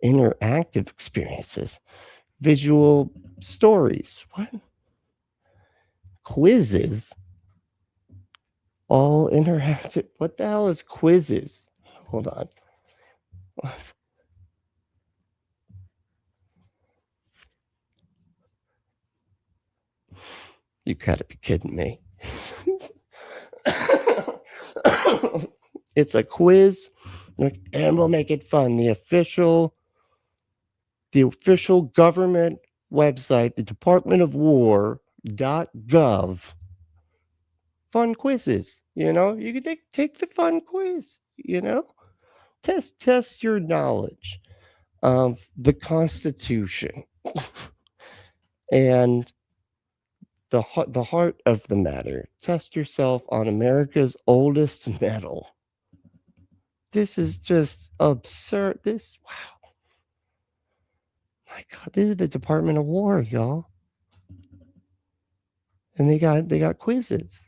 Interactive experiences. Visual stories. What? Quizzes. All interactive. What the hell is quizzes? Hold on. What? You gotta be kidding me. It's a quiz, and we'll make it fun. The official government website, the Department of War .gov, fun quizzes. You can take the fun quiz. Test your knowledge of the Constitution and the heart of the matter. Test yourself on America's oldest medal. This is just absurd. Wow. My God, this is the Department of War, y'all. And they got quizzes.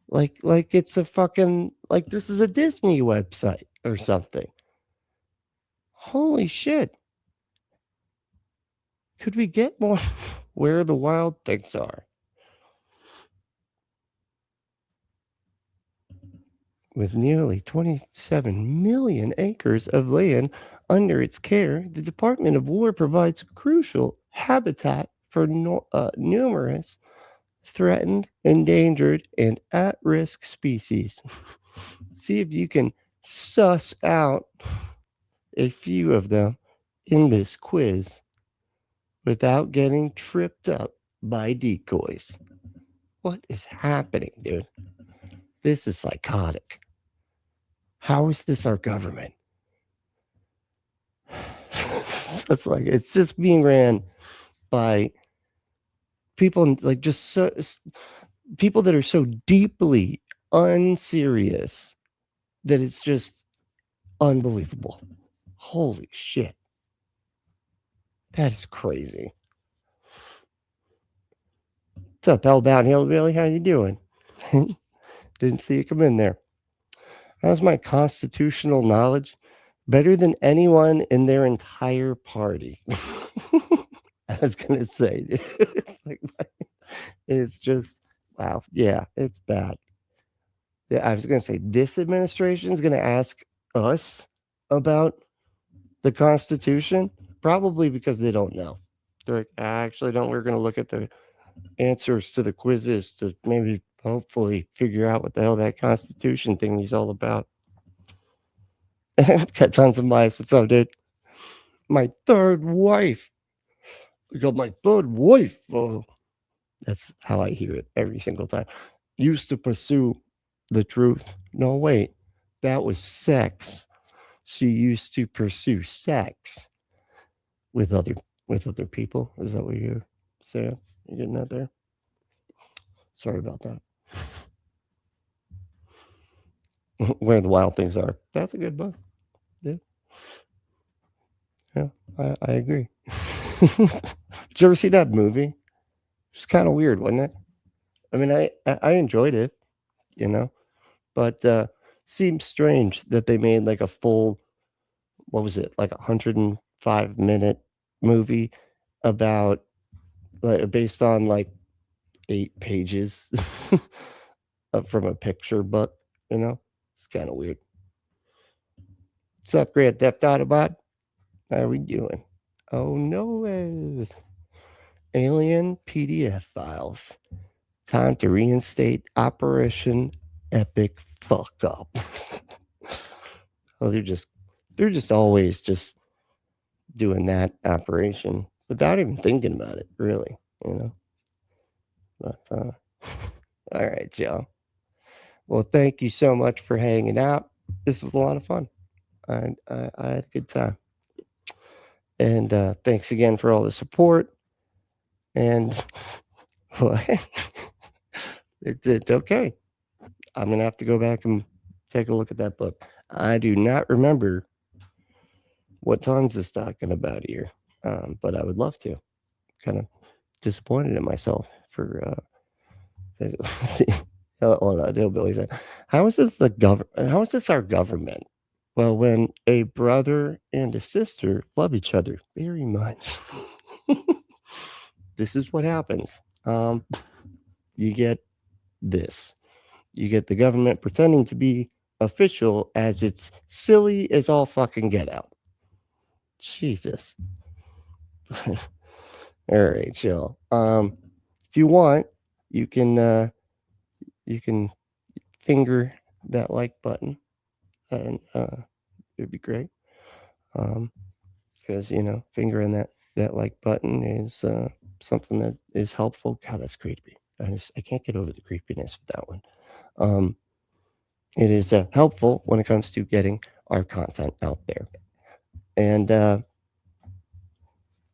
Like it's a fucking, like this is a Disney website or something. Holy shit. Could we get more where the wild things are? With nearly 27 million acres of land under its care, the Department of War provides crucial habitat for numerous threatened, endangered, and at-risk species. See if you can suss out a few of them in this quiz without getting tripped up by decoys. What is happening, dude? This is psychotic. How is this our government? It's just being ran by people like people that are so deeply unserious that it's just unbelievable. Holy shit. That is crazy. What's up, Hellbound Hillbilly? How you doing? Didn't see you come in there. How's my constitutional knowledge? Better than anyone in their entire party. I was going to say, it's just, wow. Yeah, it's bad. I was going to say, this administration is going to ask us about the Constitution, probably because they don't know. They're like, I actually don't. We're going to look at the answers to the quizzes to maybe hopefully figure out what the hell that Constitution thing is all about. Got tons of mice. What's up, dude? My third wife. I got my third wife. Oh, that's how I hear it every single time. Used to pursue the truth. No, wait. That was sex. She used to pursue sex with other people. Is that what you're saying? You getting that there? Sorry about that. Where the Wild Things Are. That's a good book. Yeah, I agree. Did you ever see that movie? It's kind of weird, wasn't it? I mean, I enjoyed it, but seems strange that they made like a full, what was it, like 105-minute movie about, like, based on like 8 pages from a picture book, It's kind of weird. What's up, Grand Theft Autobot? How are we doing? Oh, no. Alien PDF files. Time to reinstate Operation Epic Fuck Up. Well, they're just always just doing that operation without even thinking about it, really, But, all right, Joe. Well, thank you so much for hanging out. This was a lot of fun. I had a good time. And thanks again for all the support. And it's okay. I'm going to have to go back and take a look at that book. I do not remember what Tons is talking about here, but I would love to. Kind of disappointed in myself for... Hold on, Hillbilly said, how is this our government? Well, when a brother and a sister love each other very much, this is what happens. You get this. You get the government pretending to be official as it's silly as all fucking get out. Jesus. All right, chill. If you want, you can finger that like button, and it'd be great. Because fingering that like button is something that is helpful. God, that's creepy. I can't get over the creepiness of that one. It is helpful when it comes to getting our content out there. And I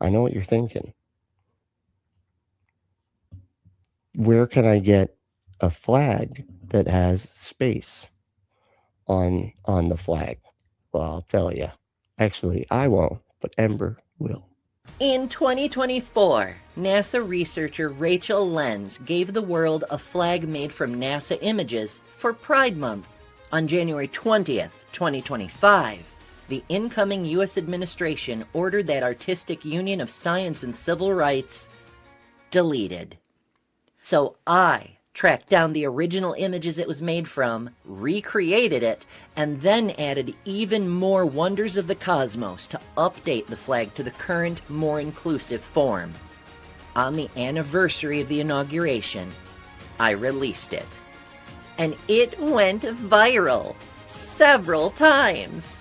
know what you're thinking. Where can I get a flag that has space on the flag? Well, I'll tell you. Actually, I won't, but Ember will. In 2024, NASA researcher Rachel Lenz gave the world a flag made from NASA images for Pride Month. On January 20th, 2025, the incoming U.S. administration ordered that Artistic Union of Science and Civil Rights deleted. So I tracked down the original images it was made from, recreated it, and then added even more wonders of the cosmos to update the flag to the current, more inclusive form. On the anniversary of the inauguration, I released it. And it went viral several times.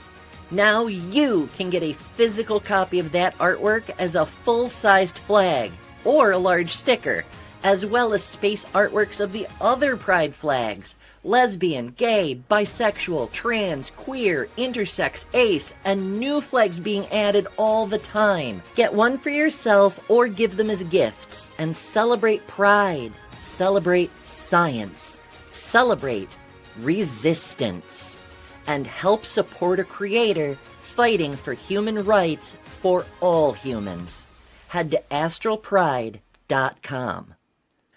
Now you can get a physical copy of that artwork as a full-sized flag or a large sticker, as well as space artworks of the other pride flags: lesbian, gay, bisexual, trans, queer, intersex, ace, and new flags being added all the time. Get one for yourself or give them as gifts and celebrate pride, celebrate science, celebrate resistance, and help support a creator fighting for human rights for all humans. Head to astralpride.com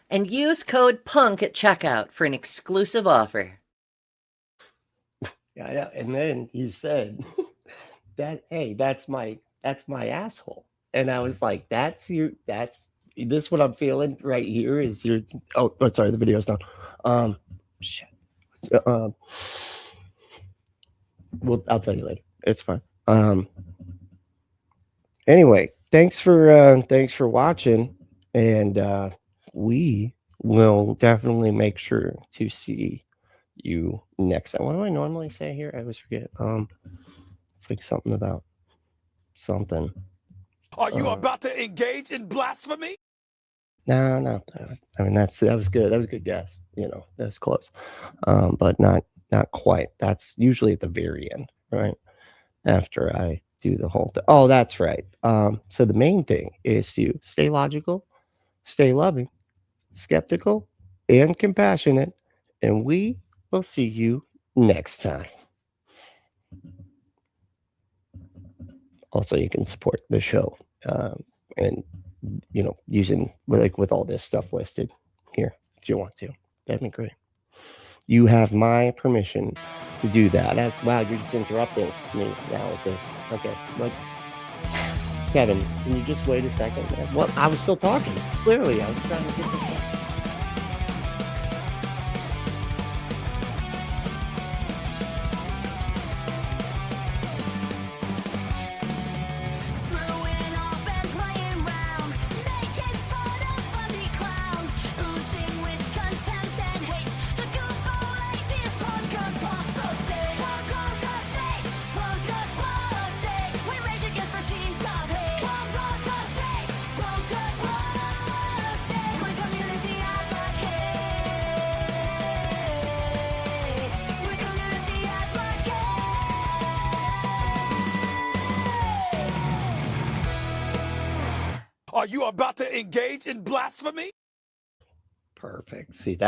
and use code PUNK at checkout for an exclusive offer. Yeah, and then he said that, hey, that's my asshole. And I was like, this what I'm feeling right here is your, oh, sorry, the video's done. Shit. Well, I'll tell you later. It's fine. Anyway, thanks for watching, and we will definitely make sure to see you next time. What do I normally say here? I always forget. It's like something about something. Are you about to engage in blasphemy? No, not that. I mean, that was good. That was a good guess. You know, that's close, but not quite. That's usually at the very end, right? After I do the whole thing. Oh, that's right. So the main thing is to stay logical, stay loving, skeptical, and compassionate, and we will see you next time. Also, you can support the show, and you know, using with all this stuff listed here if you want to. That'd be great. You have my permission to do that. Wow, you're just interrupting me now with this. Okay, but Kevin, can you just wait a second? Well, I was still talking. Clearly, I was trying to get this. Are you about to engage in blasphemy? Perfect. See that.